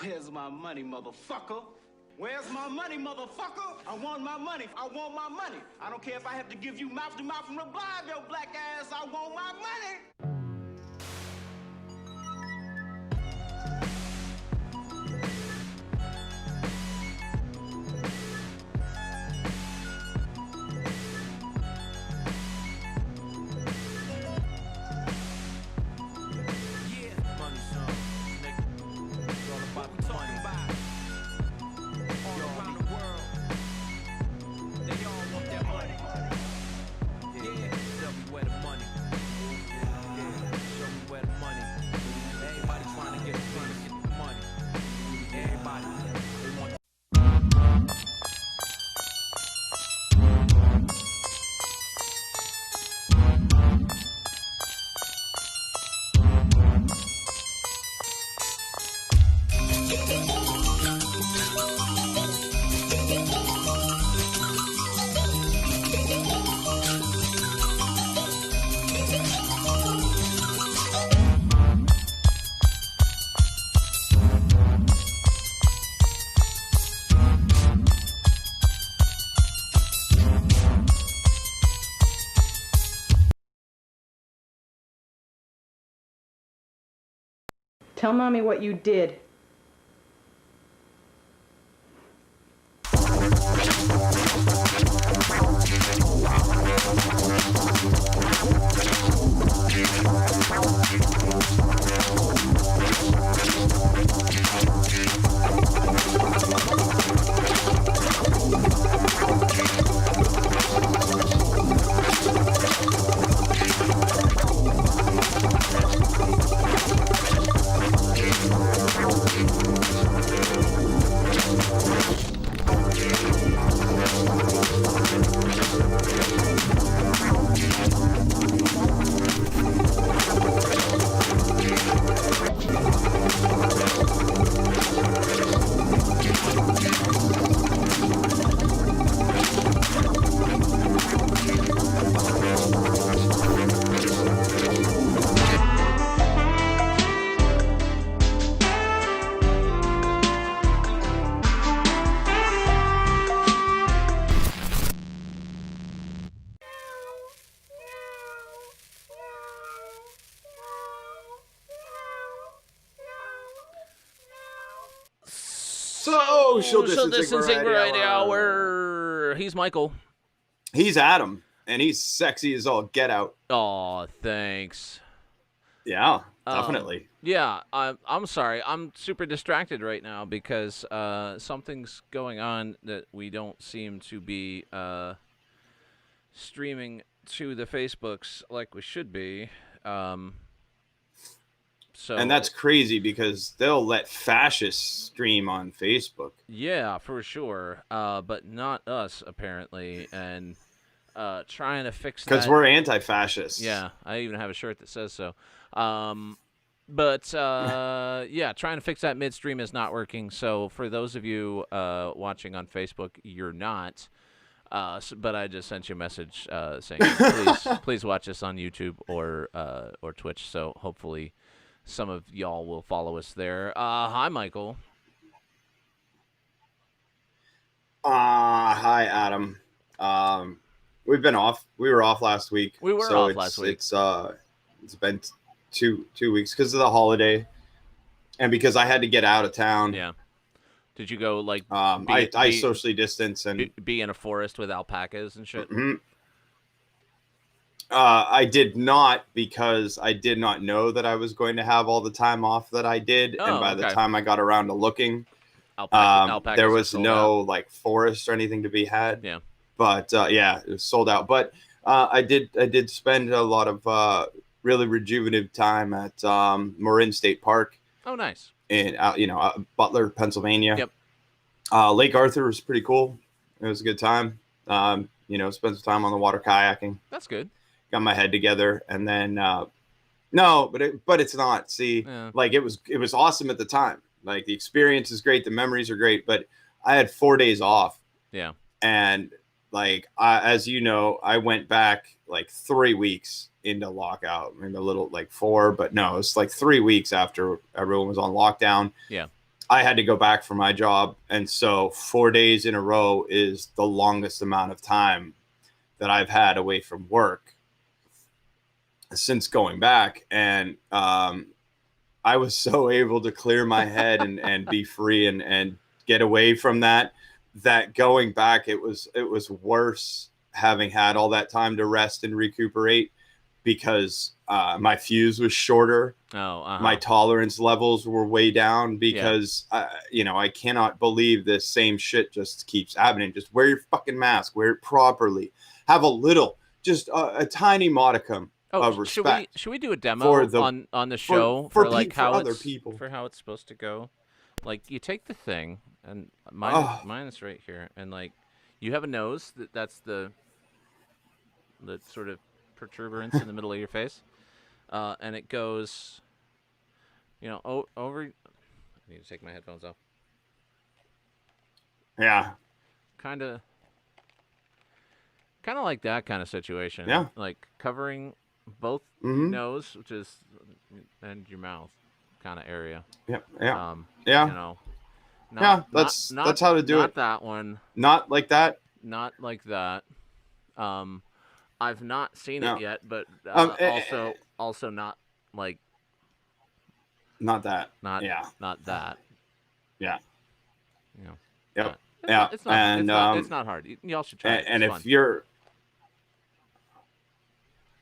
Where's my money, motherfucker? Where's my money, motherfucker? I want my money. I want my money. I don't care if I have to give you mouth to mouth from the blind, your black ass. I want my money. Tell Mommy what you did. Social distancing right hour. He's Michael. He's Adam, and he's sexy as all get out. Oh, thanks. Yeah, definitely. I'm sorry. I'm super distracted right now because something's going on that we don't seem to be streaming to the Facebooks like we should be. And that's crazy because they'll let fascists stream on Facebook. Yeah, for sure. But not us, apparently. And trying to fix that. Because we're anti-fascists. Yeah, I even have a shirt that says so. But trying to fix that midstream is not working. So for those of you watching on Facebook, you're not. But I just sent you a message saying, please watch us on YouTube or Twitch. So hopefully some of y'all will follow us there. Hi, Michael. Hi, Adam. We've been off. We were off last week. We were off last week. It's been two weeks because of the holiday, and because I had to get out of town. Yeah. Did you go like? I socially distance and be in a forest with alpacas and shit. Mm-hmm. I did not, because I did not know that I was going to have all the time off that I did, and by the time I got around to looking, alpacas there was no like forest or anything to be had. Yeah, but it was sold out. But I did spend a lot of really rejuvenative time at Marin State Park. Oh, nice. In Butler, Pennsylvania. Yep. Lake Arthur was pretty cool. It was a good time. Spent some time on the water kayaking. That's good. Got my head together, and then but it's not. See, like it was awesome at the time. Like the experience is great, the memories are great, but I had 4 days off. Yeah. And like as you know, I went back like 3 weeks into lockout. I mean, a little like 4, but no, it's like 3 weeks after everyone was on lockdown. Yeah. I had to go back for my job. And so 4 days in a row is the longest amount of time that I've had away from work since going back. And I was so able to clear my head and be free and get away from that going back, it was worse having had all that time to rest and recuperate, because my fuse was shorter. My tolerance levels were way down, because I cannot believe this same shit just keeps happening. Just wear your fucking mask, wear it properly, have a little, just a tiny modicum of respect. Should we do a demo on the show for like how other people, for how it's supposed to go? Like, you take the thing, and mine is right here, and like you have a nose that's the sort of protuberance in the middle of your face, and it goes, over. I need to take my headphones off. Yeah. Kind of like that kind of situation. Yeah. Like covering both nose, which is, and your mouth kind of area. Yeah. That's how to do it. Not that one. Not like that. Not like that. I've not seen it yet, but also not like. Not that. Not that. Yeah. Yep. Yeah. It's not, it's not hard. Y'all should try it. And it's if fun. you're.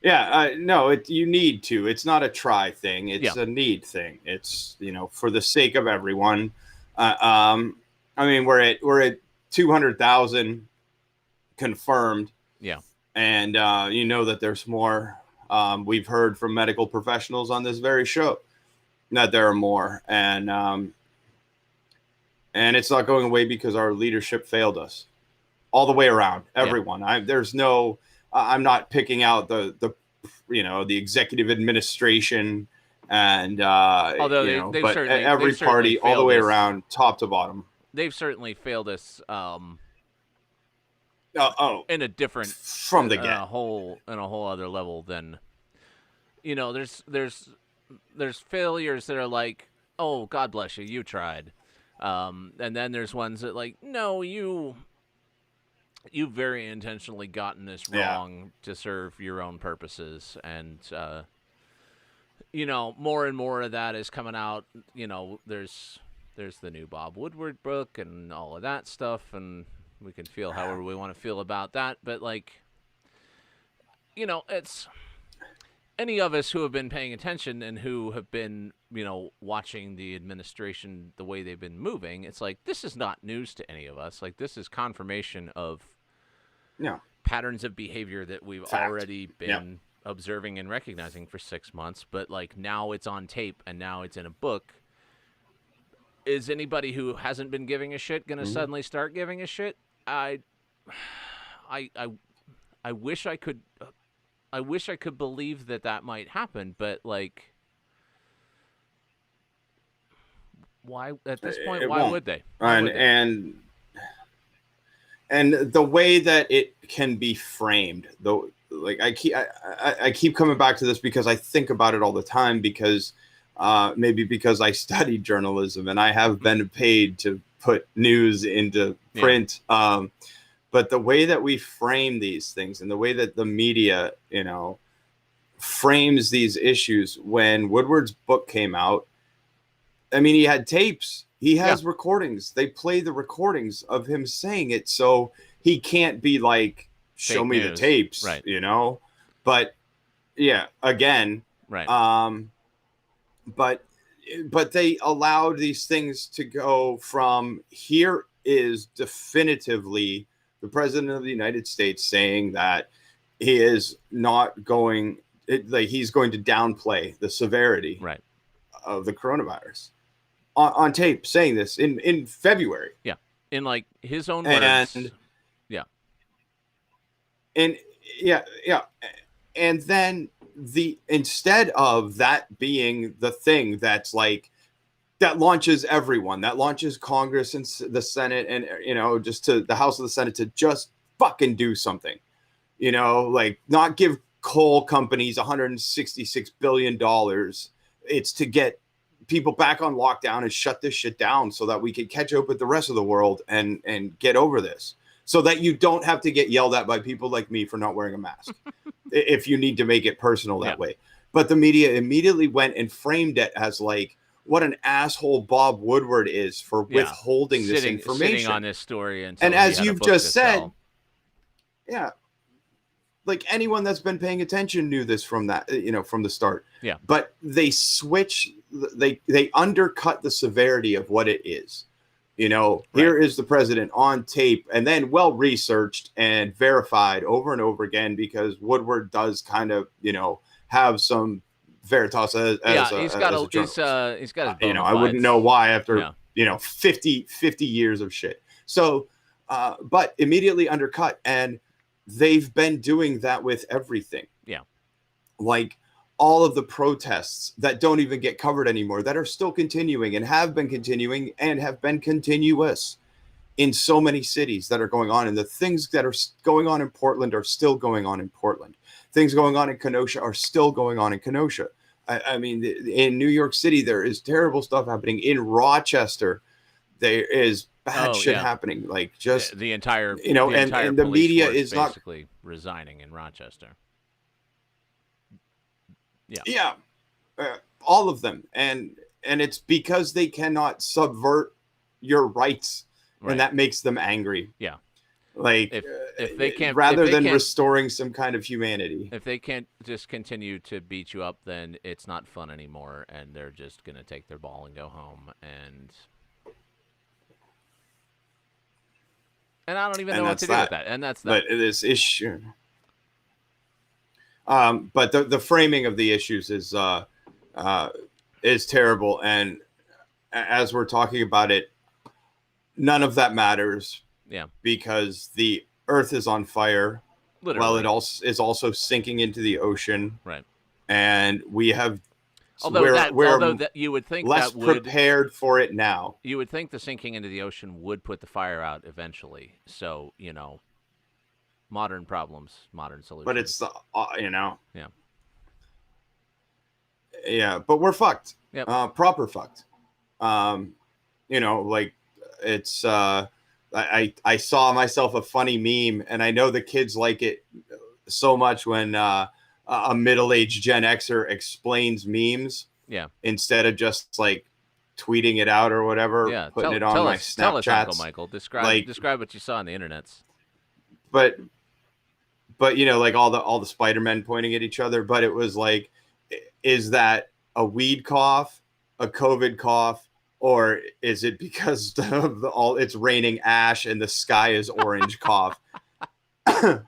Yeah, no, you need to. It's not a try thing. It's a need thing. It's, for the sake of everyone. I mean, we're at 200,000 confirmed. Yeah. And that there's more. We've heard from medical professionals on this very show that there are more, and it's not going away because our leadership failed us all the way around. Everyone. Yeah. I'm not picking out the executive administration and although but every party all the way around, top to bottom. They've certainly failed us. In a different from the get, in a whole other level than, there's failures that are like, oh, God bless you, you tried, and then there's ones that like, no, you very intentionally gotten this wrong to serve your own purposes, and more and more of that is coming out. There's the new Bob Woodward book and all of that stuff, and we can feel however we want to feel about that, but like, it's any of us who have been paying attention and who have been, watching the administration the way they've been moving. It's like, this is not news to any of us. Like, this is confirmation of patterns of behavior that we've already been observing and recognizing for 6 months. But like, now it's on tape and now it's in a book. Is anybody who hasn't been giving a shit going to suddenly start giving a shit? I wish I could. I wish I could believe that might happen, but like, why at this point? Why would they? And the way that it can be framed, though, like I keep coming back to this because I think about it all the time, because maybe because I studied journalism and I have been paid to put news into print. But the way that we frame these things and the way that the media, frames these issues. When Woodward's book came out, I mean, he had tapes. He has recordings. They play the recordings of him saying it. So he can't be like, show me the tapes, right? But again, right. But they allowed these things to go from, here is definitively the president of the United States saying that he is not going, he's going to downplay the severity of the coronavirus on tape, saying this in February. Yeah. In like his own words. And then instead of that being the thing that's like, that launches everyone, that launches Congress and the Senate and, just to the House of the Senate to just fucking do something, like not give coal companies $166 billion. It's to get people back on lockdown and shut this shit down so that we can catch up with the rest of the world and get over this, so that you don't have to get yelled at by people like me for not wearing a mask if you need to make it personal that way. But the media immediately went and framed it as like what an asshole Bob Woodward is for withholding this information. Sitting on this story and as you've just said, like anyone that's been paying attention knew this from that, from the start. Yeah. But they they undercut the severity of what it is. Here is the president on tape, and then well researched and verified over and over again, because Woodward does kind of, have some veritas as he's got his I wouldn't know why after 50 years of shit. So but immediately undercut, and they've been doing that with everything. Yeah. Like all of the protests that don't even get covered anymore, that are still continuing and have been continuing and have been continuous in so many cities that are going on. And the things that are going on in Portland are still going on in Portland. Things going on in Kenosha are still going on in Kenosha. I mean, in New York City, there is terrible stuff happening. In Rochester, there is bad shit happening. Like just the entire, and the media is basically resigning in Rochester. Yeah. All of them. And it's because they cannot subvert your rights, and that makes them angry. Yeah. Like if they can't, rather than restoring some kind of humanity. If they can't just continue to beat you up, then it's not fun anymore, and they're just going to take their ball and go home. And I don't even know what to do with that. And that's that. But this issue. But the framing of the issues is terrible, and as we're talking about it, none of that matters. Yeah, because the Earth is on fire. Literally. Well, it also is also sinking into the ocean. Right, and we have. Although you would think less that would, prepared for it now. You would think the sinking into the ocean would put the fire out eventually. So modern problems, modern solutions. But it's Yeah, but we're fucked. Yep. Proper fucked. Like it's I saw myself a funny meme, and I know the kids like it so much when a middle-aged Gen Xer explains memes. Yeah. Instead of just like tweeting it out or whatever, putting it on my Snapchats. Tell us, Uncle Michael. Describe what you saw on the internets. But like all the Spider-Men pointing at each other, but it was like, is that a weed cough, a COVID cough, or is it because of it's raining ash and the sky is orange cough?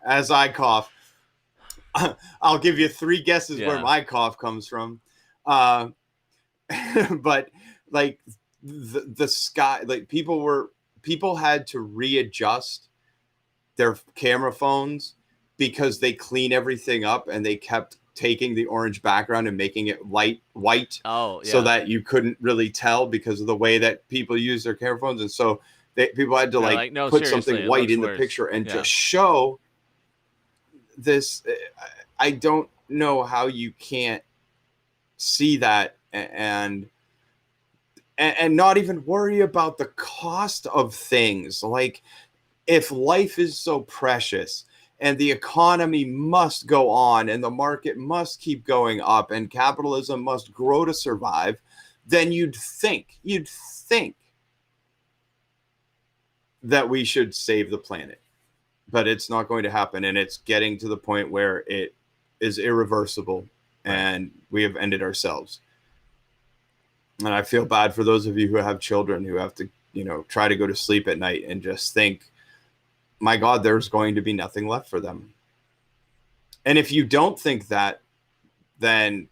As I cough, I'll give you 3 guesses where my cough comes from. But like the sky, like people had to readjust their camera phones because they clean everything up, and they kept taking the orange background and making it white so that you couldn't really tell because of the way that people use their camera phones. And so people had to put something white in the picture and just show this. I don't know how you can't see that and not even worry about the cost of things. Like, if life is so precious and the economy must go on and the market must keep going up and capitalism must grow to survive, then you'd think that we should save the planet. But it's not going to happen, and it's getting to the point where it is irreversible, and we have ended ourselves. And I feel bad for those of you who have children who have to, try to go to sleep at night and just think, my God, there's going to be nothing left for them. And if you don't think that, then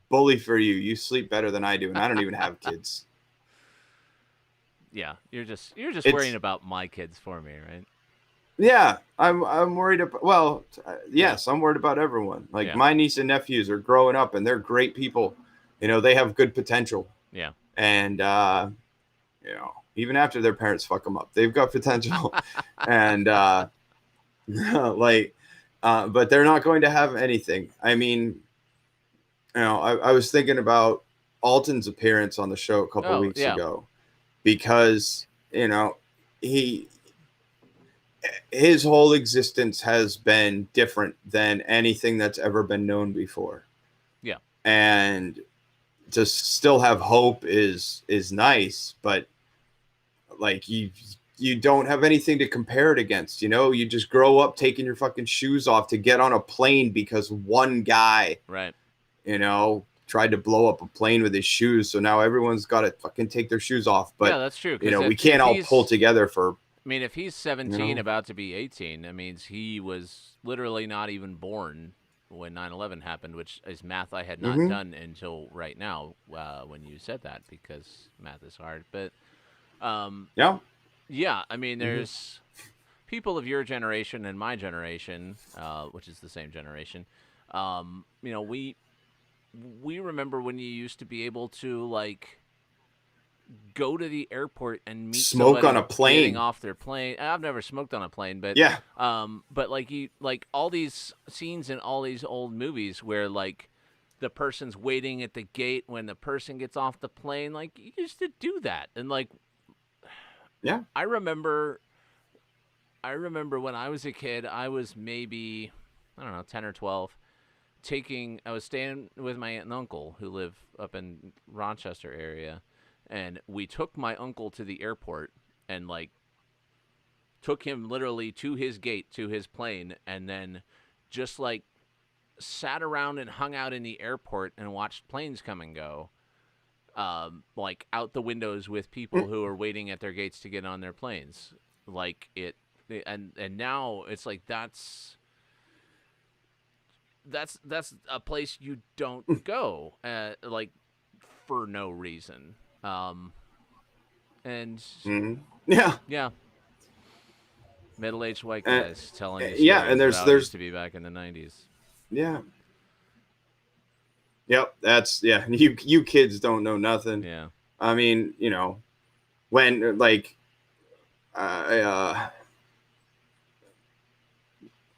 bully for you. You sleep better than I do, and I don't even have kids. Yeah, you're just worrying about my kids for me, right? Yeah, I'm worried about. Well, yes, I'm worried about everyone. Like my niece and nephews are growing up, and they're great people. They have good potential. Yeah, and even after their parents fuck them up, they've got potential. And but they're not going to have anything. I mean, I was thinking about Alton's appearance on the show a couple weeks ago, because his whole existence has been different than anything that's ever been known before. Yeah. And to still have hope is nice, but like you don't have anything to compare it against. You just grow up taking your fucking shoes off to get on a plane because one guy, right, tried to blow up a plane with his shoes. So now everyone's got to fucking take their shoes off. But yeah, that's true. We can't all pull together for. I mean, if he's 17, about to be 18, that means he was literally not even born when 9/11 happened, which is math I had not done until right now when you said that, because math is hard. But yeah, I mean, there's people of your generation and my generation, which is the same generation. We remember when you used to be able to like go to the airport and meet smoke on a plane, getting off their plane. I've never smoked on a plane, but but like all these scenes in all these old movies where like the person's waiting at the gate when the person gets off the plane, like you used to do that. And like, yeah, I remember when I was a kid, I was maybe, I don't know, 10 or 12. I was staying with my aunt and uncle who live up in Rochester area, and we took my uncle to the airport and like took him literally to his gate, to his plane, and then just like sat around and hung out in the airport and watched planes come and go, like out the windows with people who are waiting at their gates to get on their planes. Like and now it's like that's a place you don't go, like for no reason. And yeah, middle-aged white guys telling you stories and there's to be back in the 90s. Yeah. Yep, that's you kids don't know nothing. Yeah. I mean, when like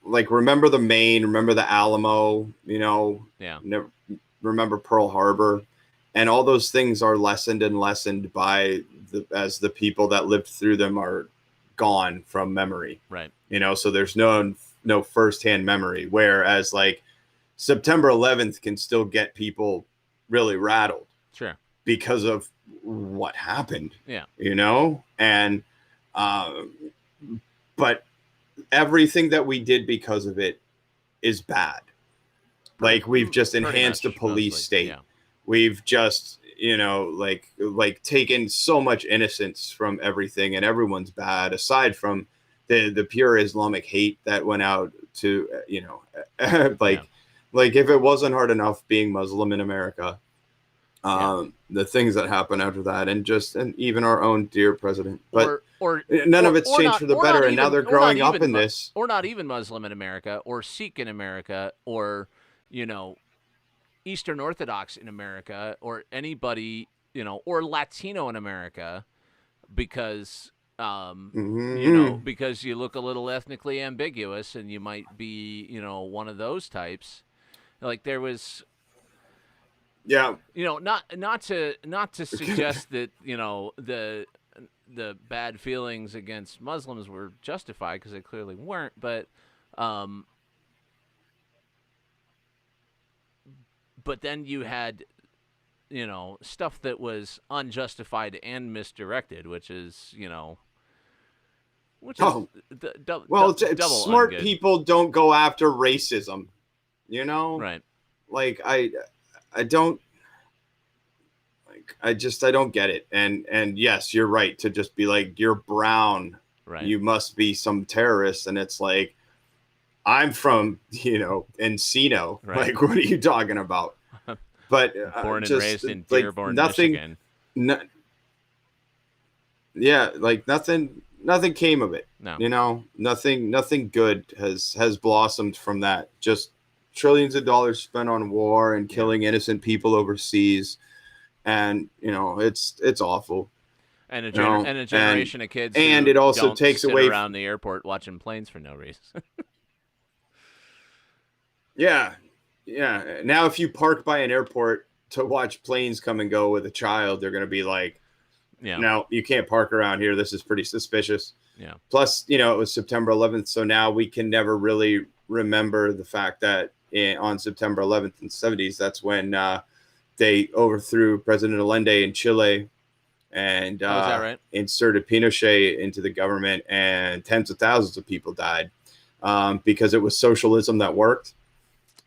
like remember the Maine, remember the Alamo, remember Pearl Harbor, and all those things are lessened and lessened as the people that lived through them are gone from memory. Right. So there's no firsthand memory, whereas like September 11th can still get people really rattled. Sure. Because of what happened. Yeah. And but everything that we did because of it is bad. Like we've just enhanced the police state. Yeah. We've just, like taken so much innocence from everything, and everyone's bad aside from the pure Islamic hate that went out to, like if it wasn't hard enough being Muslim in America, the things that happen after that, and even our own dear president, but none of it's changed for the better. And now they're growing up in this, or not even Muslim in America, or Sikh in America, or Eastern Orthodox in America, or anybody, or Latino in America, because because you look a little ethnically ambiguous and you might be one of those types. Like there was. Yeah. Not to suggest that, the bad feelings against Muslims were justified, because they clearly weren't, but then you had, stuff that was unjustified and misdirected, which is, double smart ungood. people don't go after racism, Right. Like I don't like, I don't get it. And yes, you're right to just be like, you're brown, right? You must be some terrorist. And it's like, I'm from, Encino. Right. Like, what are you talking about? But born and raised in Dearborn, Michigan. Like nothing came of it. No. Nothing good has blossomed from that. Just trillions of dollars spent on war and killing innocent people overseas, and it's awful. And a generation of kids, and it also don't takes sit away around the airport watching planes for no reason. Yeah. Now, if you park by an airport to watch planes come and go with a child, they're going to be like, Yeah. no, you can't park around here. This is pretty suspicious. Yeah. Plus, you know, it was September 11th. So now we can never really remember the fact that on September 11th in the 70s, that's when they overthrew President Allende in Chile and Oh, is that right? inserted Pinochet into the government, and tens of thousands of people died because it was socialism that worked.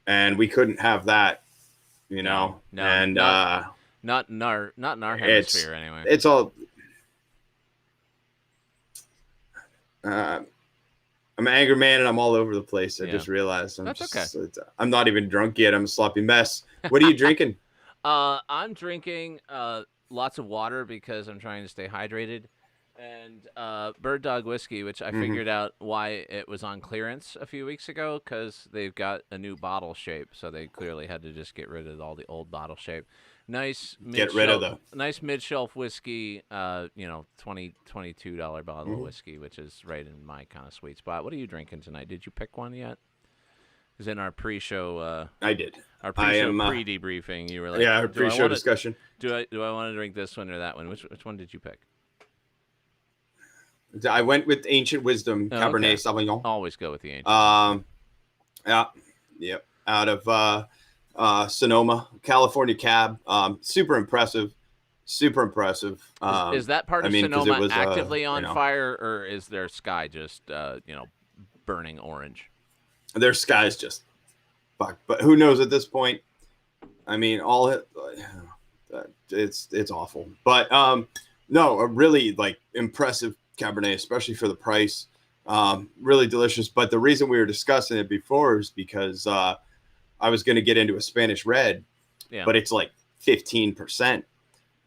And we couldn't have that, you know. No, and not in our hemisphere anyway. It's all. I'm an angry man and I'm all over the place. I just realized. That's okay. I'm not even drunk yet. I'm a sloppy mess. What are you drinking? I'm drinking lots of water because I'm trying to stay hydrated, and Bird Dog whiskey, which I figured out why it was on clearance a few weeks ago, because they've got a new bottle shape, so they clearly had to just get rid of all the old bottle shape. Nice mid-shelf whiskey, $22 bottle of whiskey, which is right in my kind of sweet spot. What are you drinking tonight? Did you pick one yet? Because in our pre-show, I did. Our pre-show pre-debriefing, you were like, our pre-show discussion. Do I want to drink this one or that one? Which one did you pick? I went with Ancient Wisdom Cabernet Sauvignon. Always go with the Ancient. Out of Sonoma, California cab. Super impressive. Is that part of Sonoma actively on fire, or is their sky just burning orange? Their sky's just fucked. But who knows at this point? I mean, it's awful. But no, a really like impressive Cabernet, especially for the price. Really delicious. But the reason we were discussing it before is because I was going to get into a Spanish red, but it's like 15%.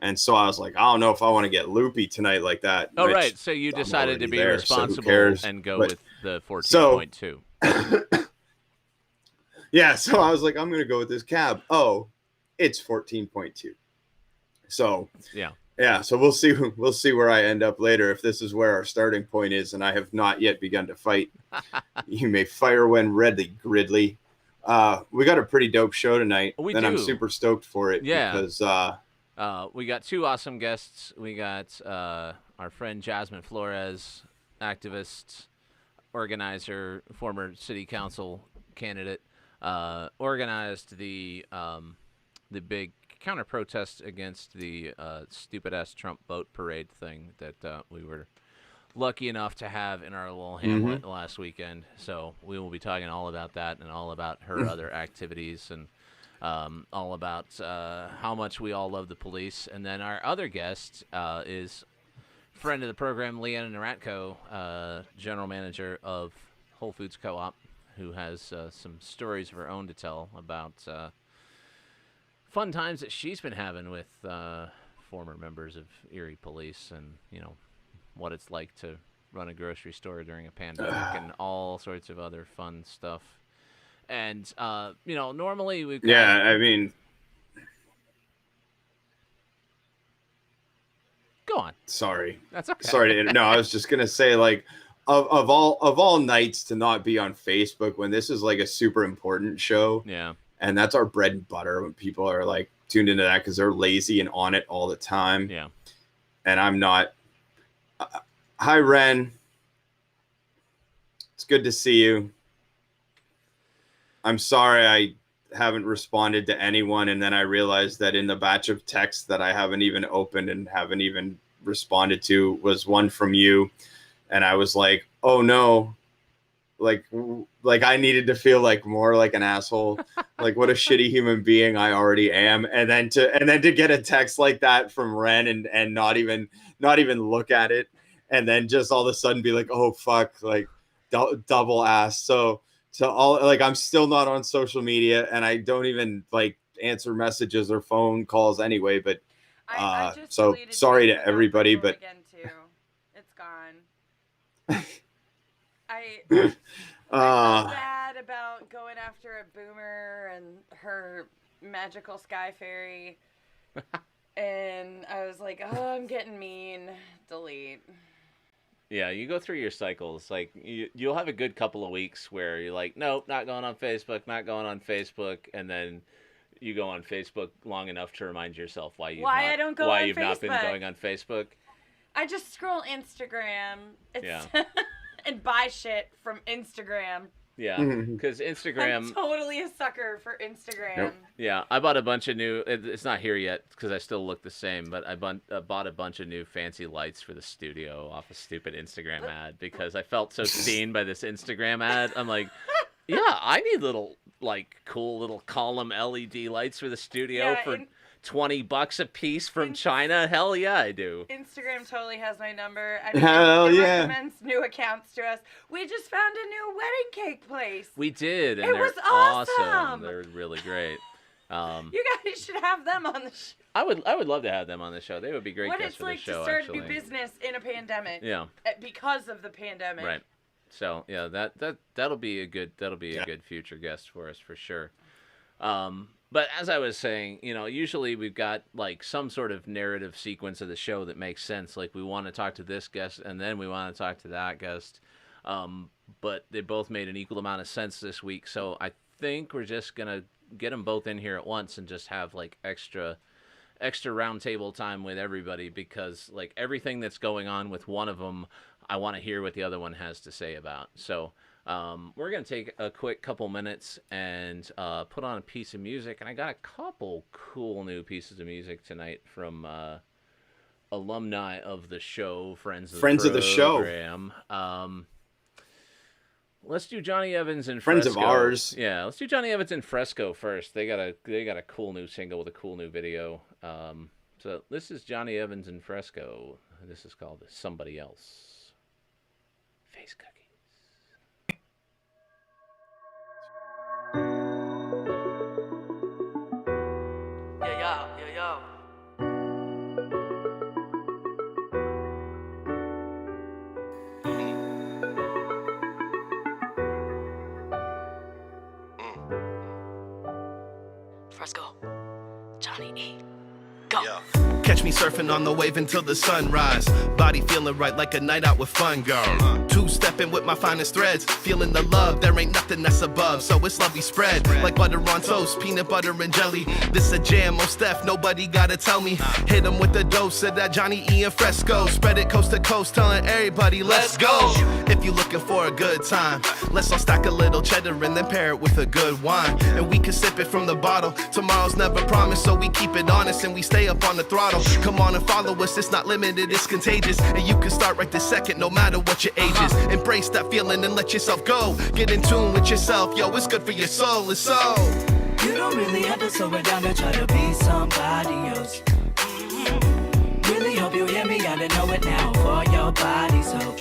And so I was like, I don't know if I want to get loopy tonight like that. Oh, right. So you decided to be responsible and go with the 14.2. Yeah. So I was like, I'm going to go with this cab. Oh, it's 14.2. So yeah. So we'll see where I end up later. If this is where our starting point is, and I have not yet begun to fight, you may fire when ready, Gridley. We got a pretty dope show tonight, and I'm super stoked for it. Yeah. Because we got two awesome guests. We got our friend Jasmine Flores, activist, organizer, former city council candidate, organized the big counter protest against the stupid ass Trump boat parade thing that we were lucky enough to have in our little hamlet last weekend. So we will be talking all about that and all about her other activities and all about how much we all love the police. And then our other guest is friend of the program, LeANNA NIERATKO, general manager of Whole Foods Co-op, who has some stories of her own to tell about fun times that she's been having with former members of Erie Police, and what it's like to run a grocery store during a pandemic and all sorts of other fun stuff. And normally we've got... I mean, go on. Sorry, that's okay. Sorry, no, I was just gonna say, like, of all nights to not be on Facebook when this is like a super important show. Yeah. And that's our bread and butter when people are like tuned into that because they're lazy and on it all the time. Yeah. And I'm not. Hi, Ren. It's good to see you. I'm sorry I haven't responded to anyone. And then I realized that in the batch of texts that I haven't even opened and haven't even responded to was one from you. And I was like, oh, no. Like I needed to feel like more like an asshole, like what a shitty human being I already am, and then to get a text like that from Ren and not even look at it, and then just all of a sudden be like, oh fuck, like double ass. So all, like, I'm still not on social media, and I don't even like answer messages or phone calls anyway. But I just so sorry to everybody, but again too, it's gone. I felt bad about going after a boomer and her magical sky fairy. And I was like, oh, I'm getting mean. Delete. Yeah, you go through your cycles. Like, you'll have a good couple of weeks where you're like, nope, not going on Facebook. And then you go on Facebook long enough to remind yourself why you've I don't go on you've not been Facebook. going on Facebook. I just scroll Instagram. Yeah. And buy shit from Instagram. Yeah, because Instagram. I'm totally a sucker for Instagram. Yep. Yeah, I bought a bunch of new. It's not here yet because I still look the same. But I bought a bunch of new fancy lights for the studio off a stupid Instagram ad because I felt so seen by this Instagram ad. I'm like, yeah, I need little cool little column LED lights for the studio for $20 a piece from China. Hell yeah, I do. Instagram totally has my number. Hell it yeah. recommends new accounts to us. We just found a new wedding cake place. We did, and It they're was awesome. They're really great. You guys should have them on the show. I would love to have them on the show. They would be great What guests it's for the like show. to start actually. a new business in a pandemic. Yeah. Because of the pandemic. Right. So yeah, that'll be a good good future guest for us for sure. But as I was saying, usually we've got like some sort of narrative sequence of the show that makes sense. Like we want to talk to this guest and then we want to talk to that guest. But they both made an equal amount of sense this week. So I think we're just gonna get them both in here at once and just have like extra round table time with everybody because like everything that's going on with one of them, I want to hear what the other one has to say about. So we're going to take a quick couple minutes and put on a piece of music. And I got a couple cool new pieces of music tonight from alumni of the show, friends of the program. Let's do Johnny Evans and Friends Fresco. of ours. Yeah, let's do Johnny Evans and Fresco first. They got a cool new single with a cool new video. So this is Johnny Evans and Fresco. This is called Somebody Else. Fazed Cookies. Yo. Fresco, Johnny E. Go. Yeah. Catch me surfing on the wave until the sunrise. Body feeling right like a night out with fun, girl. Two-stepping with my finest threads. Feeling the love, there ain't nothing that's above. So it's love we spread like butter on toast, peanut butter and jelly. This a jam, most Steph, nobody gotta tell me. Hit 'em with a dose of that Johnny E and Fresco. Spread it coast to coast, telling everybody, let's go. If you looking for a good time, let's all stack a little cheddar and then pair it with a good wine. And we can sip it from the bottle. Tomorrow's never promised, so we keep it honest and we stay up on the throttle. Come on and follow us, it's not limited, it's contagious. And you can start right this second, no matter what your age is. Embrace that feeling and let yourself go. Get in tune with yourself, yo, it's good for your soul, it's so. You don't really have to slow it down to try to be somebody else. Really hope you hear me out and know it now for your body's hope.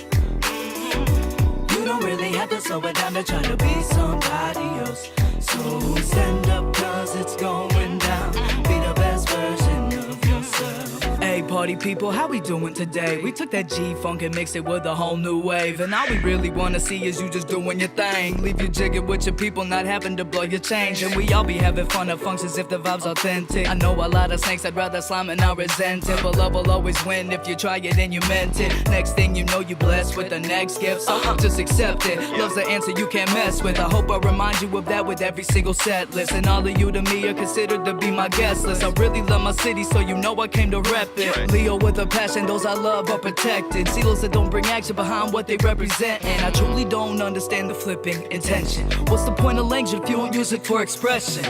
You don't really have to slow it down to try to be somebody else. So stand up cause it's going down. Be the best version of yourself. Hey party people, how we doing today? We took that G-Funk and mixed it with a whole new wave. And all we really wanna see is you just doing your thing. Leave you jigging with your people, not having to blow your change. And we all be having fun at functions if the vibe's authentic. I know a lot of snakes, I'd rather slime and not resent it. But love will always win if you try it and you meant it. Next thing you know, you blessed with the next gift. So just accept it. Love's the answer you can't mess with. I hope I remind you of that with every single set list. And all of you to me are considered to be my guest list. I really love my city, so you know I came to rep it. Leo with a passion, those I love are protected. Seals that don't bring action behind what they represent. And I truly don't understand the flipping intention. What's the point of language if you don't use it for expression?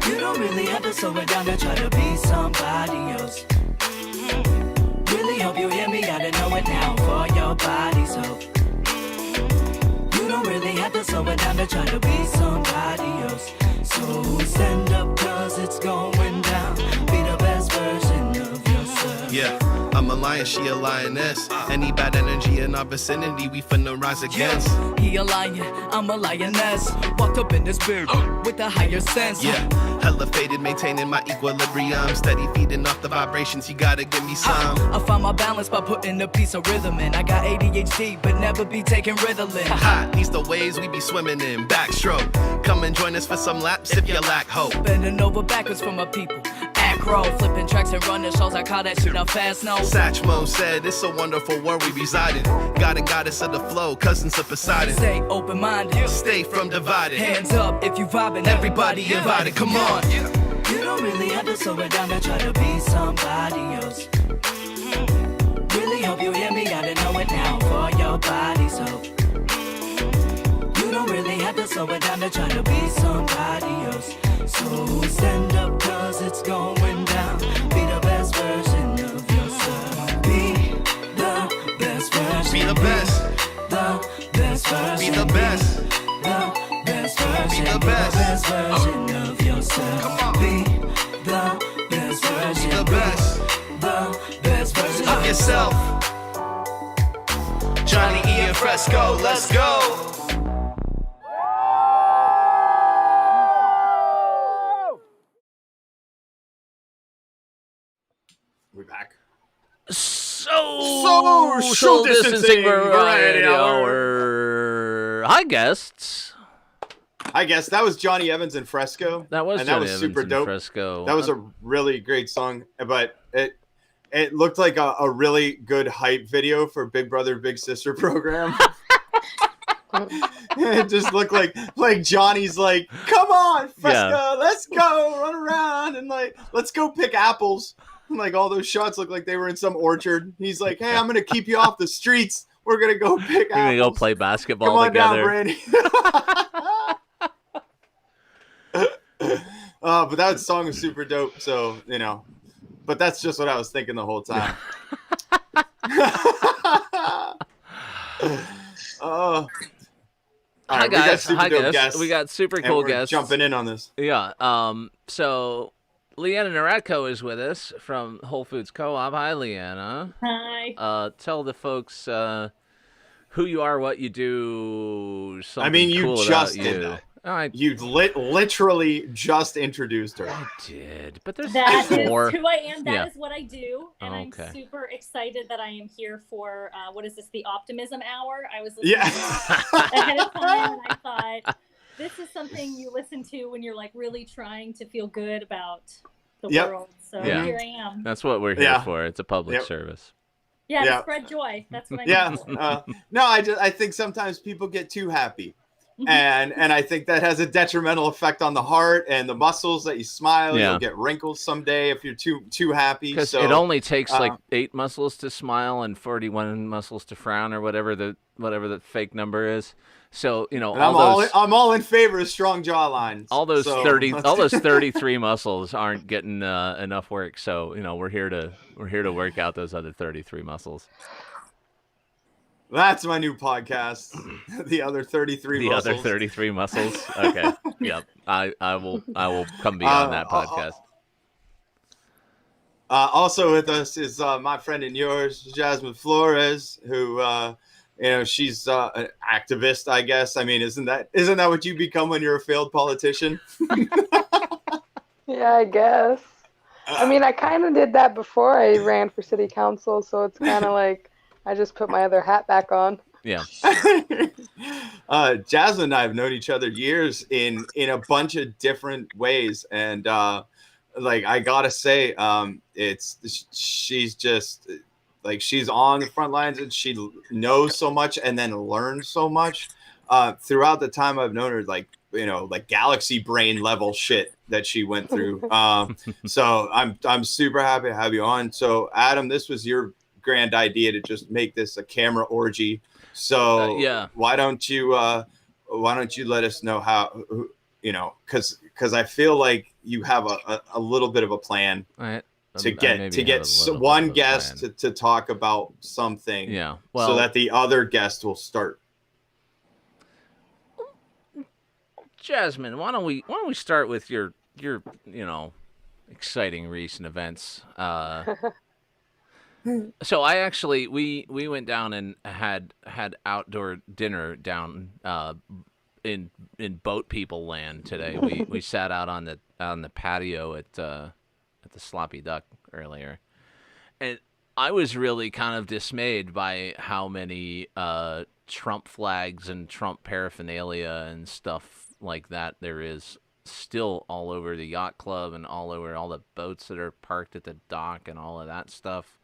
You don't really have to slow it down to try to be somebody else. Really hope you hear me out and know it now for your body's hope. You don't really have to slow it down to try to be somebody else. So stand up cause it's going down. Be the best version of yourself. Yeah, I'm a lion, she a lioness. Any bad energy in our vicinity, we finna rise against. He a lion, I'm a lioness. Walked up in this building with a higher sense. Yeah, elevated, maintaining my equilibrium. Steady feeding off the vibrations, you gotta give me some. I find my balance by putting a piece of rhythm in. I got ADHD, but never be taking Ritalin. Hot, these the waves we be swimming in. Backstroke, come and join us for some laps if you lack hope. Bending over backwards for my people. Acro, flipping tracks and running shows. I call that shit out fast, no. Satchmo said it's a wonderful world we reside in. God and goddess of the flow, cousins of Poseidon. Stay open-minded, Stay from divided. hands up if you vibing. Everybody invited, come on. You don't really have to slow it down to try to be somebody else. Really hope you hear me out and know it now for your body's hope. You don't really have to slow it down to try to be somebody else. So stand up, cause it's going down. Be the best version of yourself. Be the best version. Be the best. The best version. Be the best. The best version. Be the best. Version of yourself. Come on. Be the best version. Be the best. The best version Of yourself. Johnny E and Fresco, let's go. We back. Social distancing variety hour. Hi, guests. I guess that was Johnny Evans and Fresco. That was and Johnny that was Evans super and dope. Fresco. That was a really great song, but it looked like a really good hype video for Big Brother Big Sister program. It just looked like Johnny's like, come on, Fresco, let's go run around and like let's go pick apples. And like all those shots look like they were in some orchard. He's like, hey, I'm gonna keep you off the streets. We're gonna go pick apples. We're gonna go play basketball Come on together. down, Brandy. But that song is super dope. So but that's just what I was thinking the whole time. Hi right, guys, guests. We got super and cool we're guests jumping in on this. Yeah. So LeANNA NIERATKO is with us from Whole Foods Co-op. Hi, LeANNA. Hi. Tell the folks who you are, what you do. Something I mean, you cool just about did you. that. I You literally just introduced her. did, but there's That is more. who I am. That Yeah. is what I do. And Okay. I'm super excited that I am here for, what is this, the Optimism Hour? I was listening Yeah. ahead of time and I thought, this is something you listen to when you're like really trying to feel good about the Yep. world. So Yeah. here I am. That's what we're here Yeah. for. It's a public Yep. service. Yeah, Yeah. to spread joy. That's what I'm Yeah. here for. No, I think sometimes people get too happy. And I think that has a detrimental effect on the heart and the muscles that you smile. Yeah. You'll get wrinkles someday if you're too happy. Because So it only takes like 8 muscles to smile and 41 muscles to frown, or whatever the fake number is. So and all I'm all in favor of strong jawlines. all those So 33 muscles aren't getting enough work. So we're here to work out those other 33 muscles. That's my new podcast. The other 33 The muscles. other 33 muscles. Okay. Yep. I will come be on that podcast. Also with us is my friend and yours, Jasmine Flores, who she's an activist, I guess. I mean, isn't that what you become when you're a failed politician? Yeah, I guess. I mean, I kind of did that before I ran for city council, so it's kind of like I just put my other hat back on. Yeah. Jasmine and I have known each other years in a bunch of different ways, and I gotta say, she's just like she's on the front lines and she knows so much and then learns so much throughout the time I've known her. Like galaxy brain level shit that she went through. So I'm super happy to have you on. So Adam, this was your grand idea to just make this a camera orgy. So why don't you let us know how, because I feel like you have a little bit of a plan to get one guest to talk about something. Yeah. So that the other guest will start. Jasmine, why don't we start with your exciting recent events. So I actually we went down and had outdoor dinner down in boat people land today. We sat out on the patio at the Sloppy Duck earlier, and I was really kind of dismayed by how many Trump flags and Trump paraphernalia and stuff like that there is still all over the yacht club and all over all the boats that are parked at the dock and all of that stuff.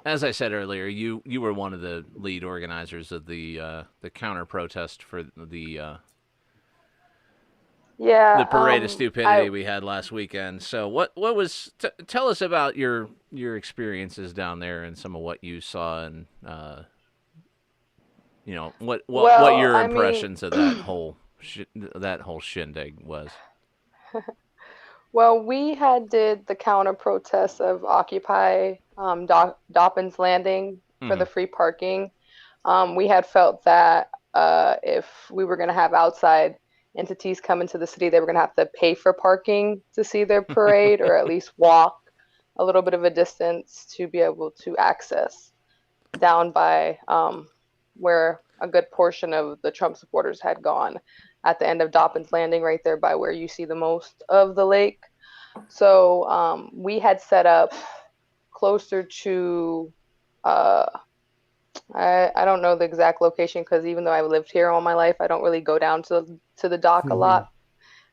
As I said earlier, you were one of the lead organizers of the counter protest for the Yeah. the parade of stupidity we had last weekend. So what was tell us about your experiences down there and some of what you saw, and what your impressions of that whole shindig was. Well, we did the counter protests of Occupy Dobbin's Landing for the free parking. We had felt that if we were going to have outside entities come into the city, they were going to have to pay for parking to see their parade, or at least walk a little bit of a distance to be able to access down by where a good portion of the Trump supporters had gone, at the end of Dobbin's Landing, right there by where you see the most of the lake. So we had set up closer to, I don't know the exact location, because even though I've lived here all my life, I don't really go down to the dock a lot.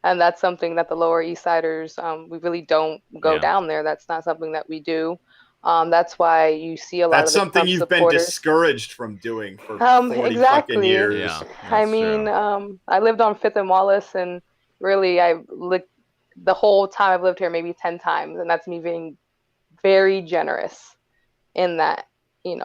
And that's something that the Lower East Siders, we really don't go down there. That's not something that we do. That's why you see a lot of the something Trump you've supporters. been discouraged from doing for 40 exactly. fucking years. Yeah, I mean, I lived on 5th and Wallace, and really the whole time I've lived here maybe 10 times, and that's me being very generous in that, and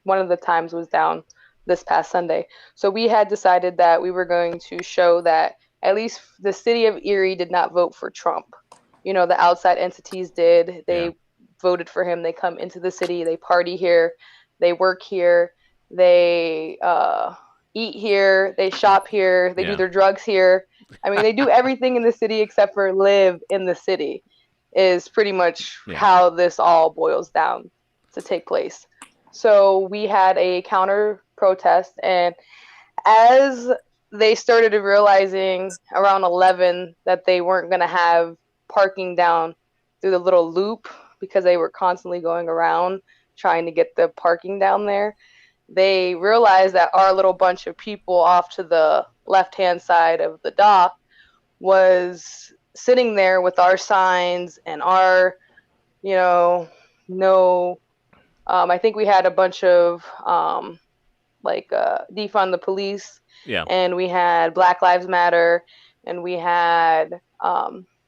one of the times was down this past Sunday. So we had decided that we were going to show that at least the city of Erie did not vote for Trump. The outside entities did. They voted for him. They come into the city. They party here. They work here. They eat here. They shop here. They do their drugs here. I mean, they do everything in the city except for live in the city, is pretty much how this all boils down to take place. So we had a counter protest, and as they started realizing around 11 that they weren't going to have parking down through the little loop, because they were constantly going around trying to get the parking down there, they realized that our little bunch of people off to the left-hand side of the dock was sitting there with our signs and our, I think we had a bunch of defund the police, and we had Black Lives Matter, and we had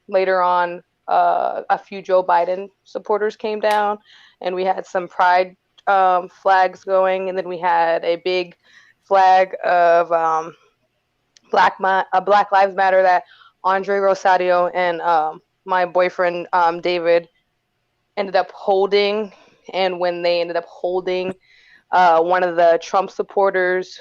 later on a few Joe Biden supporters came down, and we had some pride flags going, and then we had a big flag of Black Lives Matter that Andre Rosario and my boyfriend David ended up holding. And when they ended up holding, one of the Trump supporters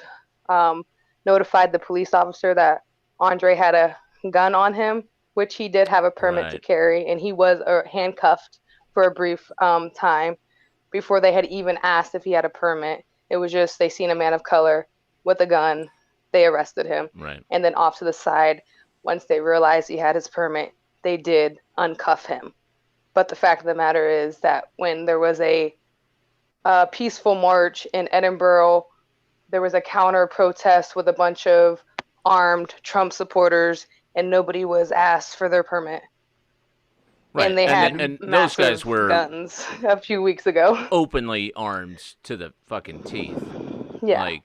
notified the police officer that Andre had a gun on him, which he did have a permit to carry, and he was handcuffed for a brief time before they had even asked if he had a permit. It was just they seen a man of color with a gun, they arrested him. And then off to the side, once they realized he had his permit, they did uncuff him. But the fact of the matter is that when there was a peaceful march in Edinburgh, there was a counter protest with a bunch of armed Trump supporters, and nobody was asked for their permit. And they had and those guys were guns a few weeks ago. Openly armed to the fucking teeth. Yeah.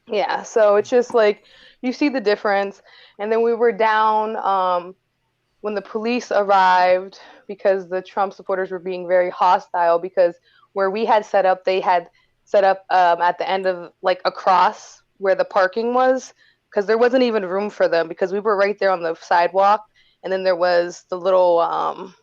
Yeah, so it's just like you see the difference. And then we were down when the police arrived, because the Trump supporters were being very hostile, because where we had set up, they had set up at the end of across where the parking was, because there wasn't even room for them, because we were right there on the sidewalk, and then there was the little island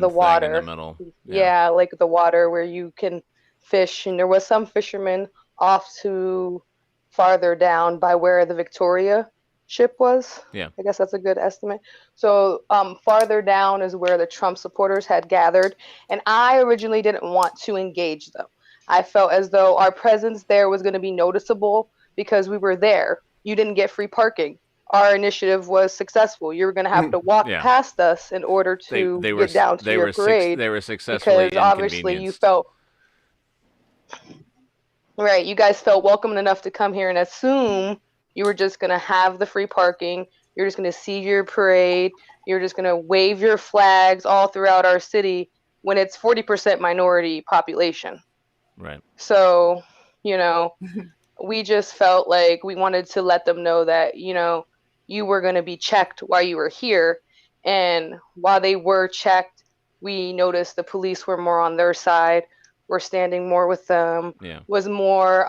the water thing in the middle. Yeah, like the water where you can fish, and there was some fishermen off to farther down by where the Victoria ship was. I guess that's a good estimate. So farther down is where the Trump supporters had gathered, and I originally didn't want to engage them. I felt as though our presence there was going to be noticeable because we were there. You didn't get free parking. Our initiative was successful. You were going to have to walk past us in order to get down to your parade. They were successfully because obviously you felt right. You guys felt welcome enough to come here and assume you were just going to have the free parking. You're just going to see your parade. You're just going to wave your flags all throughout our city when it's 40% minority population. Right. So, we just felt like we wanted to let them know that, you know, you were going to be checked while you were here. And while they were checked, we noticed the police were more on their side, were standing more with them, was more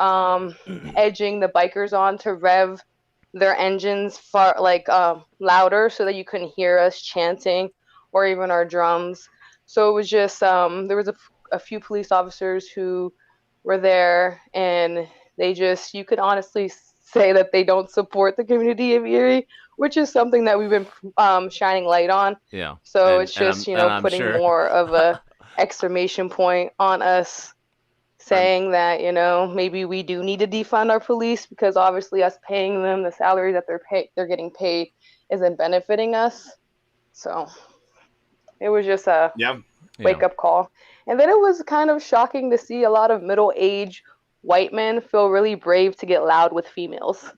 edging the bikers on to rev their engines far louder so that you couldn't hear us chanting or even our drums. So it was just there was a few police officers who were there, and they just, you could honestly say that they don't support the community of Erie, which is something that we've been shining light on. Yeah. So it's just, you know, putting more of a exclamation point on us, saying that, you know, maybe we do need to defund our police, because obviously us paying them the salary that they're getting paid isn't benefiting us. So it was just a wake-up call. And then it was kind of shocking to see a lot of middle-aged white men feel really brave to get loud with females.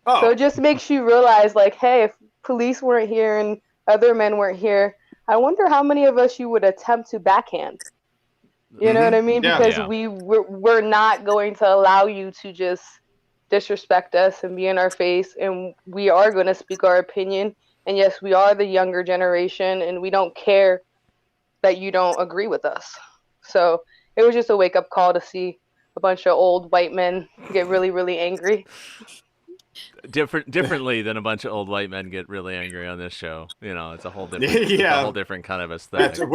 Oh. So it just makes you realize, like, hey, if police weren't here and other men weren't here, I wonder how many of us you would attempt to backhand. You know what I mean? Because we're not going to allow you to just disrespect us and be in our face, and we are going to speak our opinion. And yes, we are the younger generation, and we don't care that you don't agree with us. So it was just a wake-up call to see a bunch of old white men get really, really angry. Differently than a bunch of old white men get really angry on this show. You know, it's a whole different, a whole different kind of aesthetic.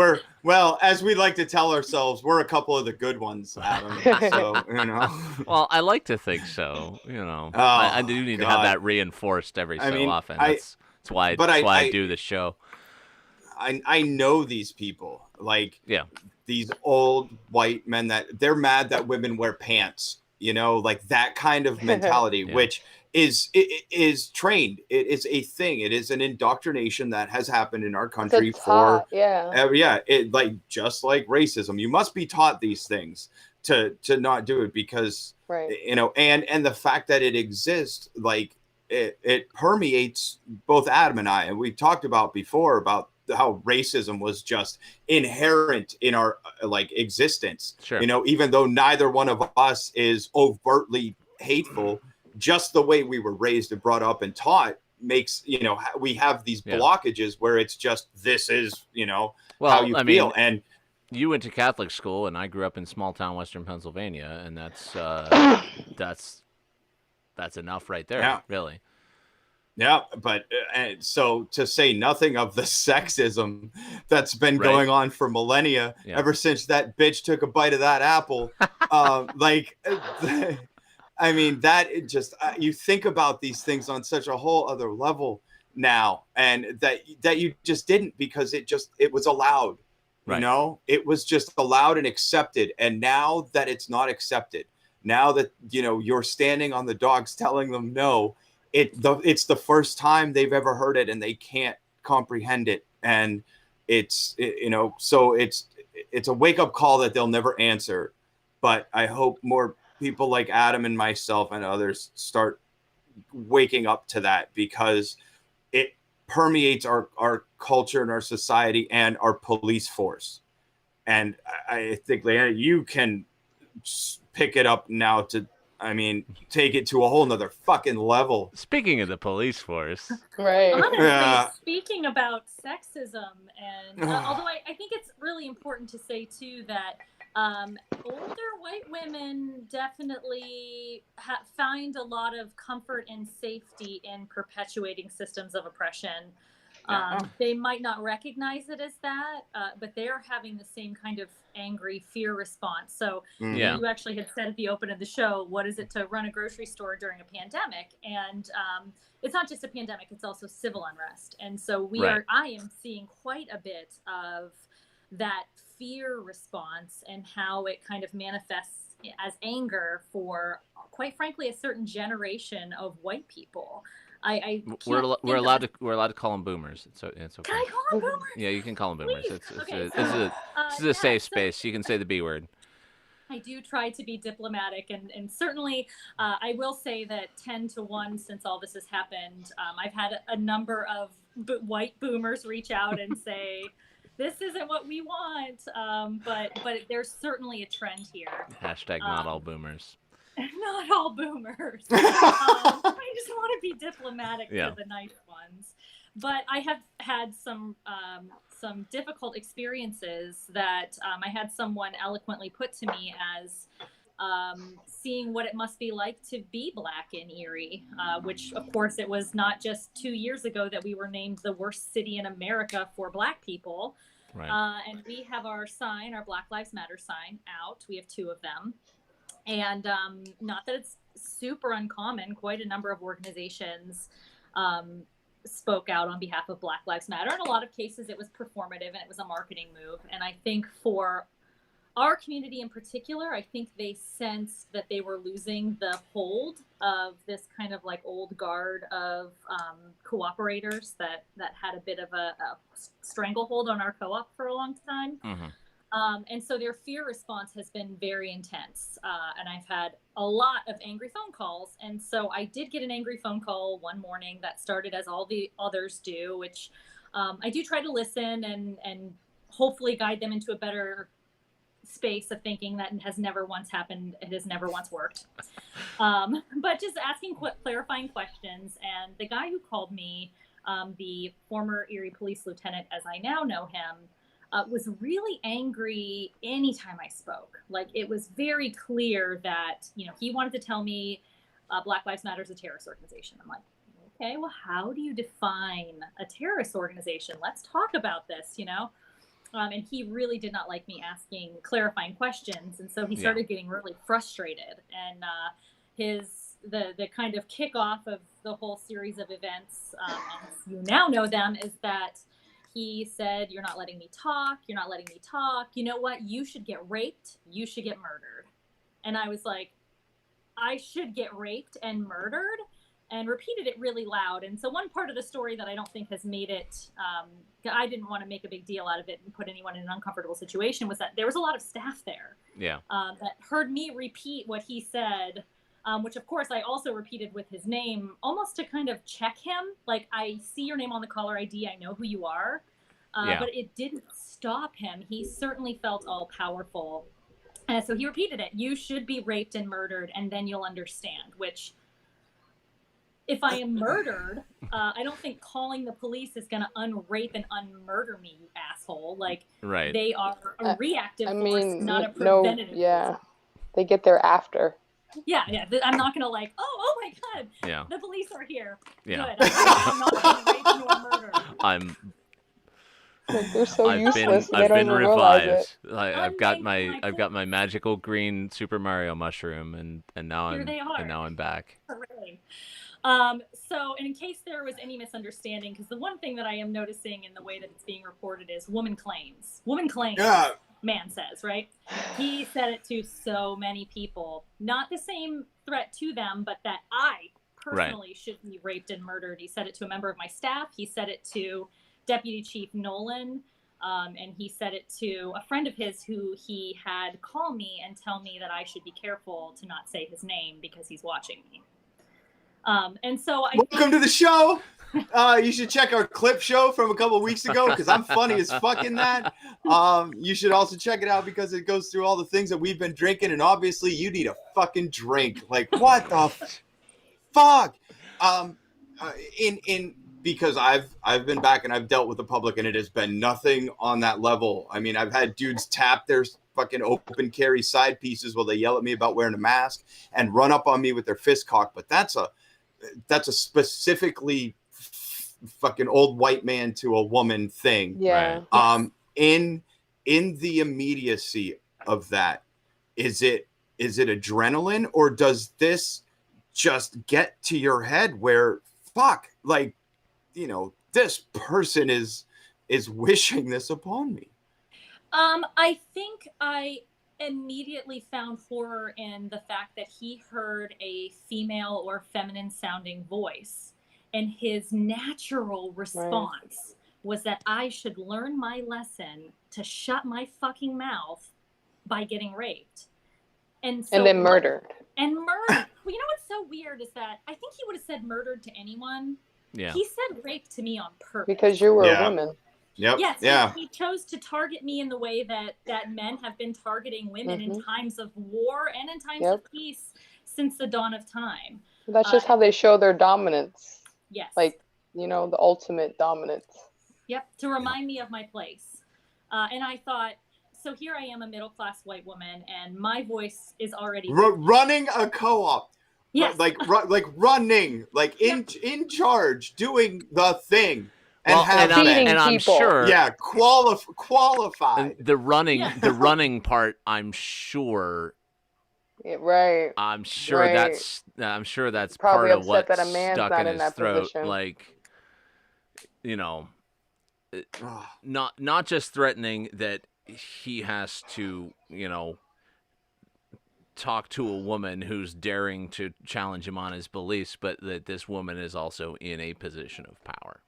Well, as we like to tell ourselves, we're a couple of the good ones, Adam. So, you know. Well, I like to think so. You know, I do need to have that reinforced every so often. That's why I do this show. I know these people, like these old white men that they're mad that women wear pants. You know, like that kind of mentality, which is trained. It is a thing. It is an indoctrination that has happened in our country it like just like racism. You must be taught these things to not do it, because you know, and the fact that it exists, like it permeates both Adam and I, and we talked about before about how racism was just inherent in our like existence. You know, even though neither one of us is overtly hateful, just the way we were raised and brought up and taught makes, you know, we have these blockages where it's just, this is, you know, how you feel. And you went to Catholic school, and I grew up in small town Western Pennsylvania, and that's enough right there, really. Yeah, but so to say nothing of the sexism that's been going on for millennia, ever since that bitch took a bite of that apple. Like, I mean, that it just, you think about these things on such a whole other level now, and that you just didn't, because it was allowed, you know, it was just allowed and accepted. And now that it's not accepted, now that, you know, you're standing on the dogs telling them no, it's the first time they've ever heard it, and they can't comprehend it. And you know, so it's a wake-up call that they'll never answer. But I hope more people like Adam and myself and others start waking up to that, because it permeates our culture and our society and our police force. And I think, LeANNA, you can pick it up now to, I mean, take it to a whole nother fucking level. Speaking of the police force. Honestly, speaking about sexism, and although I think it's really important to say, too, that older white women definitely find a lot of comfort and safety in perpetuating systems of oppression. They might not recognize it as that, but they're having the same kind of angry fear response. So you actually had said at the open of the show, what is it to run a grocery store during a pandemic? And it's not just a pandemic, it's also civil unrest. And so I am seeing quite a bit of that fear response, and how it kind of manifests as anger for, quite frankly, a certain generation of white people. We're allowed to call them boomers. It's okay. Can I call them boomers? Yeah, you can call them boomers. This is a safe space. You can say the B word. I do try to be diplomatic, and certainly I will say that 10-1 since all this has happened, I've had a number of white boomers reach out and say, this isn't what we want, but there's certainly a trend here. Hashtag not all boomers. Not all boomers. I just want to be diplomatic Yeah. for the nice ones. But I have had some difficult experiences that I had someone eloquently put to me as seeing what it must be like to be Black in Erie, which of course it was not just 2 years ago that we were named the worst city in America for Black people. Right. And we have our sign, our Black Lives Matter sign out. We have 2 of them. And not that it's super uncommon, quite a number of organizations spoke out on behalf of Black Lives Matter. In a lot of cases, it was performative and it was a marketing move. And I think for our community in particular, I think they sensed that they were losing the hold of this kind of like old guard of cooperators that had a bit of a stranglehold on our co-op for a long time. Mm-hmm. And so their fear response has been very intense. And I've had a lot of angry phone calls. And so I did get an angry phone call one morning that started as all the others do, which I do try to listen and hopefully guide them into a better space of thinking that has never once happened. It has never once worked. But just asking clarifying questions. And the guy who called me, the former Erie Police Lieutenant, as I now know him, was really angry anytime I spoke. Like, it was very clear that, you know, he wanted to tell me Black Lives Matter is a terrorist organization. I'm like, okay, well, how do you define a terrorist organization? Let's talk about this, you know? And he really did not like me asking clarifying questions. And so he started getting really frustrated. And the kind of kickoff of the whole series of events, as you now know them, is that he said, "You're not letting me talk. You're not letting me talk. You know what? You should get raped. You should get murdered." And I was like, I should get raped and murdered? And repeated it really loud. And so one part of the story that I don't think has made it, I didn't want to make a big deal out of it and put anyone in an uncomfortable situation, was that there was a lot of staff there that heard me repeat what he said, which of course I also repeated with his name, almost to kind of check him. Like, I see your name on the caller ID. I know who you are. But it didn't stop him. He certainly felt all powerful. And so he repeated it. You should be raped and murdered, and then you'll understand, which, if I am murdered, I don't think calling the police is going to unrape and unmurder me, you asshole. Like, they are a reactive force, not a preventative force. They get there after. Yeah. I'm not going to like, oh my God, the police are here. Yeah. Good. I'm not going to rape nor murder. Like, they're so useless. I've been revived. I've got my magical green Super Mario mushroom, and now I'm back. Hooray. So in case there was any misunderstanding, because the one thing that I am noticing in the way that it's being reported is woman claims, man says, right? He said it to so many people, not the same threat to them, but that I personally should be raped and murdered. He said it to a member of my staff. He said it to Deputy Chief Nolan. And he said it to a friend of his who he had call me and tell me that I should be careful to not say his name because he's watching me. And so welcome to the show. You should check our clip show from a couple of weeks ago because I'm funny as fuck in that. You should also check it out because it goes through all the things that we've been drinking, and obviously you need a fucking drink. Like, what the fuck? Because I've been back and I've dealt with the public, and it has been nothing on that level. I mean, I've had dudes tap their fucking open carry side pieces while they yell at me about wearing a mask and run up on me with their fist cocked. But that's a specifically fucking old white man to a woman thing. Yeah. In the immediacy of that, is it adrenaline, or does this just get to your head where, fuck, like, you know, this person is wishing this upon me? I think I immediately found horror in the fact that he heard a female or feminine sounding voice, and his natural response was that I should learn my lesson to shut my fucking mouth by getting raped. And then murdered. Well, you know what's so weird is that I think he would have said murdered to anyone. Yeah. He said rape to me on purpose. Because you were a woman. Yep. Yes, yeah. He chose to target me in the way that men have been targeting women in times of war and in times of peace since the dawn of time. That's just how they show their dominance. Yes. Like, you know, the ultimate dominance. Yep, to remind me of my place. And I thought, so here I am, a middle-class white woman, and my voice is already running a co-op. Yes. Like running, like in charge, doing the thing. And I'm sure, qualified. The running part, I'm sure. Yeah, right. I'm sure that's probably part of what that a man's stuck not in his throat. Position. Like, you know, not just threatening that he has to, you know, talk to a woman who's daring to challenge him on his beliefs, but that this woman is also in a position of power.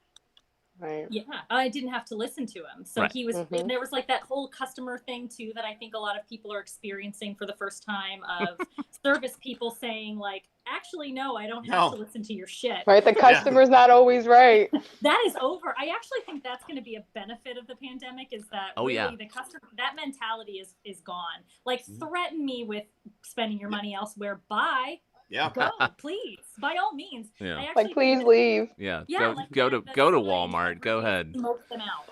Right. Yeah, I didn't have to listen to him. So right. he was, and there was like that whole customer thing too that I think a lot of people are experiencing for the first time of service people saying like, actually, no, I don't have to listen to your shit. Right, the customer's not always right. That is over. I actually think that's going to be a benefit of the pandemic is that the customer, that mentality is gone. Like threaten me with spending your money elsewhere. Bye. Yeah. Go, please. By all means. Yeah. Like, please leave. Yeah. Yeah. Go to Walmart. Go ahead. Smoke them out.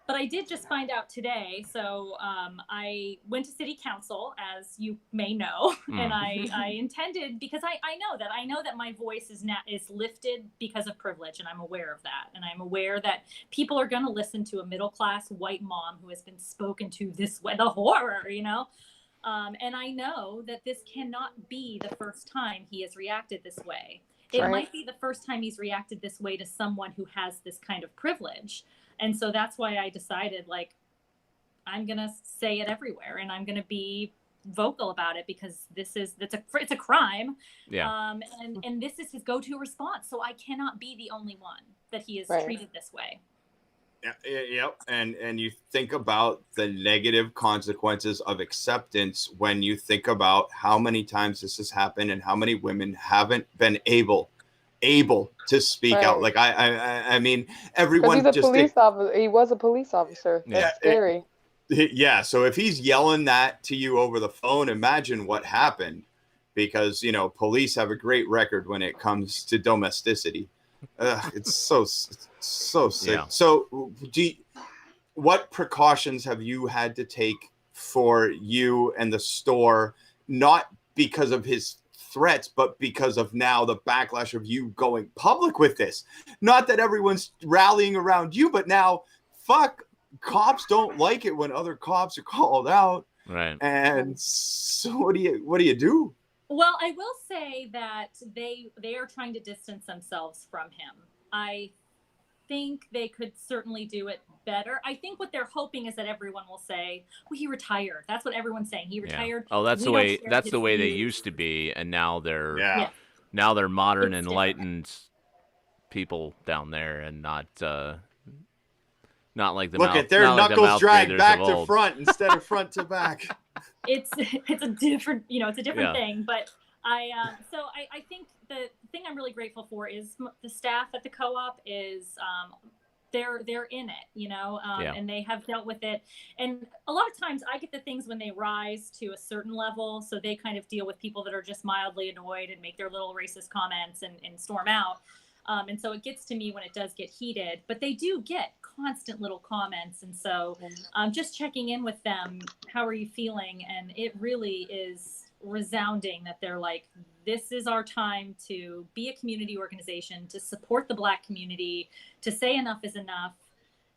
But I did just find out today. So I went to city council, as you may know, and I intended because I know that my voice is lifted because of privilege, and I'm aware of that, and I'm aware that people are going to listen to a middle class white mom who has been spoken to this way, the horror, you know. And I know that this cannot be the first time he has reacted this way. It might be the first time he's reacted this way to someone who has this kind of privilege. And so that's why I decided, like, I'm going to say it everywhere and I'm going to be vocal about it because it's a crime. Yeah. And this is his go-to response. So I cannot be the only one that he is treated this way. Yep. And you think about the negative consequences of acceptance when you think about how many times this has happened and how many women haven't been able to speak out. Like I mean, everyone he's a police officer. He was a police officer. That's scary. So if he's yelling that to you over the phone, imagine what happened, because you know police have a great record when it comes to domesticity. It's so sick. Yeah. So what precautions have you had to take for you and the store, not because of his threats, but because of now the backlash of you going public with this? Not that everyone's rallying around you, but now cops don't like it when other cops are called out. Right. And so what do you do? Well, I will say that they are trying to distance themselves from him. I think they could certainly do it better. I think what they're hoping is that everyone will say, well, he retired. That's what everyone's saying. He retired. Oh, that's the way they used to be, and now they're modern, enlightened people down there, and not like the look at their knuckles dragged back to front instead of front to back. It's a different thing, but I think the thing I'm really grateful for is the staff at the co-op is they're in it, and they have dealt with it. And a lot of times I get the things when they rise to a certain level, so they kind of deal with people that are just mildly annoyed and make their little racist comments and storm out. And so it gets to me when it does get heated, but they do get constant little comments. And so just checking in with them, how are you feeling? And it really is resounding that they're like, this is our time to be a community organization, to support the Black community, to say enough is enough.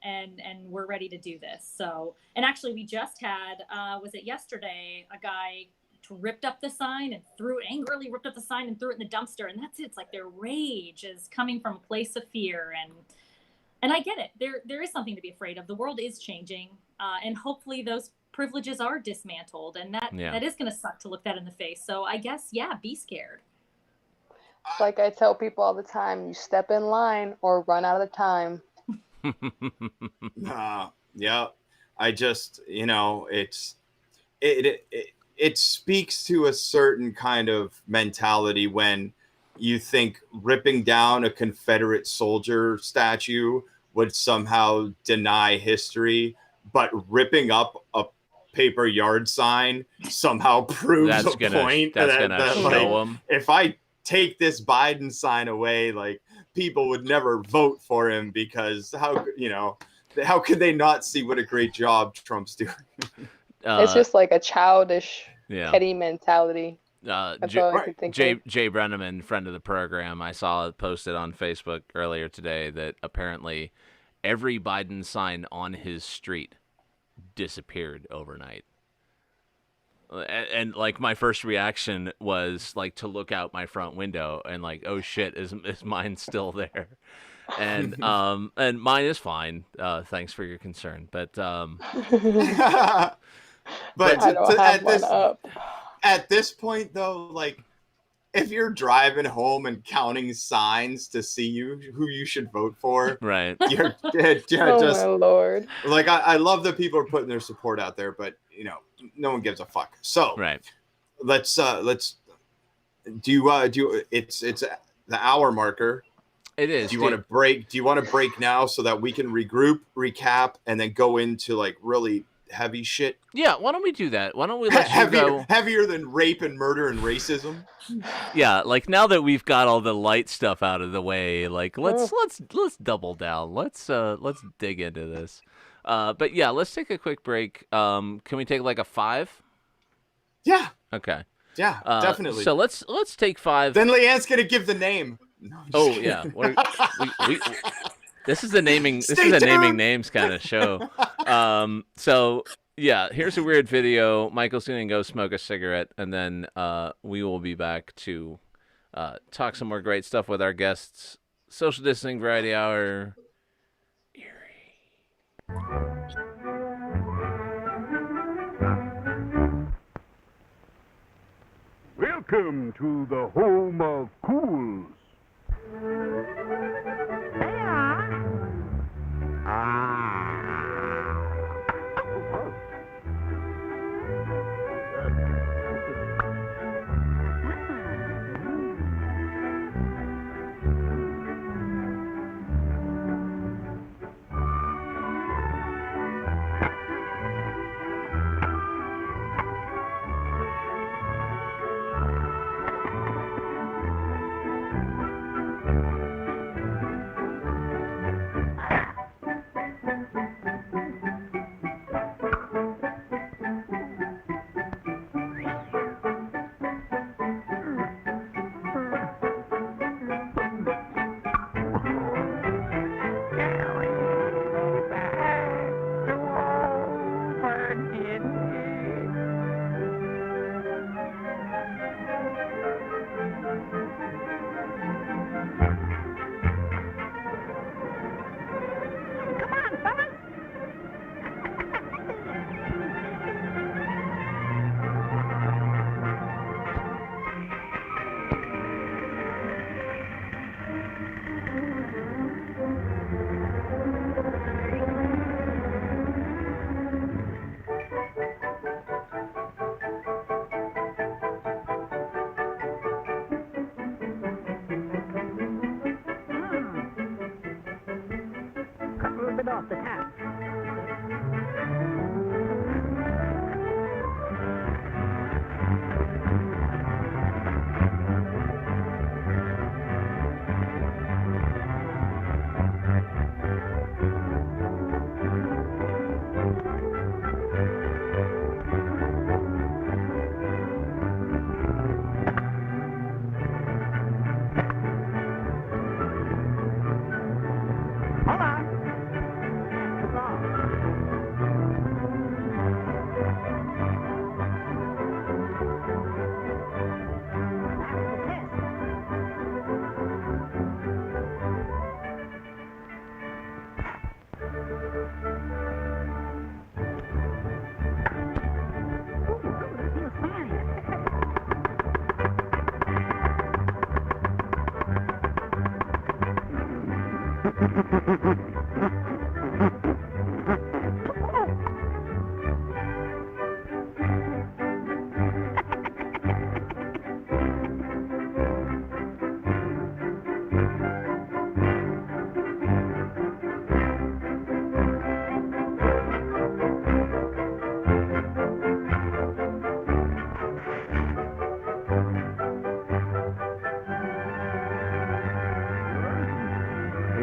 And we're ready to do this. So, and actually we just had, was it yesterday, a guy ripped up the sign and angrily ripped up the sign and threw it in the dumpster. And that's it. It's like their rage is coming from a place of fear. And I get it. There is something to be afraid of. The world is changing. And hopefully those privileges are dismantled. And that is going to suck to look that in the face. So I guess, be scared. Like I tell people all the time, you step in line or run out of time. Yeah. I just, it speaks to a certain kind of mentality when you think ripping down a Confederate soldier statue would somehow deny history, but ripping up a paper yard sign somehow proves That's a gonna point. show like, them. If I take this Biden sign away, like people would never vote for him because how could they not see what a great job Trump's doing? It's just like a childish, petty mentality. That's all I can think of. Jay Brenneman, friend of the program, I saw it posted on Facebook earlier today that apparently every Biden sign on his street disappeared overnight. And like my first reaction was like to look out my front window and like, oh shit, is mine still there? And mine is fine. Thanks for your concern, but at this point though, like if you're driving home and counting signs to see who you should vote for, right? You're oh just, my Lord. Like I love that people are putting their support out there, but no one gives a fuck. So right, let's do it's the hour marker. It is. Do you want to break? Do you want to break now so that we can regroup, recap, and then go into like really heavy shit? Yeah, why don't we do that? Why don't we let you go heavier than rape and murder and racism? Yeah, like now that we've got all the light stuff out of the way, like let's double down. Let's dig into this. But yeah, let's take a quick break. Can we take like a 5? Yeah. Okay. Yeah, definitely. So let's take 5. Then LeAnn's gonna give the name. No, yeah. This is a naming. This is a naming names kind of show. So yeah, here's a weird video. Michael's gonna go smoke a cigarette, and then we will be back to talk some more great stuff with our guests. Social distancing variety hour. Welcome to the home of cools. Off the top.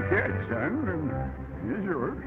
catch, son. Here's yours.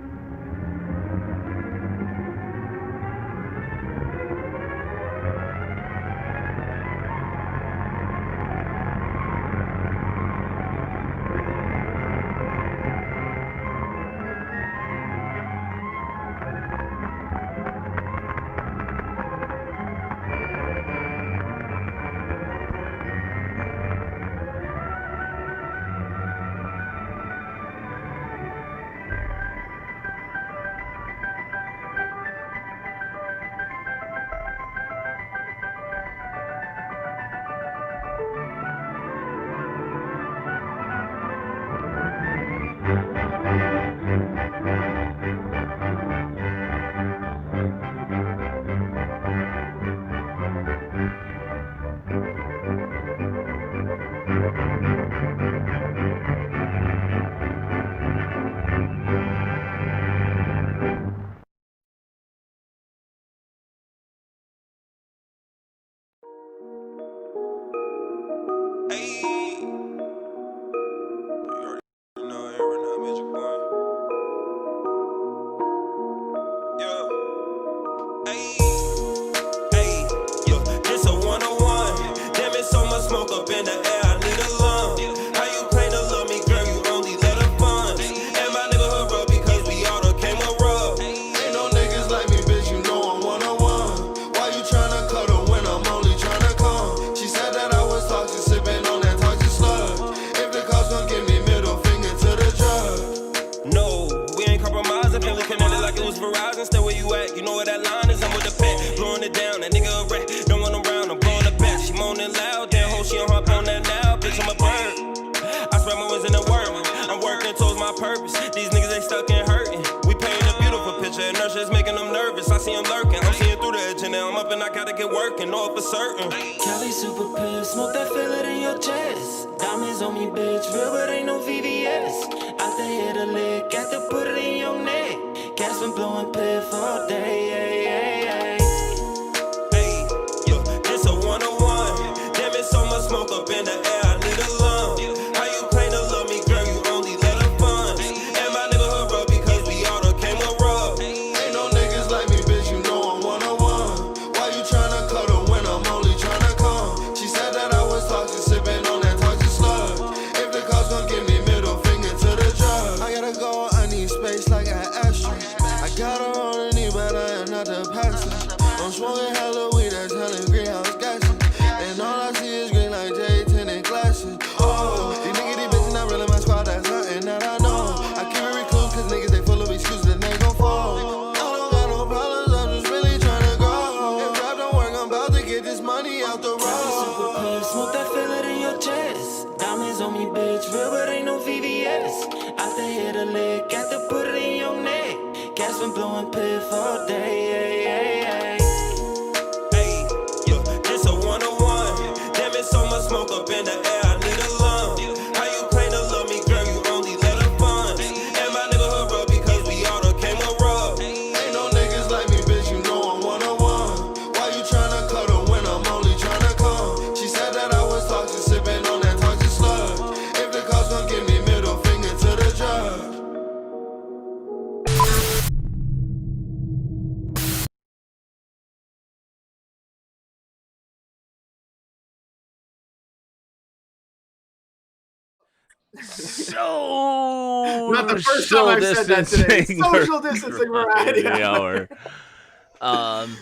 So not the first time I've said that today. Social distancing variety hour.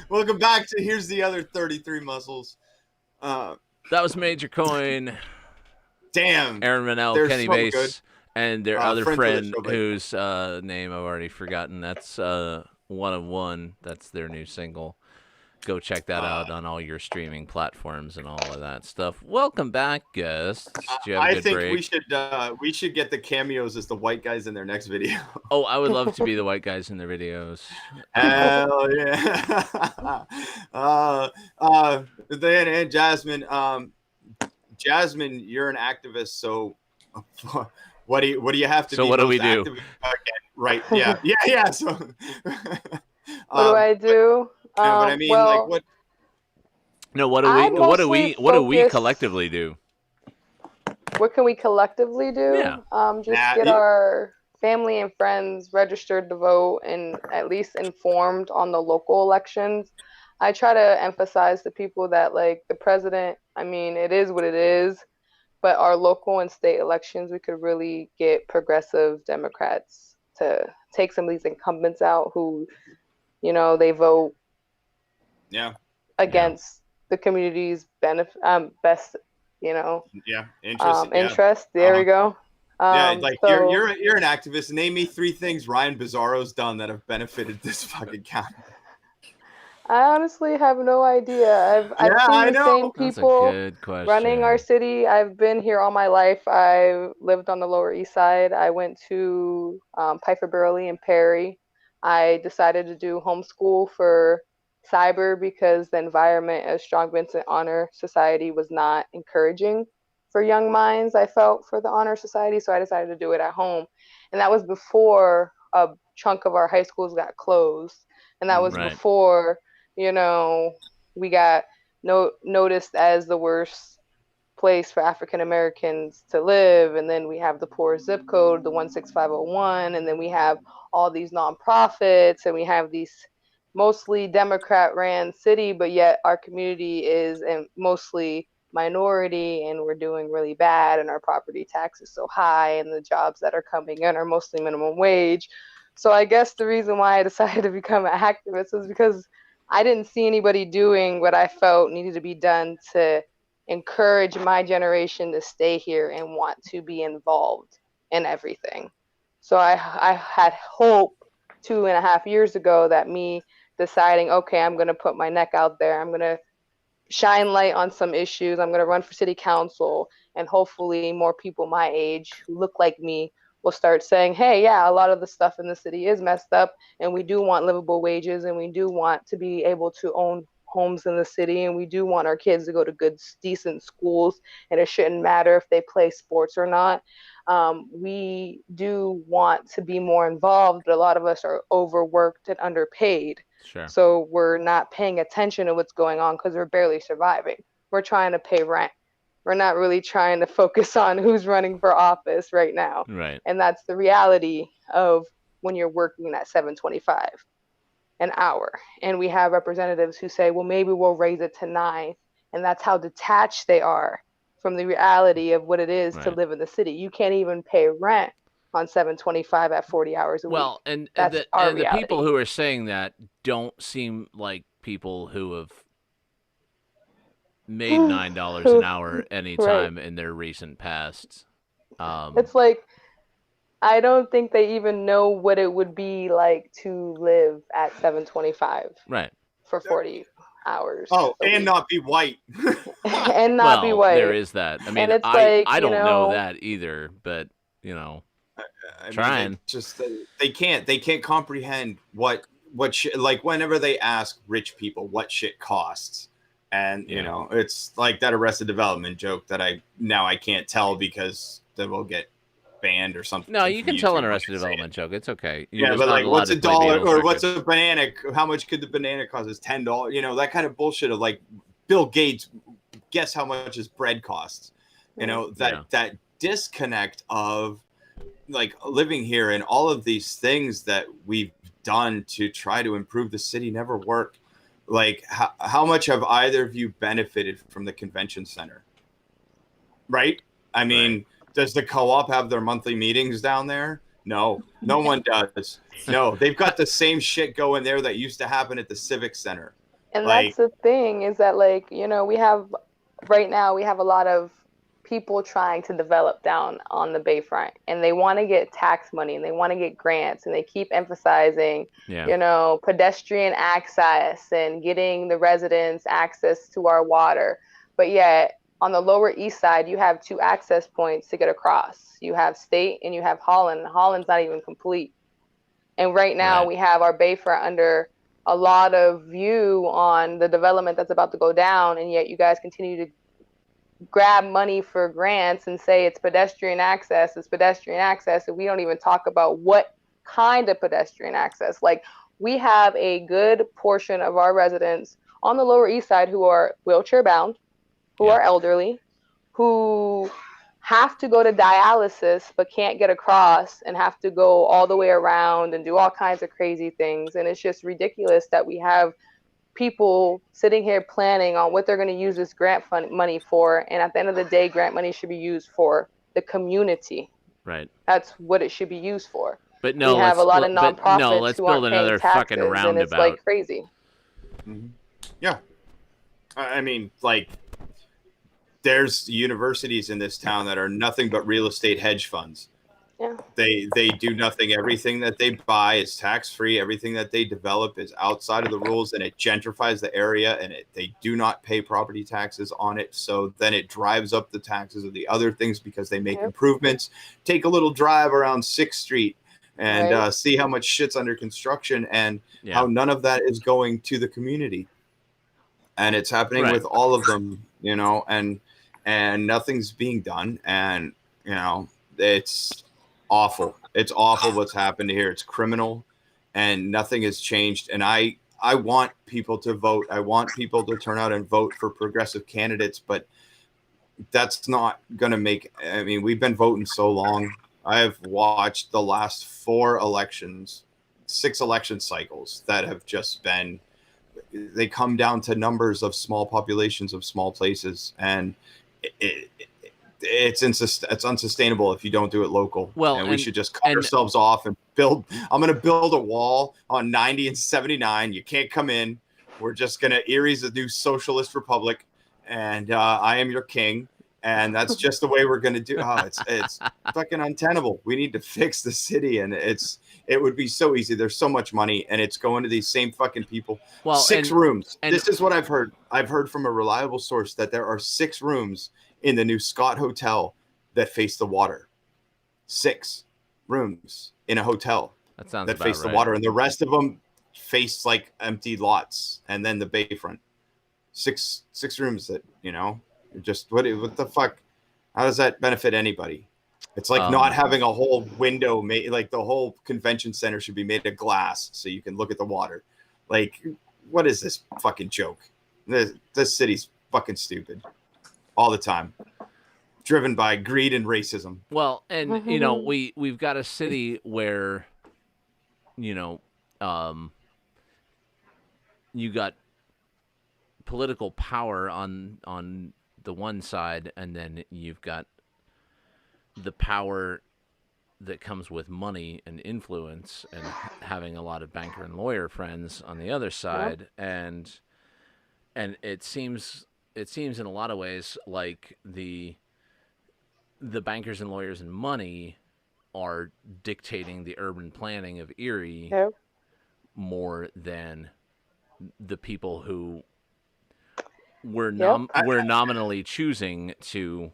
Welcome back to Here's the Other 33 Muscles. That was Major Coin. Damn. Aaron Manel, Kenny Bass, good. and their other friend whose name I've already forgotten. That's One of One. That's their new single. Go check that out on all your streaming platforms and all of that stuff. Welcome back, guests. Did you have a good break? we should get the cameos as the white guys in their next video. Oh, I would love to be the white guys in their videos. Hell yeah. Then and Jasmine. Jasmine, you're an activist, so what do you have to? So be what do we do? Again? Right? Yeah. So what do I do? Yeah, but I mean, like what? No, what do we collectively do? what can we collectively do? Yeah. Just get our family and friends registered to vote and at least informed on the local elections. I try to emphasize to people that, like, the president, I mean, it is what it is, but our local and state elections, we could really get progressive Democrats to take some of these incumbents out who, you know, they vote against the community's best, you know, interest. There we go. Like so, you're an activist. Name me 3 things Ryan Bizarro's done that have benefited this fucking county. I honestly have no idea. I've seen the same people running our city. I've been here all my life. I lived on the Lower East Side. I went to Piper Burley and Perry. I decided to do homeschool for cyber because the environment at Strong Vincent Honor Society was not encouraging for young minds, I felt, for the Honor Society. So I decided to do it at home. And that was before a chunk of our high schools got closed. And that was before, you know, we got noticed as the worst place for African Americans to live. And then we have the poor zip code, the 16501. And then we have all these nonprofits, and we have these mostly Democrat-ran city, but yet our community is mostly minority, and we're doing really bad, and our property tax is so high, and the jobs that are coming in are mostly minimum wage. So I guess the reason why I decided to become an activist was because I didn't see anybody doing what I felt needed to be done to encourage my generation to stay here and want to be involved in everything. So I had hope 2.5 years ago that me deciding, okay, I'm going to put my neck out there. I'm going to shine light on some issues. I'm going to run for city council, and hopefully more people my age who look like me will start saying, hey, yeah, a lot of the stuff in the city is messed up, and we do want livable wages, and we do want to be able to own homes in the city, and we do want our kids to go to good, decent schools, and it shouldn't matter if they play sports or not. We do want to be more involved, but a lot of us are overworked and underpaid. Sure. So we're not paying attention to what's going on because we're barely surviving. We're trying to pay rent. We're not really trying to focus on who's running for office right now. Right. And that's the reality of when you're working at $7.25 an hour. And we have representatives who say, well, maybe we'll raise it to $9. And that's how detached they are from the reality of what it is to live in the city. You can't even pay rent on $7.25 at 40 hours a week. Well, and the people who are saying that don't seem like people who have made $9 an hour anytime in their recent past. It's like, I don't think they even know what it would be like to live at $7.25 for 40 hours. Oh, and not be white. And not be white. There is that. I mean, I don't know that either, but you know, trying. Just they can't comprehend what like whenever they ask rich people what shit costs. And you know, it's like that Arrested Development joke that I can't tell because they will get banned or something. No, you can tell an Arrested Development joke. It's okay. You're but like, what's $1 or what's a banana? How much could the banana cost? Is $10? You know, that kind of bullshit of like Bill Gates. Guess how much his bread costs? You know, that disconnect of like living here and all of these things that we've done to try to improve the city never work. Like, how much have either of you benefited from the convention center? Right? I mean, does the co-op have their monthly meetings down there? No, no one does. No, they've got the same shit going there that used to happen at the Civic Center. And that's the thing is that, like, you know, right now we have a lot of people trying to develop down on the Bayfront, and they want to get tax money and they want to get grants, and they keep emphasizing, you know, pedestrian access and getting the residents access to our water. But yet on the Lower East Side, you have 2 access points to get across. You have State and you have Holland. Holland's not even complete. And right now we have our Bayfront under a lot of view on the development that's about to go down, and yet you guys continue to grab money for grants and say it's pedestrian access, and we don't even talk about what kind of pedestrian access. Like, we have a good portion of our residents on the Lower East Side who are wheelchair bound, who are elderly, who have to go to dialysis but can't get across and have to go all the way around and do all kinds of crazy things. And it's just ridiculous that we have people sitting here planning on what they're going to use this grant fund money for, and at the end of the day, grant money should be used for the community. Right. That's what it should be used for. But no, we have a lot of nonprofits let's who build aren't another paying fucking taxes, roundabout. and it's like crazy. Mm-hmm. Yeah, I mean, like, there's universities in this town that are nothing but real estate hedge funds. Yeah. They do nothing. Everything that they buy is tax free. Everything that they develop is outside of the rules, and it gentrifies the area, and they do not pay property taxes on it. So then it drives up the taxes of the other things because they make improvements. Take a little drive around 6th Street and see how much shit's under construction and how none of that is going to the community. And it's happening with all of them, you know, and nothing's being done. And, you know, it's awful. It's awful what's happened here. It's criminal, and nothing has changed. And I want people to vote. I want people to turn out and vote for progressive candidates, but that's not going to make, I mean, we've been voting so long. I have watched the last 6 election cycles that have just been, they come down to numbers of small populations of small places, and it's unsustainable if you don't do it local. Well, and we should just cut ourselves off and build. I'm going to build a wall on 90 and 79. You can't come in. We're just going to, Erie's a new socialist republic, and I am your king. And that's just the way we're going to do. Oh, it's fucking untenable. We need to fix the city, and it would be so easy. There's so much money, and it's going to these same fucking people. Well, 6 rooms. And this is what I've heard. I've heard from a reliable source that there are 6 rooms in the new Scott Hotel that face the water. 6 rooms in a hotel that face the water, and the rest of them face like empty lots, and then the bayfront. 6 rooms that, you know, just what the fuck? How does that benefit anybody? It's like not having a whole window made, like the whole convention center should be made of glass so you can look at the water. Like, what is this fucking joke? This city's fucking stupid all the time, driven by greed and racism. Well, and you know, we've got a city where, you know, you got political power on the one side, and then you've got the power that comes with money and influence and having a lot of banker and lawyer friends on the other side. And it seems in a lot of ways like the bankers and lawyers and money are dictating the urban planning of Erie more than the people who we're nominally choosing to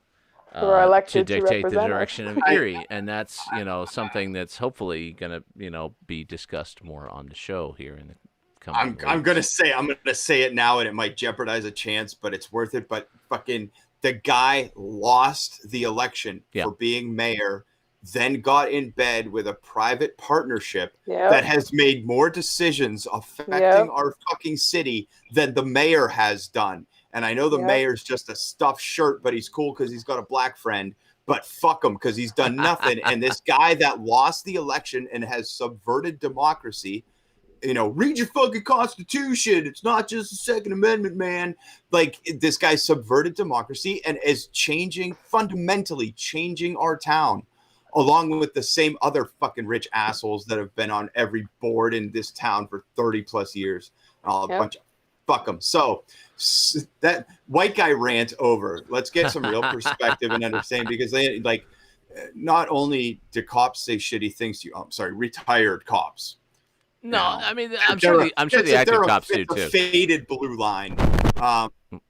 dictate the direction of Erie. And that's, you know, something that's hopefully going to, you know, be discussed more on the show here in the coming weeks. I'm going to say it now, and it might jeopardize a chance, but it's worth it. But fucking the guy lost the election for being mayor, then got in bed with a private partnership that has made more decisions affecting our fucking city than the mayor has done. And I know the mayor's just a stuffed shirt, but he's cool because he's got a black friend. But fuck him, because he's done nothing. And this guy that lost the election and has subverted democracy, you know, read your fucking Constitution. It's not just the Second Amendment, man. Like, this guy subverted democracy and is fundamentally changing our town, along with the same other fucking rich assholes that have been on every board in this town for 30 plus years. A bunch of fuck them. So that white guy rant over. Let's get some real perspective and understand, because they, like, not only do cops say shitty things to you, retired cops. No, I mean, I'm sure the active cops do too. Faded blue line.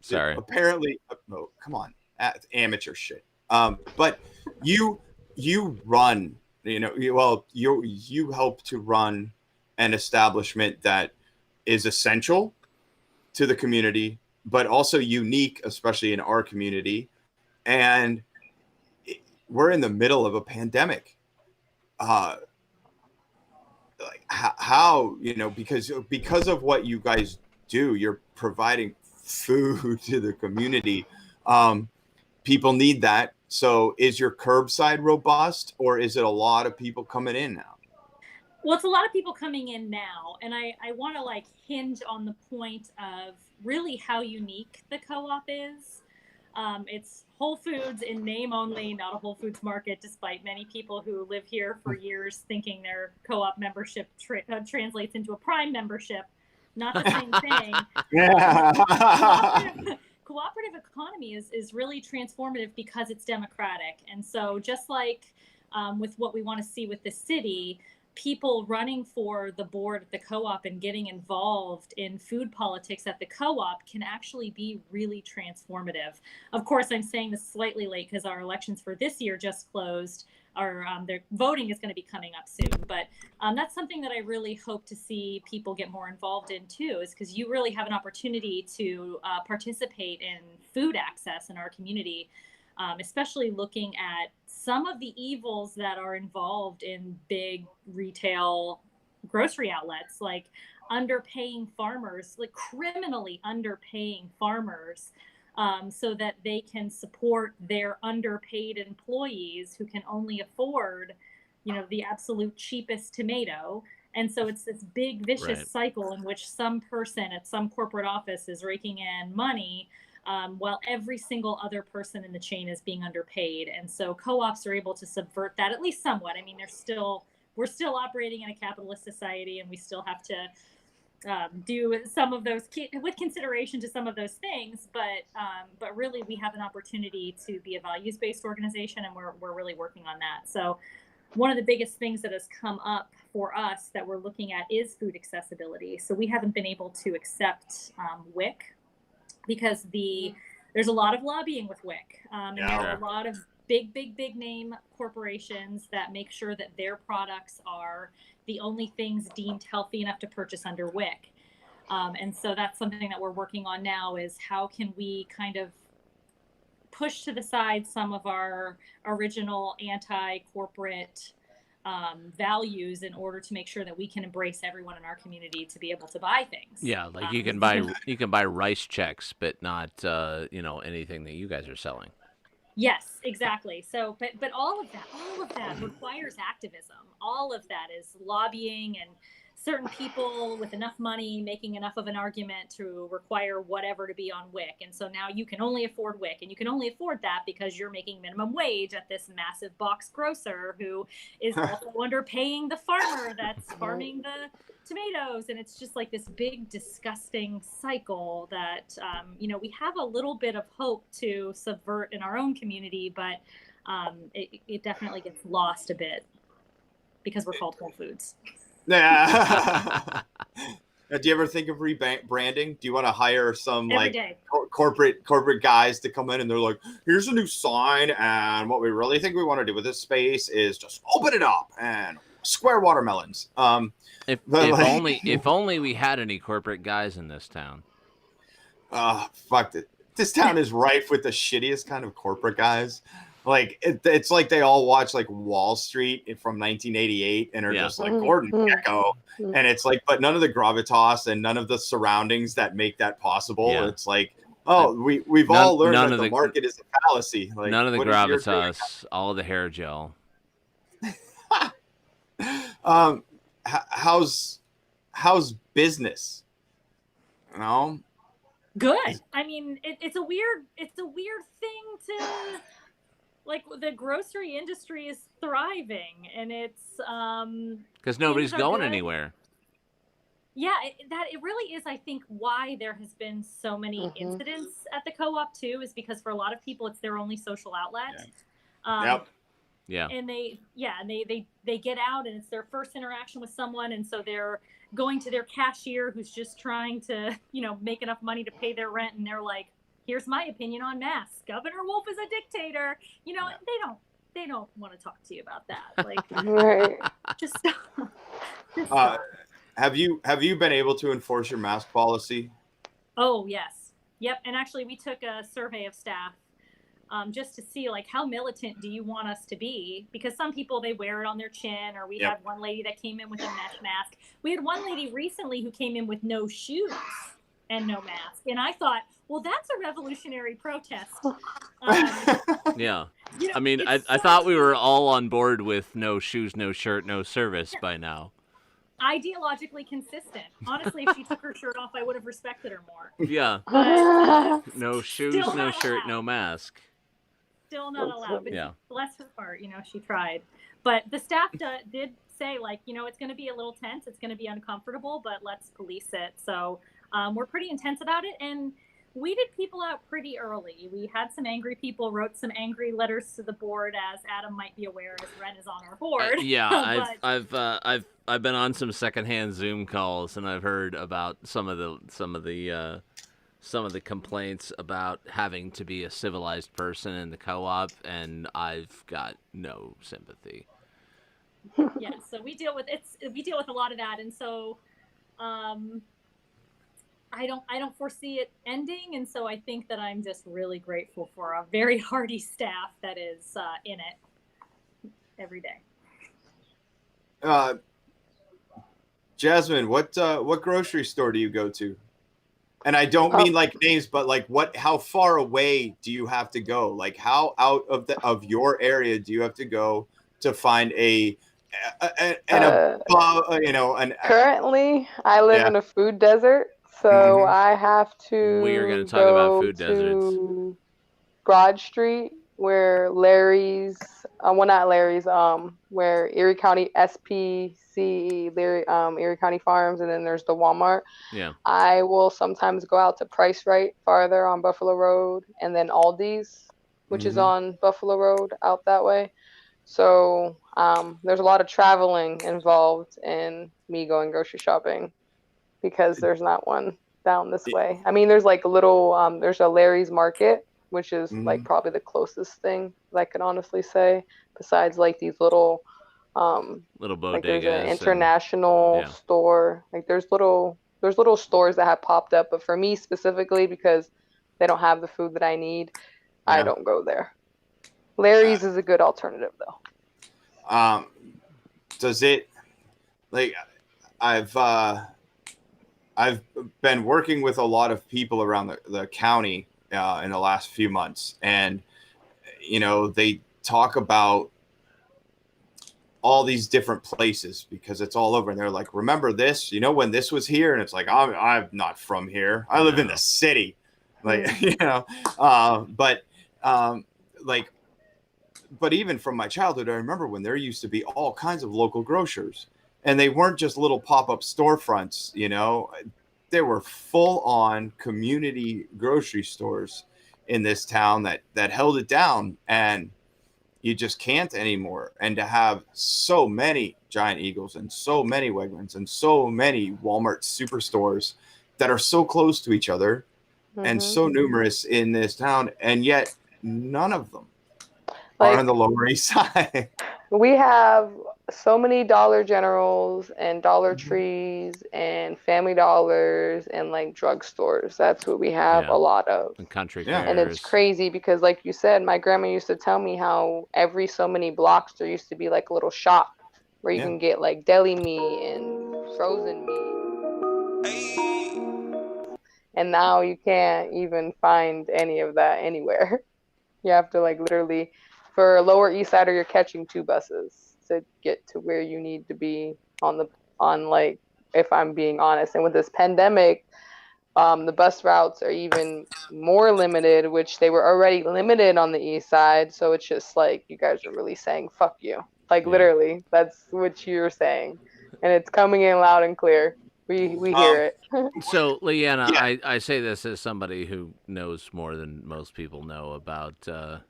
Sorry. Apparently, come on, amateur shit. But you run, you know, you help to run an establishment that is essential to the community, but also unique, especially in our community. And we're in the middle of a pandemic. Like how, you know, because of what you guys do, you're providing food to the community. People need that. So is your curbside robust, or is it a lot of people coming in now? Well, it's a lot of people coming in now, and I want to like hinge on the point of really how unique the co-op is. It's Whole Foods in name only, not a Whole Foods market, despite many people who live here for years thinking their co-op membership translates into a Prime membership. Not the same thing. Cooperative economy is really transformative because it's democratic. And so just like with what we want to see with the city, people running for the board at the co-op and getting involved in food politics at the co-op can actually be really transformative. Of course, I'm saying this slightly late because our elections for this year just closed. Their voting is going to be coming up soon, but that's something that I really hope to see people get more involved in too, is because you really have an opportunity to participate in food access in our community. Especially looking at some of the evils that are involved in big retail grocery outlets, like underpaying farmers, like criminally underpaying farmers so that they can support their underpaid employees who can only afford, the absolute cheapest tomato. And so it's this big vicious cycle in which some person at some corporate office is raking in money while every single other person in the chain is being underpaid. And so co-ops are able to subvert that at least somewhat. I mean, we're still operating in a capitalist society, and we still have to do some of those with consideration to some of those things. But really, we have an opportunity to be a values-based organization, and we're really working on that. So one of the biggest things that has come up for us that we're looking at is food accessibility. So we haven't been able to accept WIC, because there's a lot of lobbying with WIC. And there are a lot of big name corporations that make sure that their products are the only things deemed healthy enough to purchase under WIC. And so that's something that we're working on now, is how can we kind of push to the side some of our original anti-corporate values in order to make sure that we can embrace everyone in our community to be able to buy things. Yeah, like you can buy rice checks, but not anything that you guys are selling. Yes, exactly. So, but all of that requires activism. All of that is lobbying and certain people with enough money making enough of an argument to require whatever to be on WIC. And so now you can only afford WIC, and you can only afford that because you're making minimum wage at this massive box grocer who is also underpaying the farmer that's farming the tomatoes. And it's just like this big, disgusting cycle that, we have a little bit of hope to subvert in our own community, but it definitely gets lost a bit because we're called Whole Foods. Yeah. Do you ever think of rebranding? Do you want to hire some corporate guys to come in and they're like, here's a new sign, and what we really think we want to do with this space is just open it up and square watermelons. If only we had any corporate guys in this town. Fuck it. This town is rife with the shittiest kind of corporate guys. Like it's like they all watch like Wall Street from 1988 and are just like Gordon Gekko, and it's like, but none of the gravitas and none of the surroundings that make that possible. Yeah. It's like, we've all learned that the market is a fallacy. Like, none of the gravitas, all of the hair gel. How's business? Good. I mean, it's a weird thing to. Like, the grocery industry is thriving, and it's because nobody's going anywhere. Yeah, it really is. I think why there has been so many incidents at the co-op too is because for a lot of people it's their only social outlet. Yeah. And they get out and it's their first interaction with someone, and so they're going to their cashier who's just trying to make enough money to pay their rent, and they're like, here's my opinion on masks. Governor Wolf is a dictator. They don't want to talk to you about that. Like, right. Just have you been able to enforce your mask policy? Oh, yes. Yep. And actually, we took a survey of staff just to see, like, how militant do you want us to be? Because some people, they wear it on their chin, or we had one lady that came in with a mesh mask. We had one lady recently who came in with no shoes and no mask. And I thought, well, that's a revolutionary protest. Yeah. You know, I mean, I so thought we were all on board with no shoes, no shirt, no service by now. Ideologically consistent. Honestly, if she took her shirt off, I would have respected her more. Yeah. But No shoes, still no not shirt, allowed. no mask. Still not allowed. But Yeah. bless her heart, she tried. But the staff did say, like, it's going to be a little tense. It's going to be uncomfortable, but let's police it. So we're pretty intense about it. And we did people out pretty early. We had some angry people, wrote some angry letters to the board, as Adam might be aware, as Ren is on our board. Yeah, I've been on some secondhand Zoom calls, and I've heard about some of the complaints about having to be a civilized person in the co-op, and I've got no sympathy. Yeah, so we deal with a lot of that, and so I don't foresee it ending, and so I think that I'm just really grateful for a very hardy staff that is in it every day. Jasmine, what grocery store do you go to? And I don't mean like names, but like how far away do you have to go? Like how out of your area do you have to go to find currently I live in a food desert, so I have to We are going to talk about food deserts. Broad Street, where Larry's, not Larry's, where Erie County SPC, Erie County Farms, and then there's the Walmart. Yeah. I will sometimes go out to Price Right farther on Buffalo Road, and then Aldi's, which is on Buffalo Road out that way. So there's a lot of traveling involved in me going grocery shopping, because there's not one down this way. I mean, there's like a little, there's a Larry's Market, which is like probably the closest thing that I can honestly say, besides like these little bodegas. Like there's an international store. Like there's little stores that have popped up, but for me specifically, because they don't have the food that I need, I don't go there. Larry's is a good alternative though. Does it, like, I've been working with a lot of people around the county in the last few months, and they talk about all these different places because it's all over, and they're like, remember this, when this was here? And it's like, I'm not from here, I live in the city, like but even from my childhood, I remember when there used to be all kinds of local grocers, and they weren't just little pop-up storefronts, there were full-on community grocery stores in this town that held it down, and you just can't anymore. And to have so many Giant Eagles and so many Wegmans and so many Walmart superstores that are so close to each other and so numerous in this town, and yet none of them are on the Lower East Side. We have so many Dollar Generals and Dollar Trees and Family Dollars and like drugstores. That's what we have a lot of. And country fairs. And it's crazy because, like you said, my grandma used to tell me how every so many blocks there used to be like a little shop where you can get like deli meat and frozen meat. And now you can't even find any of that anywhere. You have to like literally, for Lower East Side, you're catching 2 buses to get to where you need to be on like, if I'm being honest. And with this pandemic, the bus routes are even more limited, which they were already limited on the East Side. So it's just like, you guys are really saying, fuck you. Like literally, that's what you're saying. And it's coming in loud and clear. We hear it. So, LeANNA, I say this as somebody who knows more than most people know about, the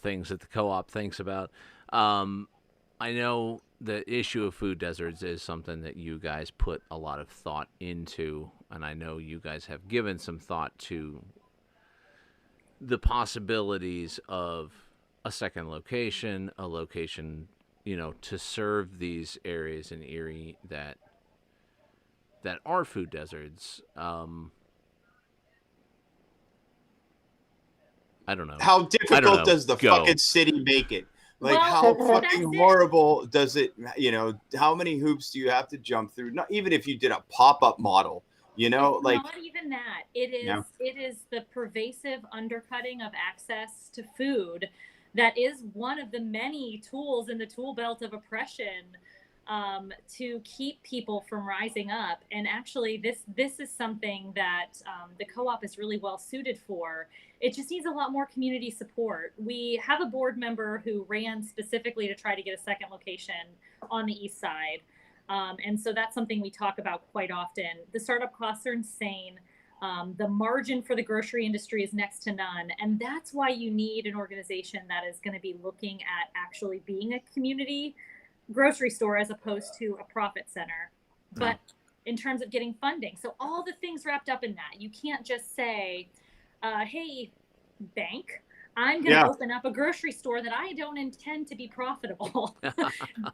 things that the co-op thinks about. I know the issue of food deserts is something that you guys put a lot of thought into, and I know you guys have given some thought to the possibilities of a second location, a location, to serve these areas in Erie that are food deserts. I don't know. How difficult does the fucking city make it? Like, how fucking horrible does it, how many hoops do you have to jump through? Not even if you did a pop-up model, like. Not even that. It is the pervasive undercutting of access to food that is one of the many tools in the tool belt of oppression to keep people from rising up. And actually, this is something that the co-op is really well suited for. It just needs a lot more community support. We have a board member who ran specifically to try to get a second location on the east side. And so that's something we talk about quite often. The startup costs are insane. The margin for the grocery industry is next to none. And that's why you need an organization that is going to be looking at actually being a community grocery store as opposed to a profit center. But in terms of getting funding, so all the things wrapped up in that, you can't just say, hey, bank, I'm going to open up a grocery store that I don't intend to be profitable.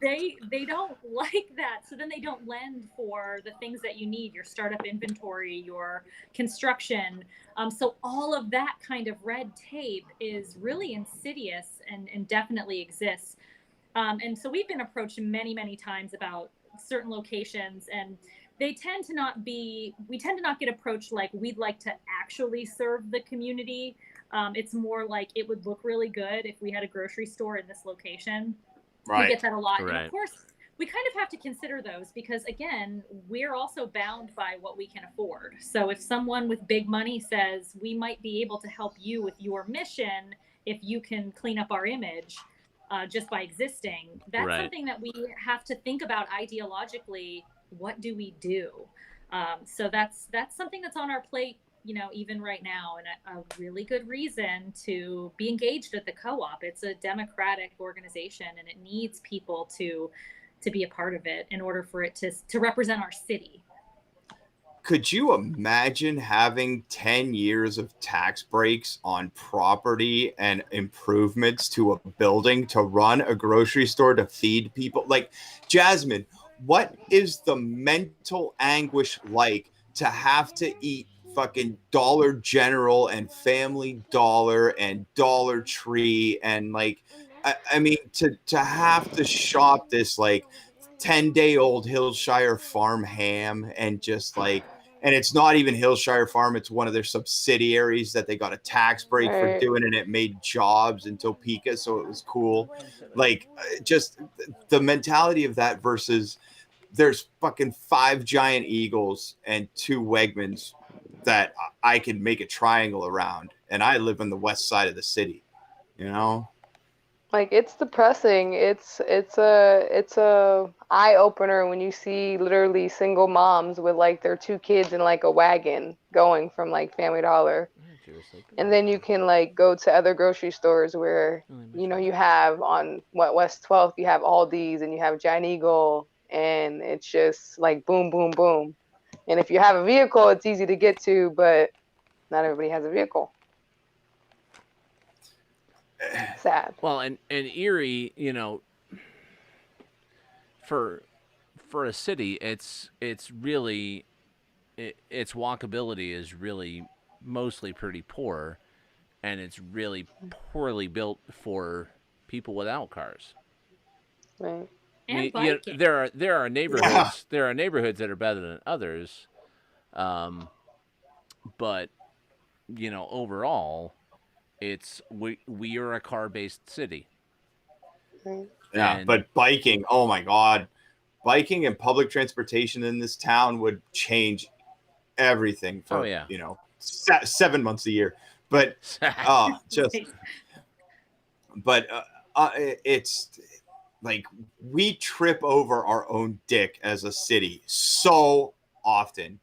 They don't like that. So then they don't lend for the things that you need, your startup inventory, your construction. So all of that kind of red tape is really insidious and definitely exists. And so we've been approached many, many times about certain locations, and we tend to not get approached like we'd like to actually serve the community. It's more like it would look really good if we had a grocery store in this location. Right. We get that a lot. Right. And of course, we kind of have to consider those because, again, we're also bound by what we can afford. So if someone with big money says, we might be able to help you with your mission if you can clean up our image, just by existing, that's something that we have to think about ideologically. What do we do? So that's something that's on our plate, even right now, and a really good reason to be engaged at the co-op. It's a democratic organization, and it needs people to be a part of it in order for it to represent our city. Could you imagine having 10 years of tax breaks on property and improvements to a building to run a grocery store to feed people? Like, Jasmine, what is the mental anguish like to have to eat fucking Dollar General and Family Dollar and Dollar Tree and I mean, to have to shop this 10-day-old Hillshire Farm ham and just and it's not even Hillshire Farm, it's one of their subsidiaries that they got a tax break for doing, and it made jobs in Topeka, so it was cool. Just the mentality of that versus there's fucking 5 Giant Eagles and 2 Wegmans that I could make a triangle around, and I live on the west side of the city, It's depressing. It's a eye opener when you see literally single moms with their 2 kids in a wagon going from Family Dollar, and then you can go to other grocery stores where you have on West 12th you have Aldi's and you have Giant Eagle, and it's just boom, boom, boom. And if you have a vehicle, it's easy to get to, but not everybody has a vehicle. Sad. Well, and Erie, for a city, its walkability is really mostly pretty poor, and it's really poorly built for people without cars. Right. And there are neighborhoods there are neighborhoods that are better than others, but overall, we are a car-based city. Yeah, but biking, oh my God, biking and public transportation in this town would change everything for 7 months a year. But it's we trip over our own dick as a city so often,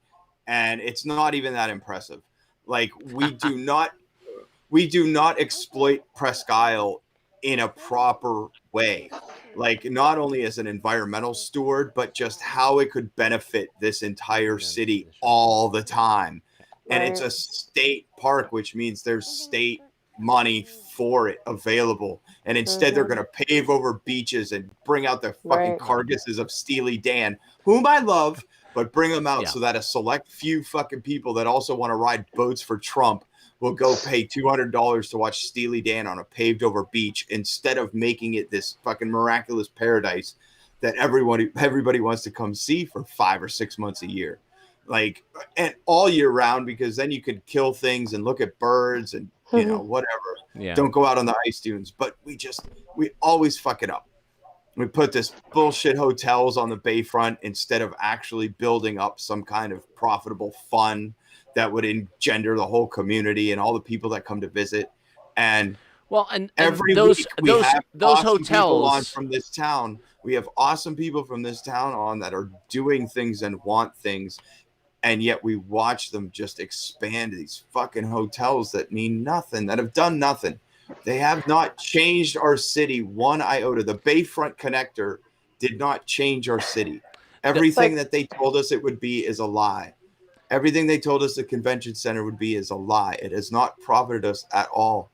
and it's not even that impressive. We do not exploit Presque Isle in a proper way, not only as an environmental steward, but just how it could benefit this entire city all the time. And it's a state park, which means there's state money for it available, and instead they're going to pave over beaches and bring out the fucking carcasses of Steely Dan, whom I love, but bring them out so that a select few fucking people that also want to ride boats for Trump will go pay $200 to watch Steely Dan on a paved over beach instead of making it this fucking miraculous paradise that everybody wants to come see for 5 or 6 months a year, and all year round, because then you could kill things and look at birds and whatever. Yeah. Don't go out on the ice dunes. But we always fuck it up. We put this bullshit hotels on the bayfront instead of actually building up some kind of profitable fun that would engender the whole community and all the people that come to visit. And every week we have awesome people on from this town. We have awesome people from this town on that are doing things and want things. And yet we watch them just expand these fucking hotels that mean nothing, that have done nothing. They have not changed our city one iota. The Bayfront Connector did not change our city. Everything that they told us it would be is a lie. Everything they told us the convention center would be is a lie. It has not profited us at all.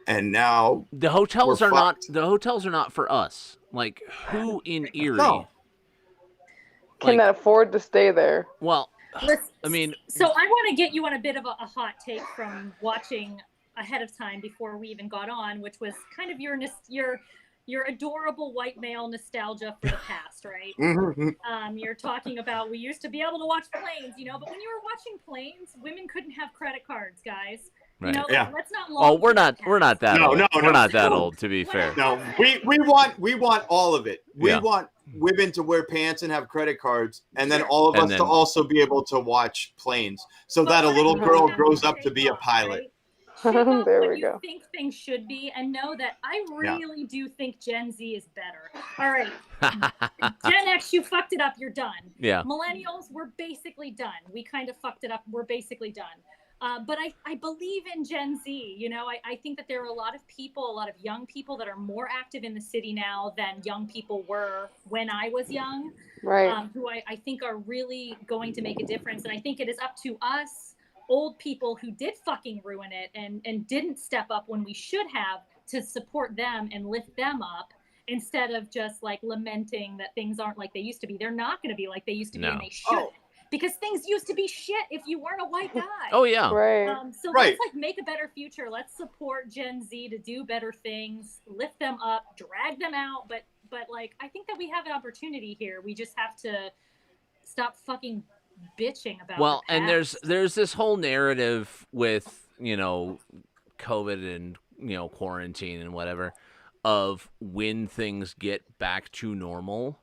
And now the hotels are not for us. Like, who in Erie cannot afford to stay there? Well, I mean, so I want to get you on a bit of a hot take from watching ahead of time before we even got on, which was kind of your adorable white male nostalgia for the past, right? You're talking about we used to be able to watch Planes, you know, but when you were watching Planes, women couldn't have credit cards, guys. Right. You know, let's not. Oh, we're not that old. We're not that old, to be fair. No, we want all of it. We want women to wear pants and have credit cards, and then all of us to also be able to watch Planes, so that a little girl grows up to be a pilot. There we what you go. think things should be, and know that I really do think Gen Z is better. All right, Gen X, you fucked it up. You're done. Yeah. Millennials, we're basically done. We kind of fucked it up. We're basically done. But I believe in Gen Z. You know, I think that there are a lot of people, a lot of young people that are more active in the city now than young people were when I was young. Right. Who I think are really going to make a difference. And I think it is up to us, old people who did fucking ruin it and didn't step up when we should have, to support them and lift them up, instead of just like lamenting that things aren't like they used to be. They're not going to be like they used to be, and they should. Because things used to be shit if you weren't a white guy. Oh yeah. Right. So let's like make a better future. Let's support Gen Z to do better things, lift them up, drag them out. But like, I think that we have an opportunity here. We just have to stop fucking bitching about and there's this whole narrative with, you know, COVID and, you know, quarantine and whatever, of when things get back to normal.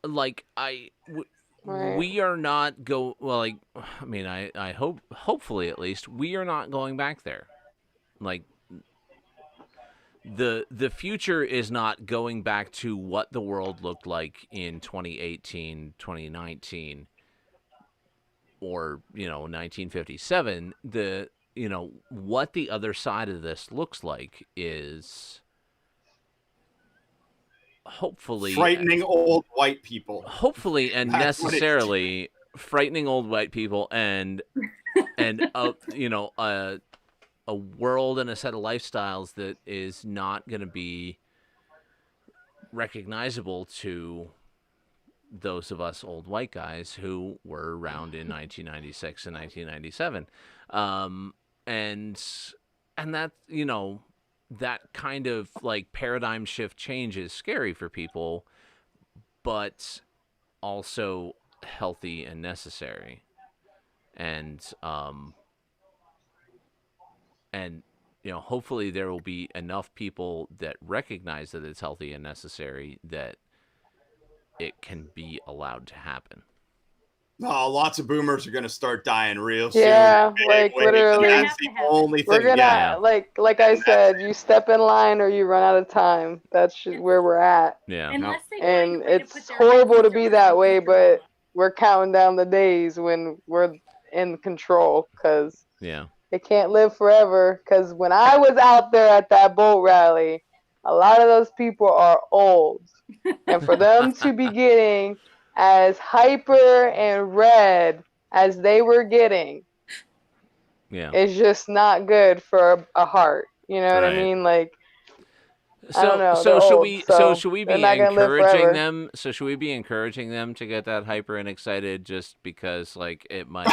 Like we are not I hope, hopefully at least, we are not going back there. Like, the future is not going back to what the world looked like in 2018, 2019, or, you know, 1957. You know, what the other side of this looks like is hopefully frightening old white people. Hopefully and necessarily frightening old white people and you know, a world and a set of lifestyles that is not going to be recognizable to those of us old white guys who were around in 1996 and 1997. And that, you know, that kind of like paradigm shift change is scary for people, but also healthy and necessary. And you know, hopefully there will be enough people that recognize that it's healthy and necessary that it can be allowed to happen. Oh, lots of boomers are going to start dying real soon. Yeah, like literally. That's the only thing. We're gonna, like I said, you step in line or you run out of time. That's where we're at. Yeah. And it's horrible to be that way, but we're counting down the days when we're in control, because it can't live forever. Because when I was out there at that boat rally, a lot of those people are old. And for them to be getting as hyper and red as they were getting, it's just not good for a heart. You know what I mean? Like, I don't know. So should we be encouraging them? So should we be encouraging them to get that hyper and excited just because, like, it might?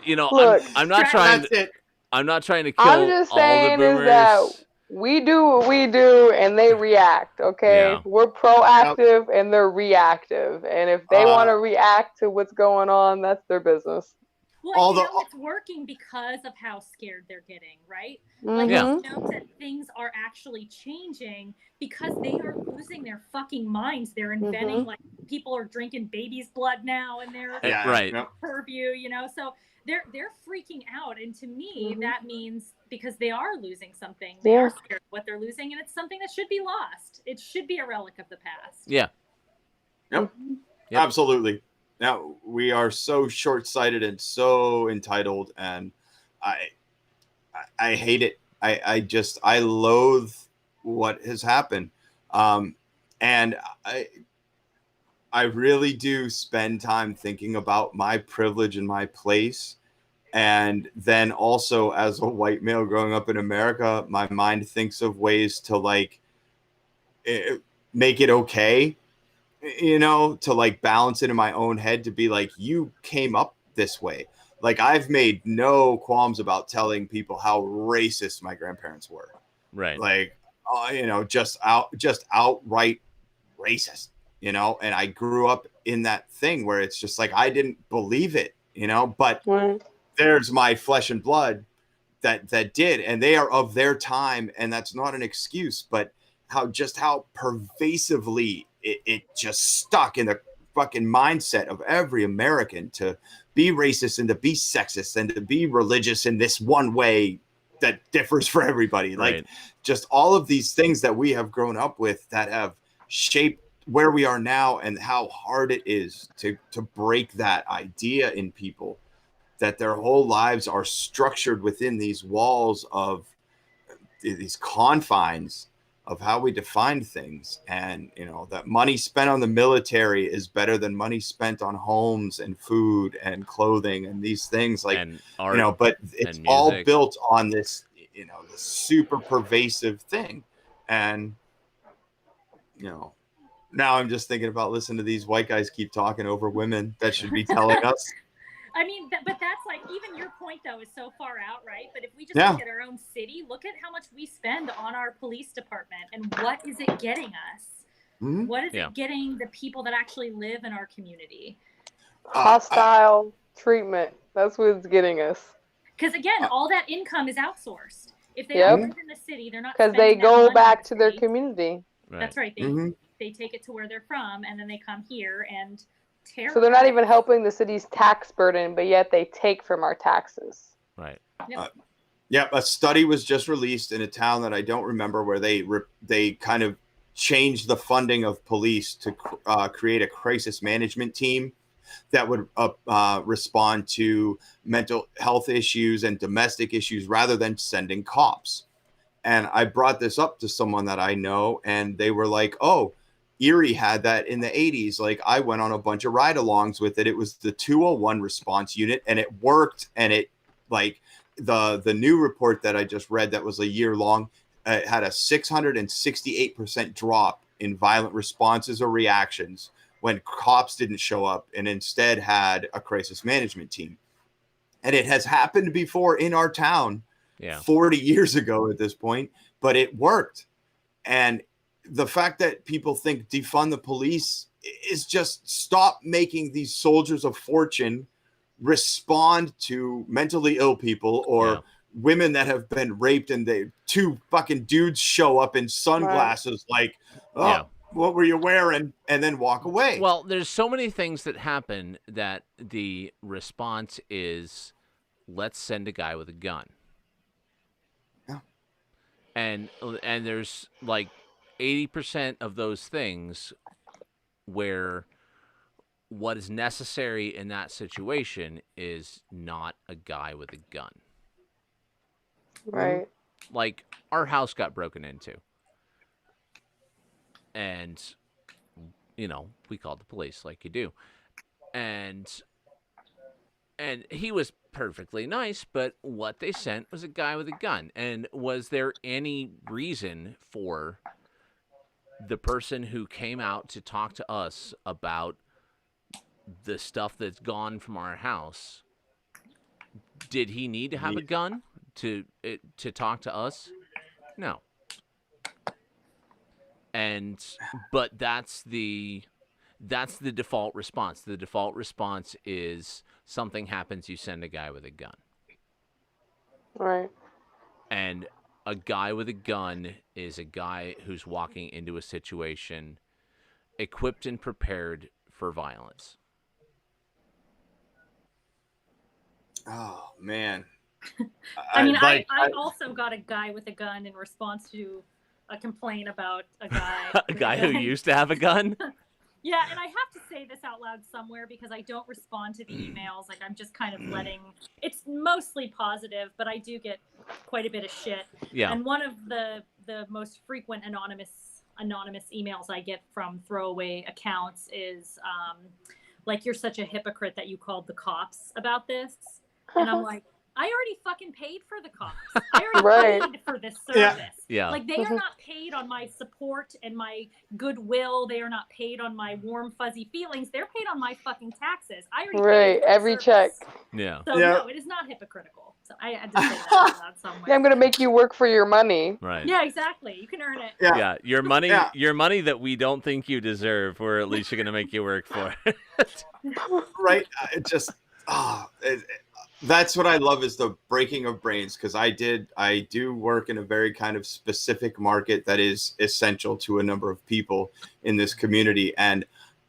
You know, look, I'm not trying to. I'm not trying to kill I'm just saying all the boomers. Is that we do what we do, and they react. Okay, we're proactive, and they're reactive. And if they want to react to what's going on, that's their business. Well, it's working because of how scared they're getting, right? Like, Yeah. you know that things are actually changing because they are losing their fucking minds. They're inventing, like, people are drinking baby's blood now and they're right. Purview, you know? So they're freaking out. And to me, that means because they are losing something, they are scared of what they're losing, and it's something that should be lost. It should be a relic of the past. Yeah. Yep. Absolutely. Now, we are so short-sighted and so entitled, and I hate it. I loathe what has happened. And I really do spend time thinking about my privilege and my place. And then also, as a white male growing up in America, my mind thinks of ways to, like, make it okay, you know, to, like, balance it in my own head, to be like, you came up this way. Like, I've made no qualms about telling people how racist my grandparents were. Right. Like, you know, just outright racist, you know, and I grew up in that thing where it's just like, I didn't believe it, you know, but there's my flesh and blood that did, and they are of their time, and that's not an excuse, but how pervasively it just stuck in the fucking mindset of every American to be racist and to be sexist and to be religious in this one way that differs for everybody. Like, just all of these things that we have grown up with that have shaped where we are now, and how hard it is to break that idea in people, that their whole lives are structured within these walls of these confines of how we define things. And, you know, that money spent on the military is better than money spent on homes and food and clothing and these things, like, and art, you know, but it's all built on this, you know, this super pervasive thing. And, you know, now I'm just thinking about listening to these white guys keep talking over women that should be telling us. I mean, but that's like, even your point, though, is so far out, right? But if we just look at our own city, look at how much we spend on our police department, and what is it getting us? What is it getting the people that actually live in our community? Hostile treatment. That's what it's getting us. Because, again, all that income is outsourced. If they don't live in the city, they're not, because they go back to their community. That's right. They take it to where they're from, and then they come here and terrorize. So they're not even helping the city's tax burden, but yet they take from our taxes. Right. A study was just released in a town that I don't remember, where they kind of changed the funding of police to create a crisis management team that would respond to mental health issues and domestic issues rather than sending cops. And I brought this up to someone that I know, and they were like, oh, Erie had that in the 80s. Like, I went on a bunch of ride-alongs with it. It was the 201 response unit, and it worked. And it, like, the new report that I just read that was a year long, had a 668% drop in violent responses or reactions when cops didn't show up and instead had a crisis management team. And it has happened before in our town 40 years ago at this point, but it worked. And the fact that people think defund the police is just stop making these soldiers of fortune respond to mentally ill people or women that have been raped, and they two fucking dudes show up in sunglasses like, what were you wearing? And then walk away. Well, there's so many things that happen that the response is, let's send a guy with a gun. Yeah. And there's like 80% of those things where what is necessary in that situation is not a guy with a gun. Right. Like, our house got broken into. And, you know, we called the police like you do. And he was perfectly nice, but what they sent was a guy with a gun. And was there any reason for the person who came out to talk to us about the stuff that's gone from our house, did he need to have a gun to talk to us? No. But that's the That's the default response. The default response is something happens, you send a guy with a gun. Right. And a guy with a gun is a guy who's walking into a situation equipped and prepared for violence. Oh, man. I also got a guy with a gun in response to a complaint about a guy. A guy who used to have a gun? Yeah, and I have to say this out loud somewhere because I don't respond to the emails. Like, I'm just kind of letting... It's mostly positive, but I do get quite a bit of shit. Yeah. And one of the most frequent anonymous emails I get from throwaway accounts is, like, you're such a hypocrite that you called the cops about this. And I'm like, I already fucking paid for the cops. I already paid for this service. Yeah. Like, they are not paid on my support and my goodwill. They are not paid on my warm, fuzzy feelings. They're paid on my fucking taxes. I already paid for every service. check. Yeah. So, no, it is not hypocritical. So, I had to say that out loud somewhere. Yeah, I'm going to make you work for your money. Right. Yeah, exactly. You can earn it. Yeah. Your money that we don't think you deserve, we're at least going to make you work for it. Right. That's what I love is the breaking of brains, because I do work in a very kind of specific market that is essential to a number of people in this community. And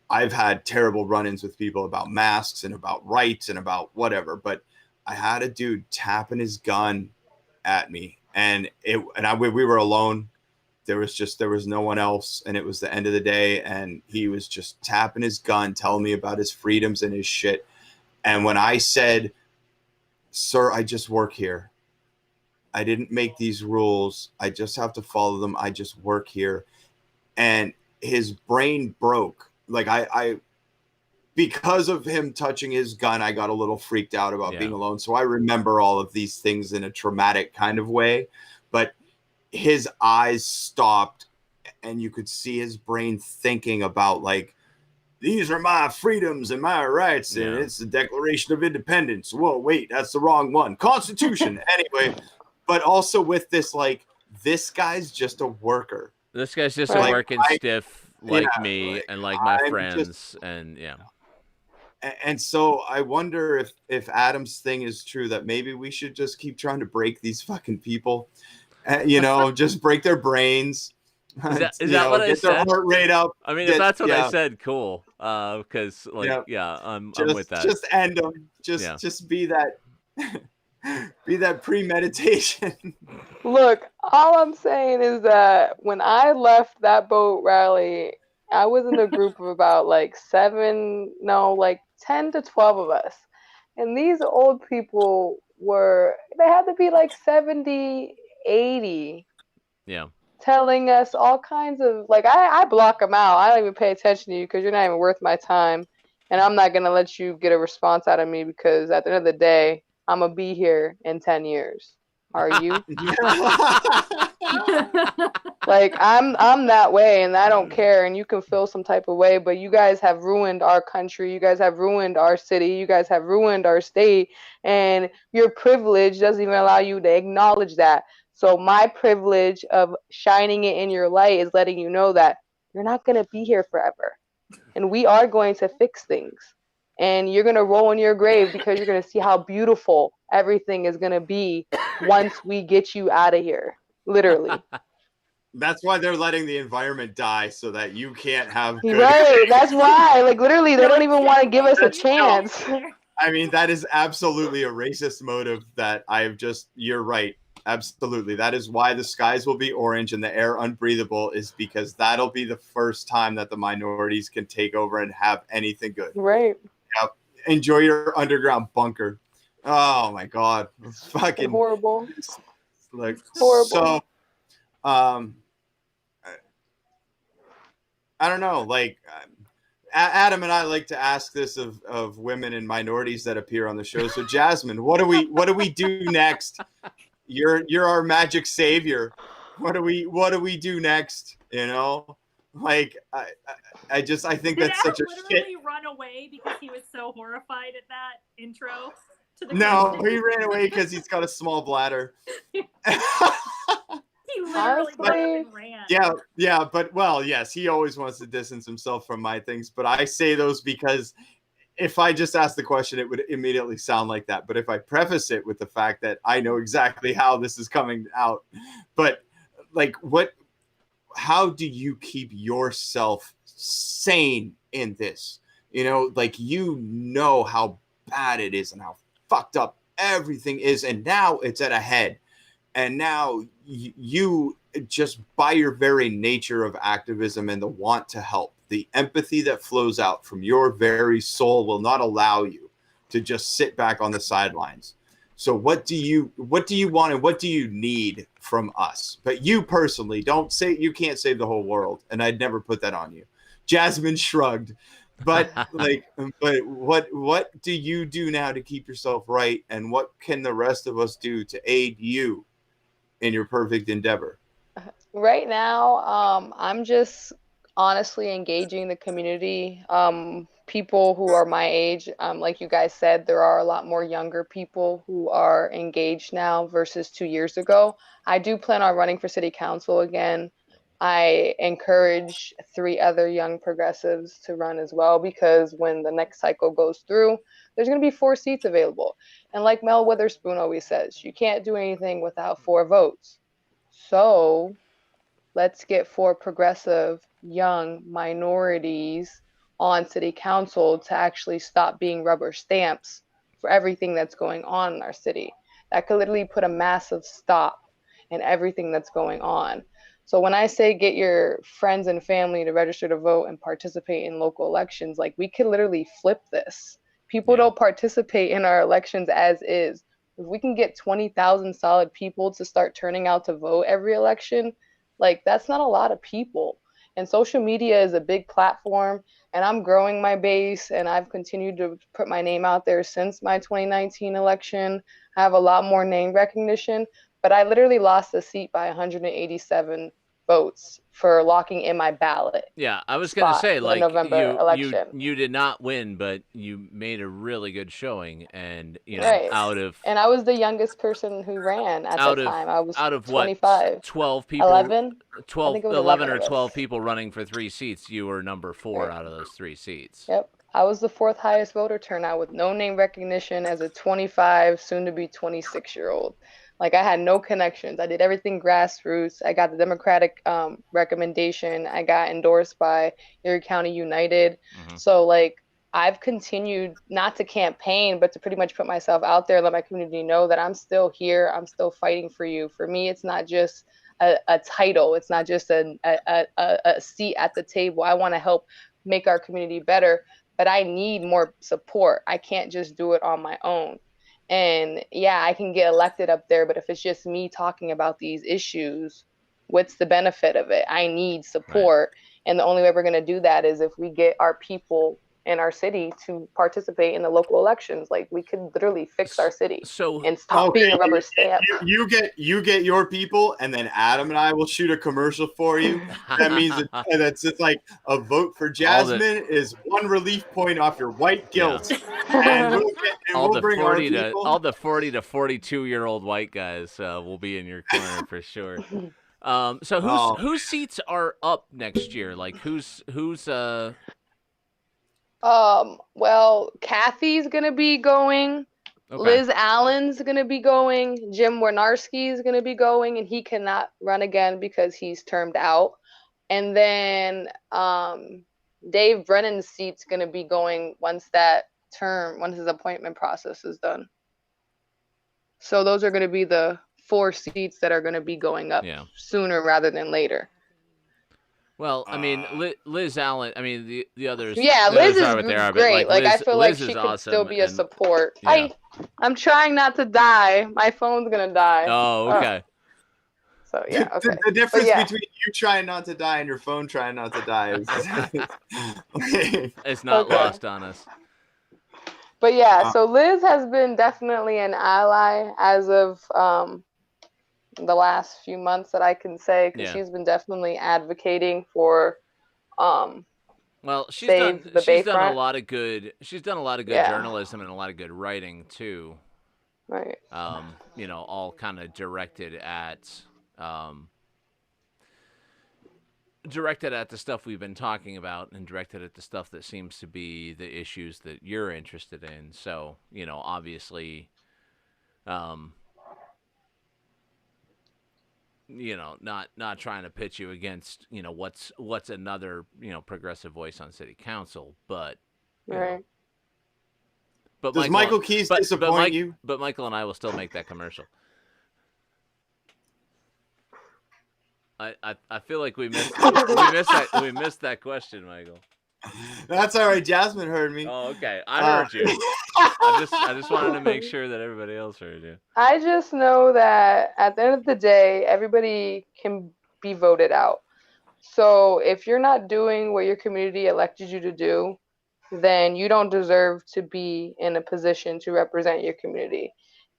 I've had terrible run-ins with people about masks and about rights and about whatever. But I had a dude tapping his gun at me, and we were alone. There was no one else, and it was the end of the day, and he was just tapping his gun, telling me about his freedoms and his shit. And when I said, "Sir, I just work here. I didn't make these rules. I just have to follow them. I just work here." And his brain broke. Like I because of him touching his gun, I got a little freaked out about being alone. So I remember all of these things in a traumatic kind of way, but his eyes stopped and you could see his brain thinking about, like, these are my freedoms and my rights, and it's the Declaration of Independence. Whoa, wait, that's the wrong one. Constitution. Anyway, but also with this, like, this guy's just a worker. This guy's just a working stiff like me and like my friends. And so I wonder if Adam's thing is true, that maybe we should just keep trying to break these fucking people, just break their brains. Is that what I said? Get their heart rate up. I mean, if that's what I said, cool. Because I'm with that. Just end them. Just be that. Be that premeditation. Look, all I'm saying is that when I left that boat rally, I was in a group of about 10 to 12 of us. And these old people they had to be 70, 80. Yeah. Telling us all kinds of, I block them out. I don't even pay attention to you because you're not even worth my time. And I'm not going to let you get a response out of me because at the end of the day, I'm going to be here in 10 years. Are you? I'm that way and I don't care, and you can feel some type of way, but you guys have ruined our country. You guys have ruined our city. You guys have ruined our state, and your privilege doesn't even allow you to acknowledge that. So my privilege of shining it in your light is letting you know that you're not going to be here forever. And we are going to fix things. And you're going to roll in your grave because you're going to see how beautiful everything is going to be once we get you out of here. Literally. That's why they're letting the environment die, so that you can't have good... Right, that's why. Literally, they don't even want to give us a chance. I mean, that is absolutely a racist motive that you're right. Absolutely. That is why the skies will be orange and the air unbreathable, is because that'll be the first time that the minorities can take over and have anything good. Right. Yep. Enjoy your underground bunker. Oh my God. It's fucking horrible. Horrible. So, I don't know. Adam and I like to ask this of women and minorities that appear on the show. So Jasmine, what do we do next? You're our magic savior. What do we do next? I think that's such a shit. Did literally run away because he was so horrified at that intro to the No, question? he ran away because he's got a small bladder. He he literally went up and ran. Yeah, but well, yes, he always wants to distance himself from my things, but I say those because if I just ask the question, it would immediately sound like that. But if I preface it with the fact that I know exactly how this is coming out, but like how do you keep yourself sane in this? You know, like, you know how bad it is and how fucked up everything is. And now it's at a head. And now you just, by your very nature of activism and the want to help, the empathy that flows out from your very soul will not allow you to just sit back on the sidelines. So what do you want and what do you need from us? But you personally, don't say, you can't save the whole world, and I'd never put that on you. Jasmine shrugged. But what do you do now to keep yourself right, and what can the rest of us do to aid you in your perfect endeavor? Right now, I'm just honestly engaging the community. People who are my age, like you guys said, there are a lot more younger people who are engaged now versus 2 years ago. I do plan on running for city council again. I encourage 3 other young progressives to run as well, because when the next cycle goes through, there's going to be 4 seats available. And like Mel Witherspoon always says, you can't do anything without 4 votes. So let's get 4 progressive young minorities on city council to actually stop being rubber stamps for everything that's going on in our city. That could literally put a massive stop in everything that's going on. So when I say get your friends and family to register to vote and participate in local elections, like, we could literally flip this. People don't participate in our elections as is. If we can get 20,000 solid people to start turning out to vote every election, like, that's not a lot of people. And social media is a big platform, and I'm growing my base, and I've continued to put my name out there since my 2019 election. I have a lot more name recognition, but I literally lost the seat by 187 votes for locking in my ballot. Yeah, I was going to say, like, election. you did not win, but you made a really good showing, and you know, and I was the youngest person who ran at that time. I was out of 25. What, 12 people? 11? 12, I think it was 11 or 11 12 people running for 3 seats. You were number 4 out of those 3 seats. Yep. I was the 4th highest voter turnout with no name recognition as a 25, soon to be 26-year-old. Like, I had no connections. I did everything grassroots. I got the Democratic recommendation. I got endorsed by Erie County United. So, like, I've continued not to campaign, but to pretty much put myself out there, let my community know that I'm still here. I'm still fighting for you. For me, it's not just a title. It's not just a seat at the table. I want to help make our community better, but I need more support. I can't just do it on my own. And yeah, I can get elected up there, but if it's just me talking about these issues, what's the benefit of it? I need support. And the only way we're going to do that is if we get our people in our city to participate in the local elections. Like, we could literally fix our city and stop being a rubber stamp. You get your people, and then Adam and I will shoot a commercial for you. That means that's just like a vote for Jasmine is 1 relief point off your white guilt. And we'll bring our people. All the 40 to 42-year-old white guys will be in your corner for sure. So whose seats are up next year? Like, who's well, Kathy's gonna be going. Okay. Liz Allen's gonna be going. Jim Warnarski's gonna be going, and he cannot run again because he's termed out. And then Dave Brennan's seat's gonna be going once his appointment process is done. So those are gonna be the 4 seats that are gonna be going up sooner rather than later. Well, I mean, Liz Allen. I mean, the others. Yeah, Liz is great. Like, I feel Liz like she could awesome, still be a support. Yeah. I'm trying not to die. My phone's gonna die. Oh, okay. So yeah, okay. The difference between you trying not to die and your phone trying not to die is it's not lost on us. But yeah, so Liz has been definitely an ally as of the last few months that I can say, because she's been definitely advocating for well, she's done a lot of good journalism and a lot of good writing too. Right. You know, all kind of directed at directed at the stuff we've been talking about and directed at the stuff that seems to be the issues that you're interested in. So, obviously, not trying to pitch you against, what's another, progressive voice on city council, but, Right. But does Michael Keys disappoint you? But Michael and I will still make that commercial. I feel like we missed that question, Michael. That's all right. Jasmine heard me. Oh, okay. I heard you. I just wanted to make sure that everybody else heard you. I just know that at the end of the day, everybody can be voted out. So if you're not doing what your community elected you to do, then you don't deserve to be in a position to represent your community.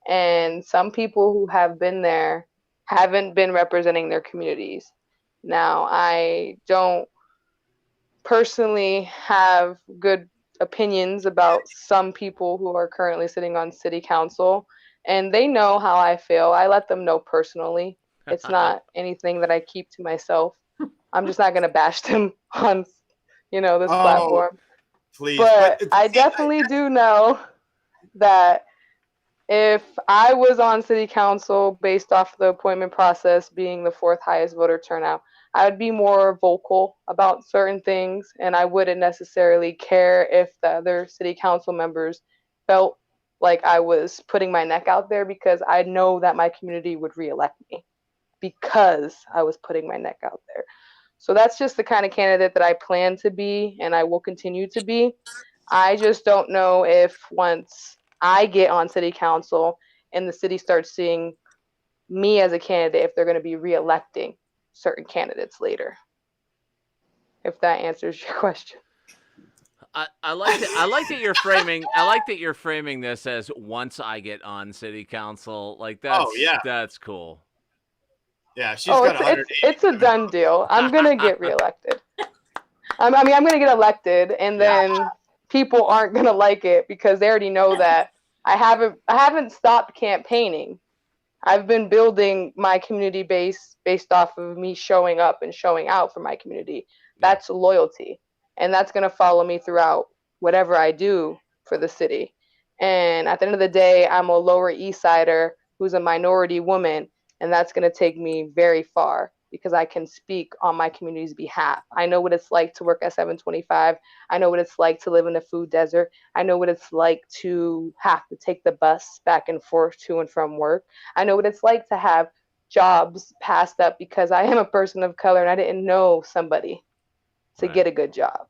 And some people who have been there haven't been representing their communities. Now, I don't personally have good opinions about some people who are currently sitting on city council, and they know how I feel. I let them know personally. It's not anything that I keep to myself. I'm just not going to bash them on, this platform. Please. But I definitely do know that if I was on city council based off the appointment process being the 4th highest voter turnout, I would be more vocal about certain things, and I wouldn't necessarily care if the other city council members felt like I was putting my neck out there, because I know that my community would reelect me because I was putting my neck out there. So that's just the kind of candidate that I plan to be, and I will continue to be. I just don't know if once I get on city council and the city starts seeing me as a candidate, if they're going to be reelecting certain candidates later. If that answers your question. I like that you're framing this as once I get on city council. Like that's cool. Yeah, she's got 180. It's a done deal. I'm gonna get reelected. I'm gonna get elected, and then people aren't gonna like it because they already know that I haven't stopped campaigning. I've been building my community base based off of me showing up and showing out for my community. That's loyalty, and that's gonna follow me throughout whatever I do for the city. And at the end of the day, I'm a Lower East Sider who's a minority woman, and that's going to take me very far because I can speak on my community's behalf. I know what it's like to work at 725. I know what it's like to live in a food desert. I know what it's like to have to take the bus back and forth to and from work. I know what it's like to have jobs passed up because I am a person of color and I didn't know somebody to get a good job.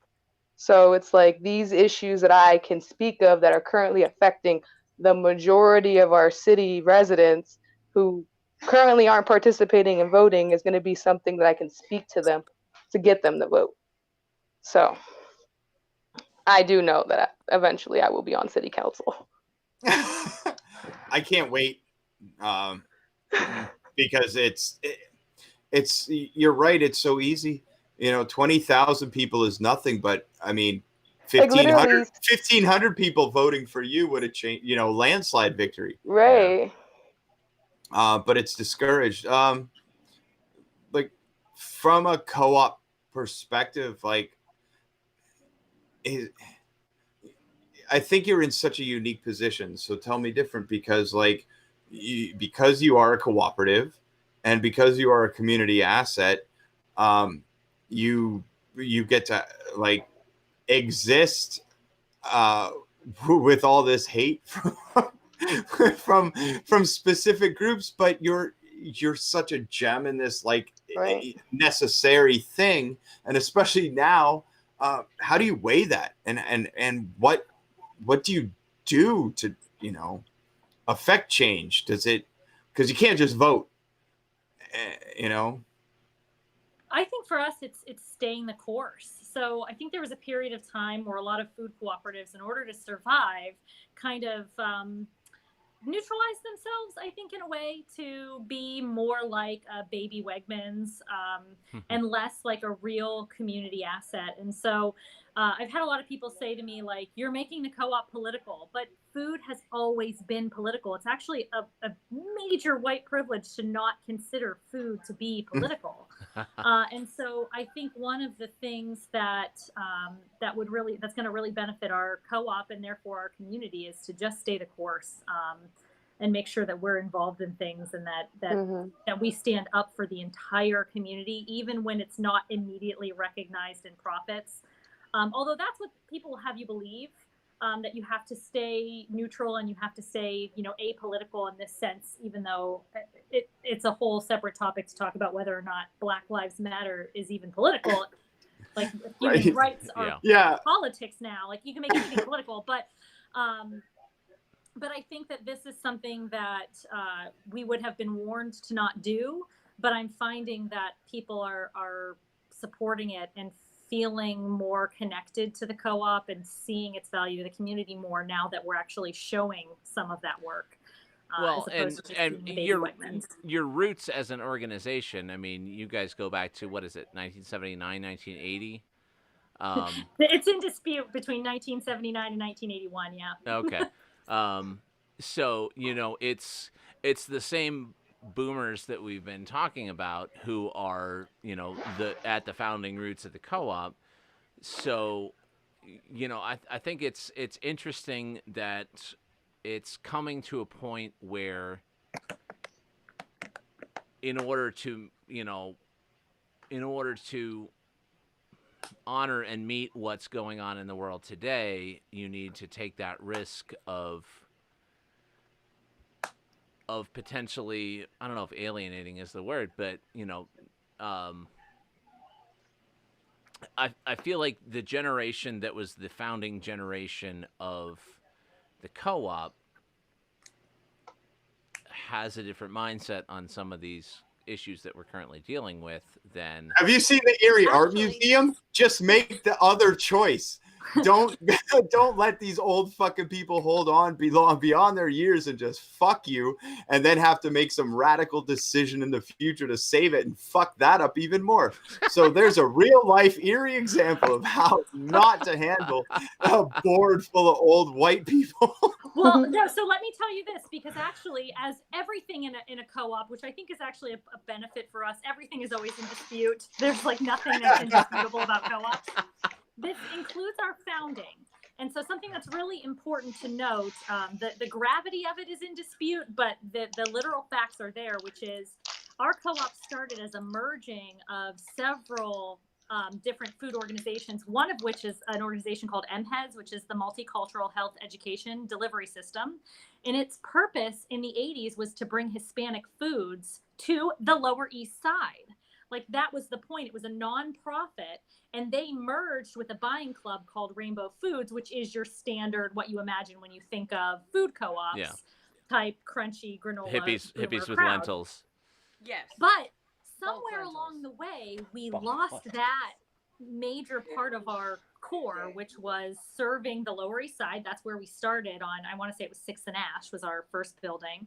So it's like these issues that I can speak of that are currently affecting the majority of our city residents who currently aren't participating in voting is going to be something that I can speak to them to get them to vote. So I do know that eventually I will be on city council. I can't wait because it's you're right. It's so easy. 20,000 people is nothing, but I mean, 1,500 people voting for you would have changed, landslide victory. Right. But it's discouraged. Like from a co-op perspective, I think you're in such a unique position. So tell me different, because because you are a cooperative and because you are a community asset, you get to exist with all this hate from specific groups, but you're such a gem in this necessary thing, and especially now, how do you weigh that, and what do you do to affect change? Does it, because you can't just vote, I think for us, it's staying the course. So I think there was a period of time where a lot of food cooperatives, in order to survive, kind of neutralize themselves, I think, in a way to be more like a baby Wegmans and less like a real community asset. And so I've had a lot of people say to me, you're making the co-op political, but food has always been political. It's actually a major white privilege to not consider food to be political. And so I think one of the things that that's going to really benefit our co-op and therefore our community is to just stay the course, and make sure that we're involved in things, and that we stand up for the entire community, even when it's not immediately recognized in profits. Although that's what people have you believe, that you have to stay neutral and you have to stay, apolitical in this sense, even though it's a whole separate topic to talk about whether or not Black Lives Matter is even political. Like human rights are politics now. Like you can make anything political, but I think that this is something that we would have been warned to not do. But I'm finding that people are supporting it and feeling more connected to the co-op and seeing its value to the community more now that we're actually showing some of that work. Well, and your roots as an organization, I mean, you guys go back to, what is it, 1979, 1980? It's in dispute between 1979 and 1981, yeah. Okay. So, it's the same boomers that we've been talking about who are, at the founding roots of the co-op. So, I think it's interesting that it's coming to a point where in order to honor and meet what's going on in the world today, you need to take that risk of potentially, I don't know if alienating is the word, but I feel like the generation that was the founding generation of the co-op has a different mindset on some of these issues that we're currently dealing with than. Have you seen the Erie Art Museum? Just make the other choice. Don't let these old fucking people hold on beyond their years and just fuck you, and then have to make some radical decision in the future to save it and fuck that up even more. So there's a real life Erie example of how not to handle a board full of old white people. Well, no, so let me tell you this, because actually, as everything in a co-op, which I think is actually a benefit for us, everything is always in dispute. There's like nothing that's indisputable about co-ops. This includes our founding. And so something that's really important to note, the gravity of it is in dispute, but the literal facts are there, which is our co-op started as a merging of several different food organizations, one of which is an organization called MHEDS, which is the Multicultural Health Education Delivery System. And its purpose in the 80s was to bring Hispanic foods to the Lower East Side. Like that was the point. It was a nonprofit, and they merged with a buying club called Rainbow Foods, which is your standard, what you imagine when you think of food co-ops, type crunchy granola. Hippies with crowd. Lentils. Yes. But somewhere along the way, we lost that major part of our core, which was serving the Lower East Side. That's where we started on, I want to say it was 6th and Ash was our first building.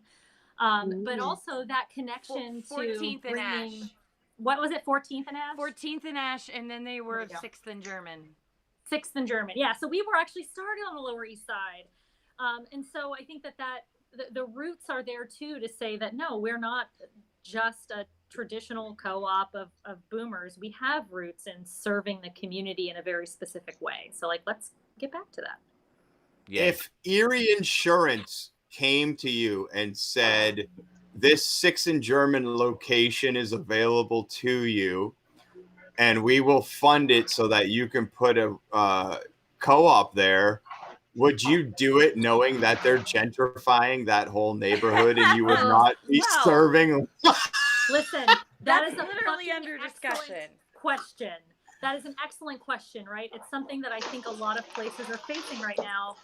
But also that connection to 14th and Ash. What was it, 14th and Ash? 14th and Ash, and then they were 6th and German. 6th and German, yeah. So we were actually started on the Lower East Side. And so I think that the roots are there too, to say that, no, we're not just a traditional co-op of boomers. We have roots in serving the community in a very specific way. So like, let's get back to that. Yeah. If Erie Insurance came to you and said, this 6th and German location is available to you, and we will fund it so that you can put a co-op there, would you do it knowing that they're gentrifying that whole neighborhood and you would not be serving? Listen, that is literally under discussion. Question. That is an excellent question, right? It's something that I think a lot of places are facing right now.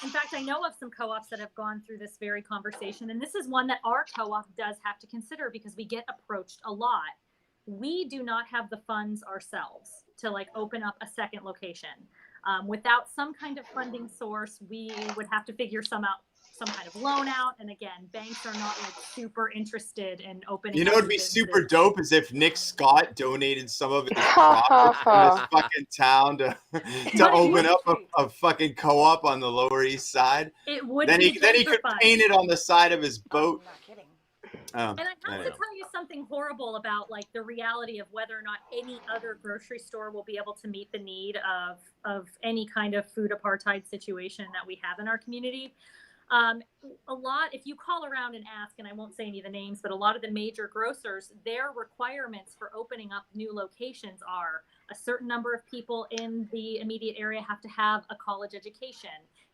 In fact, I know of some co-ops that have gone through this very conversation, and this is one that our co-op does have to consider because we get approached a lot. We do not have the funds ourselves to like open up a second location. Without some kind of funding source, we would have to figure some kind of loan out. And again, banks are not like super interested in opening. You know, it'd be super dope is if Nick Scott donated some of his profits from this fucking town to open up a fucking co-op on the Lower East Side. It would. Then he could paint it on the side of his boat. I'm not kidding. Oh, And I have to tell you something horrible about like the reality of whether or not any other grocery store will be able to meet the need of any kind of food apartheid situation that we have in our community. A lot, if you call around and ask, and I won't say any of the names, but a lot of the major grocers, their requirements for opening up new locations are a certain number of people in the immediate area have to have a college education.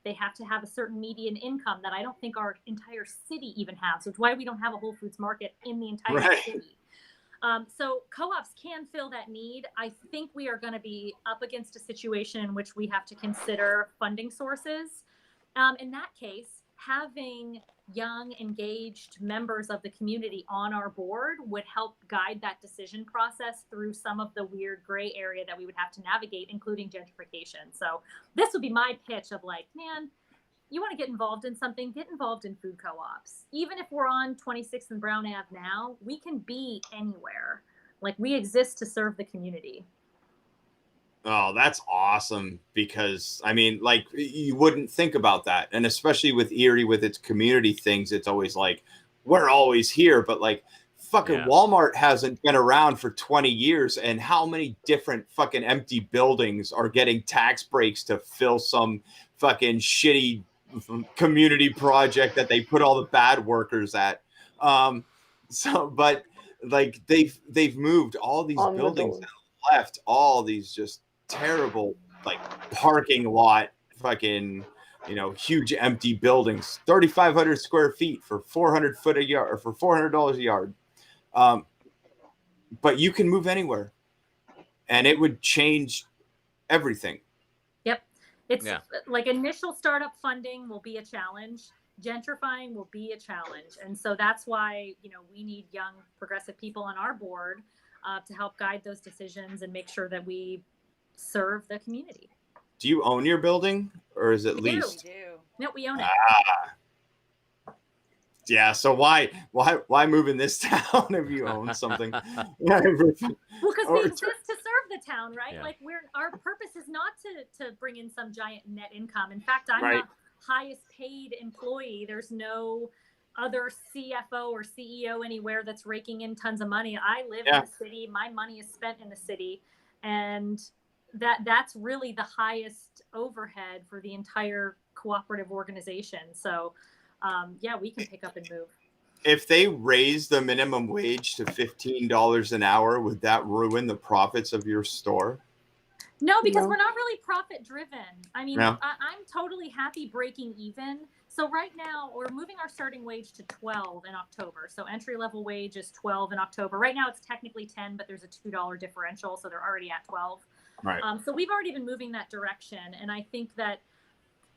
They have to have a certain median income that I don't think our entire city even has, which is why we don't have a Whole Foods market in the entire city. So co-ops can fill that need. I think we are going to be up against a situation in which we have to consider funding sources. In that case, having young, engaged members of the community on our board would help guide that decision process through some of the weird gray area that we would have to navigate, including gentrification. So this would be my pitch of like, man, you want to get involved in something, get involved in food co-ops. Even if we're on 26th and Brown Ave now, we can be anywhere. Like we exist to serve the community. Oh, that's awesome. Because I mean, like you wouldn't think about that. And especially with Erie, with its community things, it's always like, we're always here. But like fucking Walmart hasn't been around for 20 years. And how many different fucking empty buildings are getting tax breaks to fill some fucking shitty community project that they put all the bad workers at. But like they've moved all these buildings and left all these just terrible like parking lot fucking huge empty buildings, 3,500 square feet for 400 foot a yard or for $400 a yard. But you can move anywhere and it would change everything. Yep. It's like initial startup funding will be a challenge. Gentrifying will be a challenge. And so that's why, we need young progressive people on our board to help guide those decisions and make sure that we serve the community. Do you own your building or is it leased? We do. No, we own it. Yeah. So why move in this town if you own something? Well, because we exist to serve the town, right? Yeah. Like our purpose is not to bring in some giant net income. In fact, I'm the highest paid employee. There's no other CFO or CEO anywhere that's raking in tons of money. I live in the city. My money is spent in the city. And that's really the highest overhead for the entire cooperative organization. So we can pick up and move. If they raise the minimum wage to $15 an hour, would that ruin the profits of your store? No, because we're not really profit driven. I mean, I'm totally happy breaking even. So right now we're moving our starting wage to 12 in October. So entry level wage is 12 in October. Right now it's technically 10, but there's a $2 differential. So they're already at 12. Right. So we've already been moving that direction. And I think that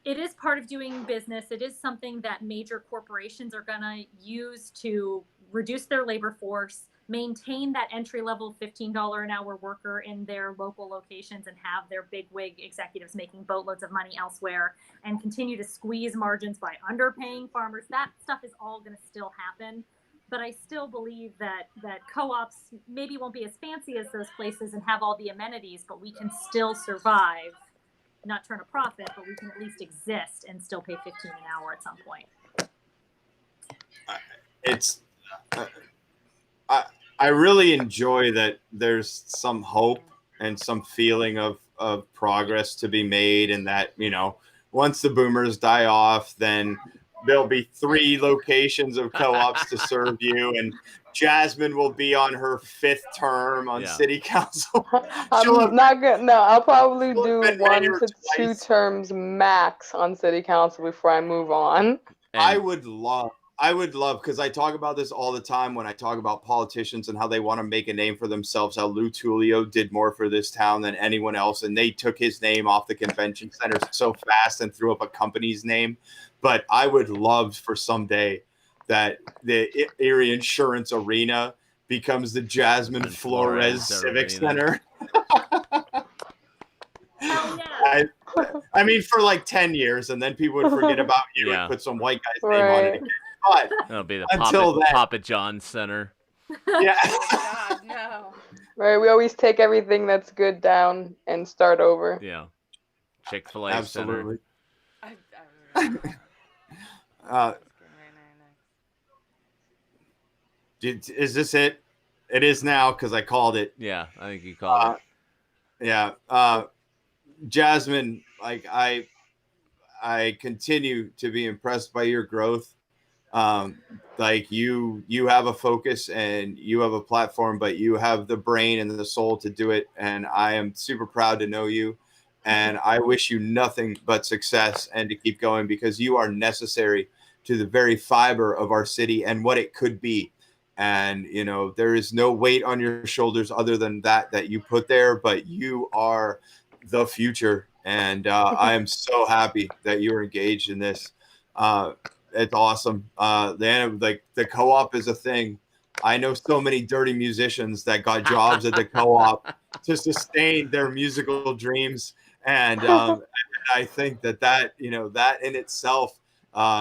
it is part of doing business. It is something that major corporations are going to use to reduce their labor force, maintain that entry-level $15 an hour worker in their local locations and have their bigwig executives making boatloads of money elsewhere and continue to squeeze margins by underpaying farmers. That stuff is all going to still happen. But I still believe that co-ops maybe won't be as fancy as those places and have all the amenities, but we can still survive, not turn a profit, but we can at least exist and still pay $15 an hour at some point. I really enjoy that there's some hope and some feeling of progress to be made, and that, once the boomers die off, then there'll be 3 locations of co-ops to serve you, and Jasmine will be on her 5th term on city council. I'm not good. No, I'll probably do 1 to 2 terms max on city council before I move on. I would love, because I talk about this all the time when I talk about politicians and how they want to make a name for themselves, how Lou Tullio did more for this town than anyone else, and they took his name off the convention center so fast and threw up a company's name. But I would love for someday that the Erie Insurance Arena becomes the Jasmine Flores Civic Center. I mean, for like 10 years, and then people would forget about you and put some white guy's name on it again. But that'll be the until Papa John's Center. Yeah. Oh, God, no. Right, we always take everything that's good down and start over. Yeah. Chick-fil-A Absolutely. Center. Is this it? It is now because I called it. Yeah, I think you called it. Yeah. Jasmine, like I continue to be impressed by your growth. Like you have a focus and you have a platform, but you have the brain and the soul to do it. And I am super proud to know you. And I wish you nothing but success and to keep going, because you are necessary to the very fiber of our city and what it could be. And, you know, there is no weight on your shoulders other than that you put there, but you are the future. And I am so happy that you are engaged in this. It's awesome. Like the co-op is a thing. I know so many dirty musicians that got jobs at the co-op to sustain their musical dreams. And I think that in itself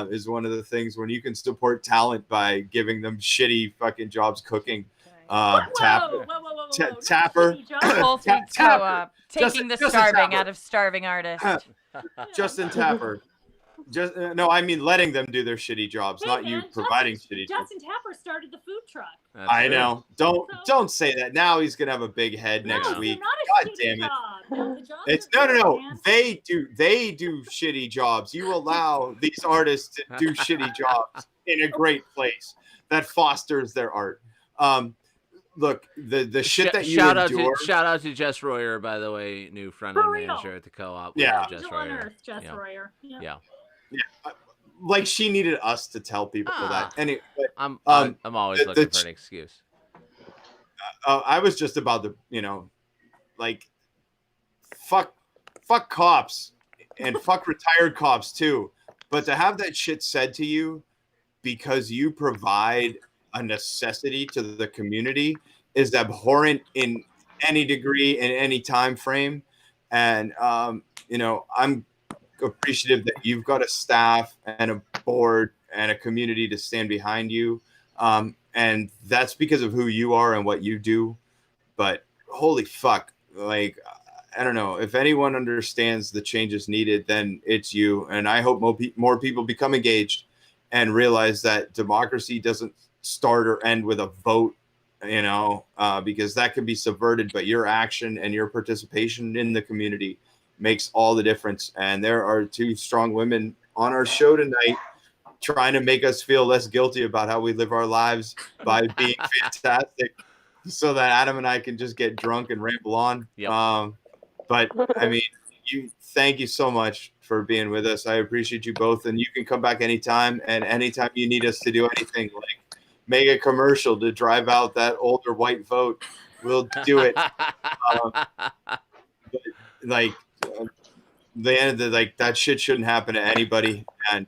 is one of the things when you can support talent by giving them shitty fucking jobs cooking. Tapper. Whole Foods Co-op. Taking the starving out of starving artists. Justin Tapper. I mean letting them do their shitty jobs, not you providing shitty jobs. Justin Tapper started the food truck. I know. Don't say that. Now he's gonna have a big head next week. God damn it. It's no. They do shitty jobs. You allow these artists to do shitty jobs in a great place that fosters their art. Look, the shit that you endure. Shout out to Jess Royer, by the way, new front-end manager at the co-op. Yeah. Jess Royer. Yeah. Like she needed us to tell people that. Anyway, I'm always looking for an excuse. I was just about to, like, fuck cops and fuck retired cops too. But to have that shit said to you because you provide a necessity to the community is abhorrent in any degree, in any time frame. And, I'm appreciative that you've got a staff and a board and a community to stand behind you. And that's because of who you are and what you do. But holy fuck, like, I don't know, if anyone understands the changes needed, then it's you. And I hope more people become engaged and realize that democracy doesn't start or end with a vote, because that can be subverted, but your action and your participation in the community makes all the difference. And there are two strong women on our show tonight trying to make us feel less guilty about how we live our lives by being fantastic so that Adam and I can just get drunk and ramble on. Yep. But I mean, thank you so much for being with us. I appreciate you both. And you can come back anytime, and anytime you need us to do anything, like make a commercial to drive out that older white vote, we'll do it. That shit shouldn't happen to anybody. And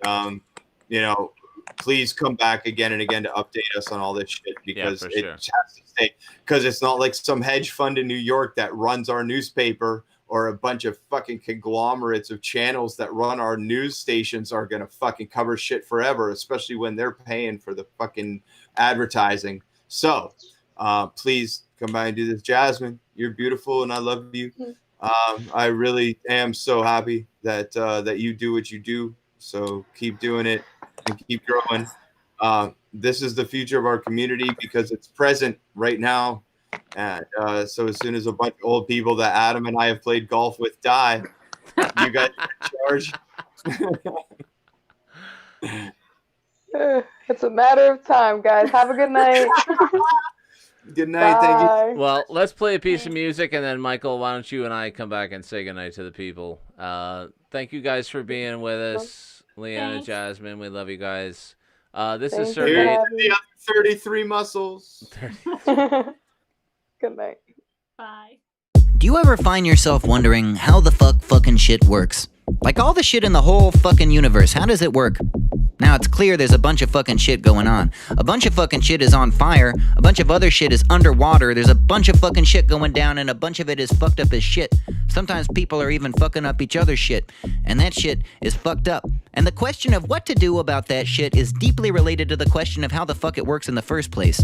please come back again and again to update us on all this shit, because it has to stay. Because it's not like some hedge fund in New York that runs our newspaper, or a bunch of fucking conglomerates of channels that run our news stations are gonna fucking cover shit forever, especially when they're paying for the fucking advertising. So please come by and do this. Jasmine, you're beautiful and I love you. I really am so happy that you do what you do. So keep doing it and keep growing. This is the future of our community because it's present right now. And so as soon as a bunch of old people that Adam and I have played golf with die, you guys are in charge. It's a matter of time, guys. Have a good night. Good night. Bye. Thank you. Well, let's play a piece of music, and then Michael, why don't you and I come back and say goodnight to the people. Thank you guys for being with us. LeANNA, Jasmine, we love you guys. This is Sergey. The 33 muscles. Good night. Bye. Do you ever find yourself wondering how the fucking shit works? Like all the shit in the whole fucking universe, how does it work? Now it's clear there's a bunch of fucking shit going on. A bunch of fucking shit is on fire, a bunch of other shit is underwater, there's a bunch of fucking shit going down, and a bunch of it is fucked up as shit. Sometimes people are even fucking up each other's shit, and that shit is fucked up. And the question of what to do about that shit is deeply related to the question of how the fuck it works in the first place.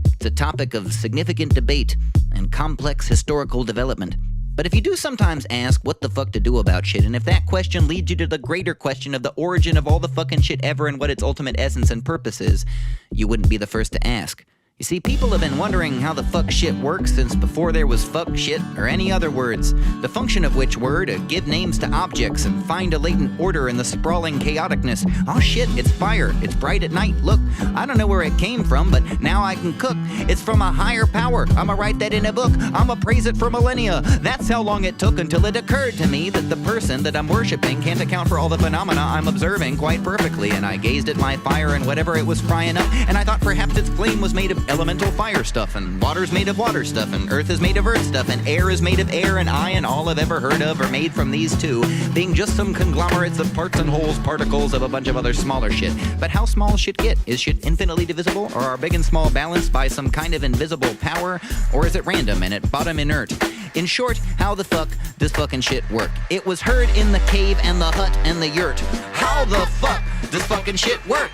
It's a topic of significant debate and complex historical development. But if you do sometimes ask what the fuck to do about shit, and if that question leads you to the greater question of the origin of all the fucking shit ever and what its ultimate essence and purpose is, you wouldn't be the first to ask. You see, people have been wondering how the fuck shit works since before there was fuck, shit, or any other words. The function of which were to give names to objects and find a latent order in the sprawling chaoticness. Oh shit, it's fire. It's bright at night. Look, I don't know where it came from, but now I can cook. It's from a higher power. I'ma write that in a book. I'ma praise it for millennia. That's how long it took until it occurred to me that the person that I'm worshipping can't account for all the phenomena I'm observing quite perfectly. And I gazed at my fire and whatever it was frying up, and I thought perhaps its flame was made of elemental fire stuff, and water's made of water stuff, and earth is made of earth stuff, and air is made of air, and I and all I've ever heard of are made from these two, being just some conglomerates of parts and wholes, particles of a bunch of other smaller shit. But how small shit get? Is shit infinitely divisible, or are big and small balanced by some kind of invisible power, or is it random and at bottom inert? In short, how the fuck does fucking shit work? It was heard in the cave and the hut and the yurt. How the fuck does fucking shit work?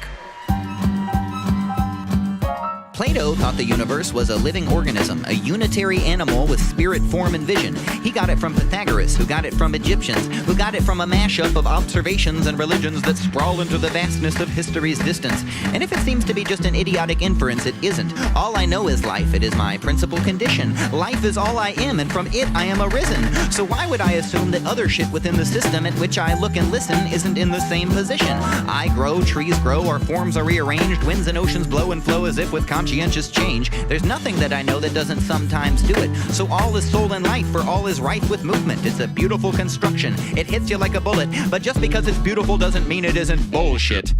Plato thought the universe was a living organism, a unitary animal with spirit, form, and vision. He got it from Pythagoras, who got it from Egyptians, who got it from a mashup of observations and religions that sprawl into the vastness of history's distance. And if it seems to be just an idiotic inference, it isn't. All I know is life. It is my principal condition. Life is all I am, and from it I am arisen. So why would I assume that other shit within the system at which I look and listen isn't in the same position? I grow, trees grow, our forms are rearranged, winds and oceans blow and flow as if with conscientious change. There's nothing that I know that doesn't sometimes do it. So all is soul and life, for all is rife with movement. It's a beautiful construction. It hits you like a bullet, but just because it's beautiful doesn't mean it isn't bullshit.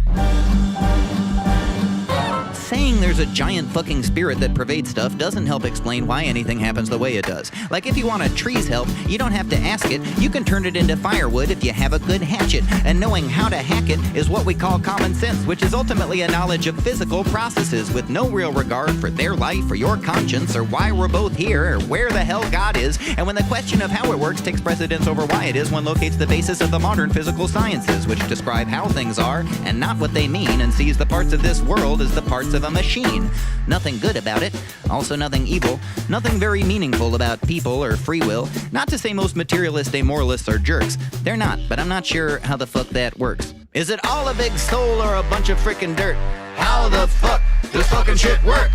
Saying there's a giant fucking spirit that pervades stuff doesn't help explain why anything happens the way it does. Like if you want a tree's help, you don't have to ask it. You can turn it into firewood if you have a good hatchet. And knowing how to hack it is what we call common sense, which is ultimately a knowledge of physical processes with no real regard for their life or your conscience or why we're both here or where the hell God is. And when the question of how it works takes precedence over why it is, one locates the basis of the modern physical sciences, which describe how things are and not what they mean, and sees the parts of this world as the parts of a machine. Nothing good about it, also nothing evil, nothing very meaningful about people or free will. Not to say most materialist amoralists are jerks. They're not, but I'm not sure how the fuck that works. Is it all a big soul or a bunch of frickin' dirt? How the fuck does fucking shit work?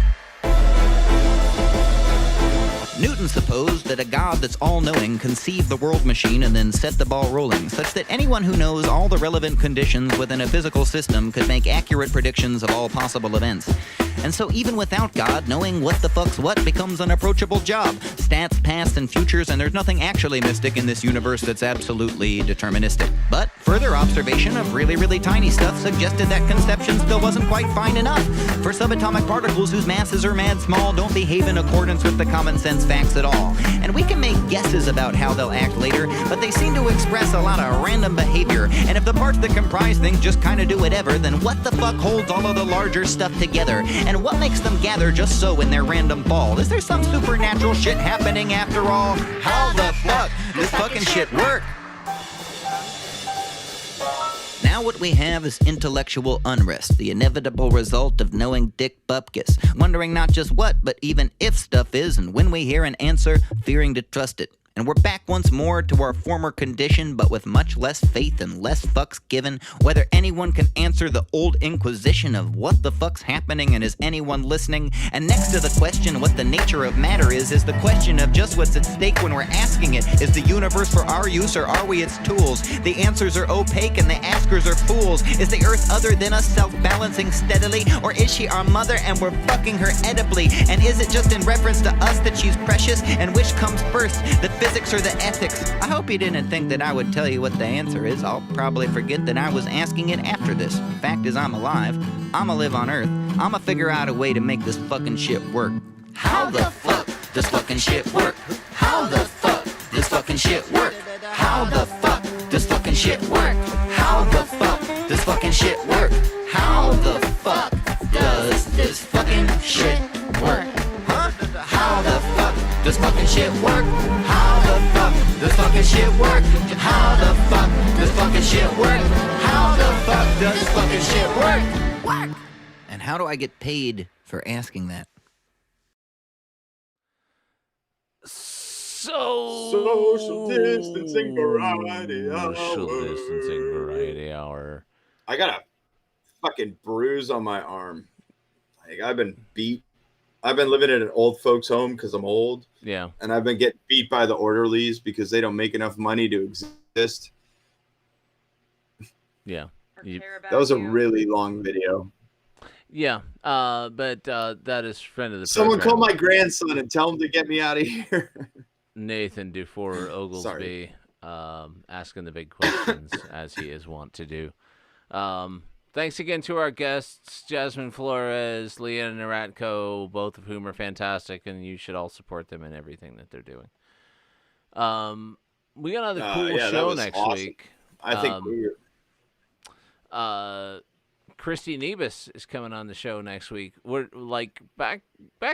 Newton supposed that a god that's all-knowing conceived the world machine and then set the ball rolling, such that anyone who knows all the relevant conditions within a physical system could make accurate predictions of all possible events. And so even without God, knowing what the fuck's what becomes an approachable job. Stats, past, and futures, and there's nothing actually mystic in this universe that's absolutely deterministic. But further observation of really, really tiny stuff suggested that conception still wasn't quite fine enough. For subatomic particles whose masses are mad small don't behave in accordance with the common sense facts at all. And we can make guesses about how they'll act later, but they seem to express a lot of random behavior. And if the parts that comprise things just kind of do whatever, then what the fuck holds all of the larger stuff together? And what makes them gather just so in their random fall? Is there some supernatural shit happening after all? How the fuck does fucking shit work? Now what we have is intellectual unrest, the inevitable result of knowing Dick Bupkis, wondering not just what, but even if stuff is, and when we hear an answer, fearing to trust it. And we're back once more to our former condition, but with much less faith and less fucks given, whether anyone can answer the old inquisition of what the fuck's happening and is anyone listening. And next to the question what the nature of matter is the question of just what's at stake when we're asking it. Is the universe for our use or are we its tools? The answers are opaque and the askers are fools. Is the earth other than us, self-balancing steadily? Or is she our mother and we're fucking her edibly? And is it just in reference to us that she's precious? And which comes first, the physics or the ethics? I hope you didn't think that I would tell you what the answer is. I'll probably forget that I was asking it after this. The fact is I'm alive. I'ma live on Earth. I'ma figure out a way to make this fucking shit work. How the fuck does fucking shit work? How the fuck does fucking shit work? How the fuck does fucking shit work? How the fuck does fucking shit work? How the fuck does this fucking shit work? Huh? How the fuck does fucking shit work? How the fuck does fucking shit work? How the fuck does fucking shit work? How the fuck does fucking shit work? And how do I get paid for asking that? Social distancing variety hour. Social distancing variety hour. I got a fucking bruise on my arm. Like I've been beat I've been living in an old folks home because I'm old. Yeah. And I've been getting beat by the orderlies because they don't make enough money to exist. Yeah. That was a really long video. Yeah. But that is friend of the Someone program. call my grandson and tell him to get me out of here. Nathan Dufour Oglesby, asking the big questions as he is wont to do. Thanks again to our guests, Jasmine Flores, LeANNA NIERATKO, both of whom are fantastic, and you should all support them in everything that they're doing. We got another cool show next week. I think Christy Nebus is coming on the show next week. We're like back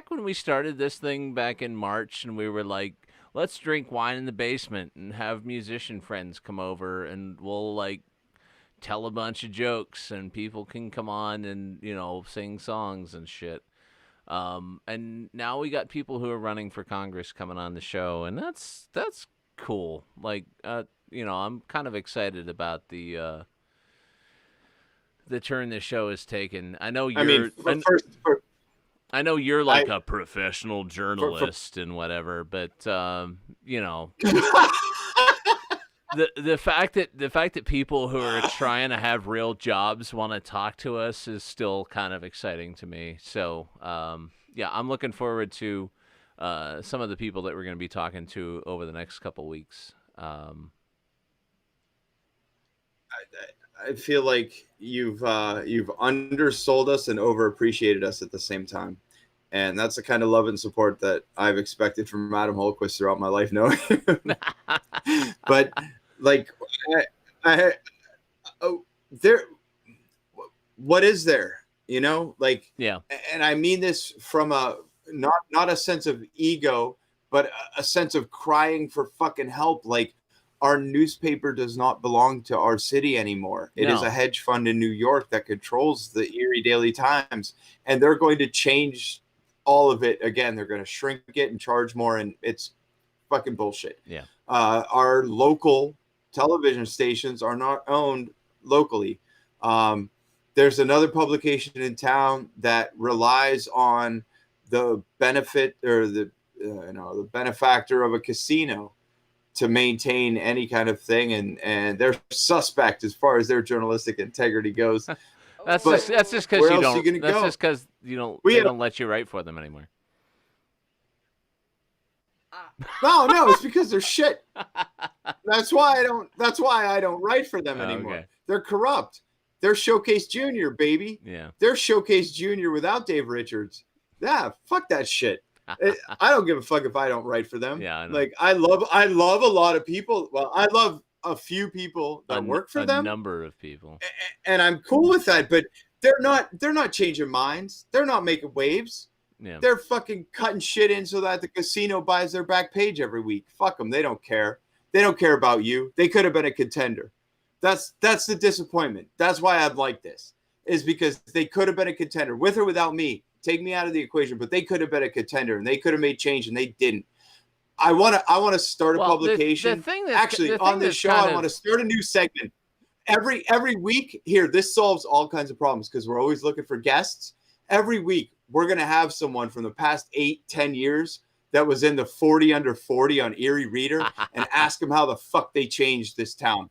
when we started this thing back in March, and we were like, let's drink wine in the basement and have musician friends come over, and we'll like tell a bunch of jokes, and people can come on and, you know, sing songs and shit. And now we got people who are running for Congress coming on the show, and that's cool. Like, you know, I'm kind of excited about the turn this show has taken. I know you're. I know you're like a professional journalist and whatever, but you know, the fact that people who are trying to have real jobs want to talk to us is still kind of exciting to me. So yeah, I'm looking forward to some of the people that we're going to be talking to over the next couple weeks. I feel like you've undersold us and overappreciated us at the same time. And that's the kind of love and support that I've expected from Adam Holquist throughout my life knowing him. But like, what is there, you know, like, yeah. And I mean this from a, not a sense of ego, but a sense of crying for fucking help. Like, our newspaper does not belong to our city anymore. It is a hedge fund in New York that controls the Erie Daily Times, and they're going to change all of it again. They're going to shrink it and charge more, and it's fucking bullshit. Yeah. Our local television stations are not owned locally. There's another publication in town that relies on the benefit or the benefactor of a casino to maintain any kind of thing, and they're suspect as far as their journalistic integrity goes. That's just because you don't. That's just because you don't. They don't let you write for them anymore. No, it's because they're shit. That's why I don't write for them anymore. Okay. They're corrupt. They're Showcase Junior, baby. Yeah. They're Showcase Junior without Dave Richards. Yeah, fuck that shit. I don't give a fuck if I don't write for them. Yeah, I know. Like, I love a lot of people. Well, I love a few people that work for them. A number of people. And I'm cool with that, but they're not changing minds. They're not making waves. Yeah. They're fucking cutting shit in so that the casino buys their back page every week. Fuck them. They don't care. They don't care about you. They could have been a contender. That's the disappointment. That's why I'm like this, is because they could have been a contender with or without me. Take me out of the equation, but they could have been a contender, and they could have made change, and they didn't. I want to start a publication. On this show, I want to start a new segment every week. Here, this solves all kinds of problems because we're always looking for guests. Every week, we're gonna have someone from the past 8-10 years that was in the 40 under 40 on Erie Reader and ask them how the fuck they changed this town.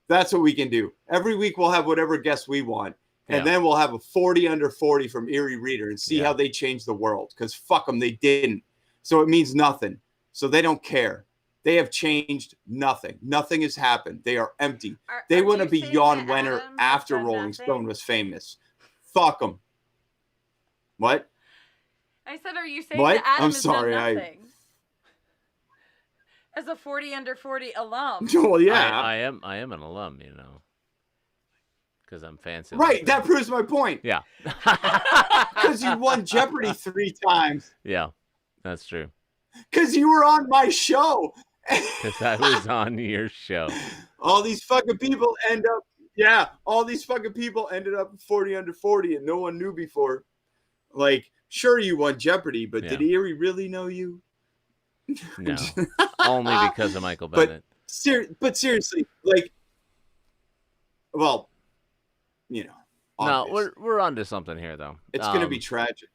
That's what we can do. Every week, we'll have whatever guests we want. And then we'll have a 40 under 40 from Erie Reader and see how they changed the world. Because fuck them, they didn't. So it means nothing. So they don't care. They have changed nothing. Nothing has happened. They are empty. They want to be Jan Wenner after Rolling Stone was famous. Fuck them. What? I said, are you saying that Adam I'm sorry. has done nothing? As a 40 under 40 alum. Well, yeah. I am an alum, you know. Because I'm fancy. Right, that proves my point. Yeah. Because you won Jeopardy 3 times. Yeah, that's true. Because you were on my show. Because I was on your show. All these fucking people ended up 40 under 40 and no one knew before. Like, sure, you won Jeopardy, but did Erie really know you? No, only because of Michael Bennett. But seriously, like, well, you know. No, we're onto something here, though. It's going to be tragic.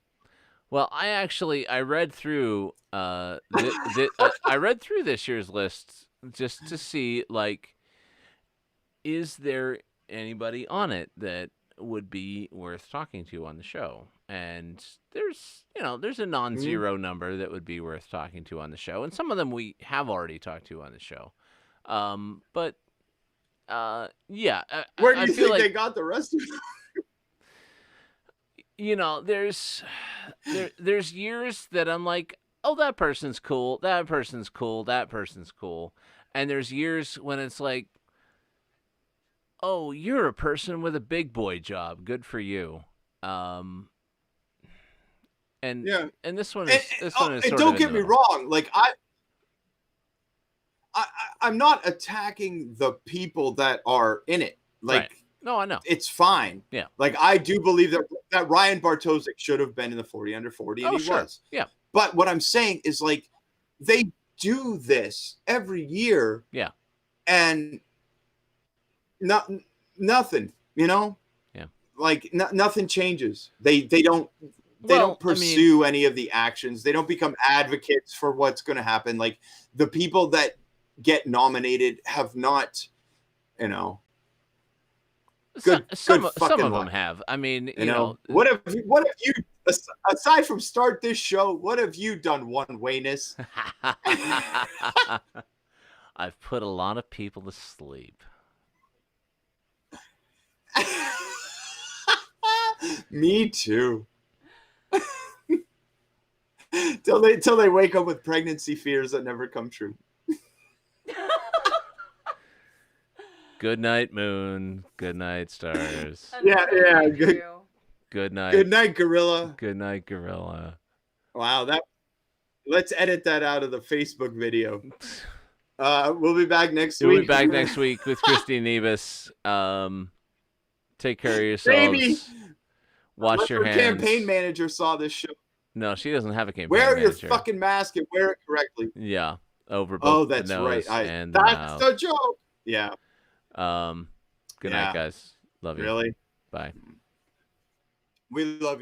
Well, I read through I read through this year's list just to see, like, is there anybody on it that would be worth talking to on the show? And there's a non-zero number that would be worth talking to on the show, and some of them we have already talked to on the show. But yeah, Where do I you feel think like, they got the rest of them? there's years that I'm like, oh, that person's cool, that person's cool, that person's cool, and there's years when it's like, oh, you're a person with a big boy job, good for you. And this one is sort don't of get me wrong, like I'm not attacking the people that are in it. Like, right. No, I know. It's fine. Yeah. Like, I do believe that Ryan Bartosik should have been in the 40 under 40, and he was. Yeah. But what I'm saying is, like, they do this every year. Yeah. And nothing, Yeah. Like, nothing changes. They don't pursue any of the actions. They don't become advocates for what's going to happen. Like, the people that get nominated have not, some of them have. I mean, you know, what have you, aside from start this show, what have you done, one-wayness? I've put a lot of people to sleep. Me too. Till they wake up with pregnancy fears that never come true. Good night, moon. Good night, stars. Yeah. Good night. Good night, gorilla. Good night, gorilla. Wow, let's edit that out of the Facebook video. We'll be back next week. We'll be back next week with Christine Nevis. Take care of yourselves. Baby. Wash your hands. Campaign manager saw this show. No, she doesn't have a campaign manager. Wear your manager. fucking mask and wear it correctly. Yeah, over both that's the nose right. and that's the the joke. Yeah. Good night, guys. Love you. Really? Bye. We love you.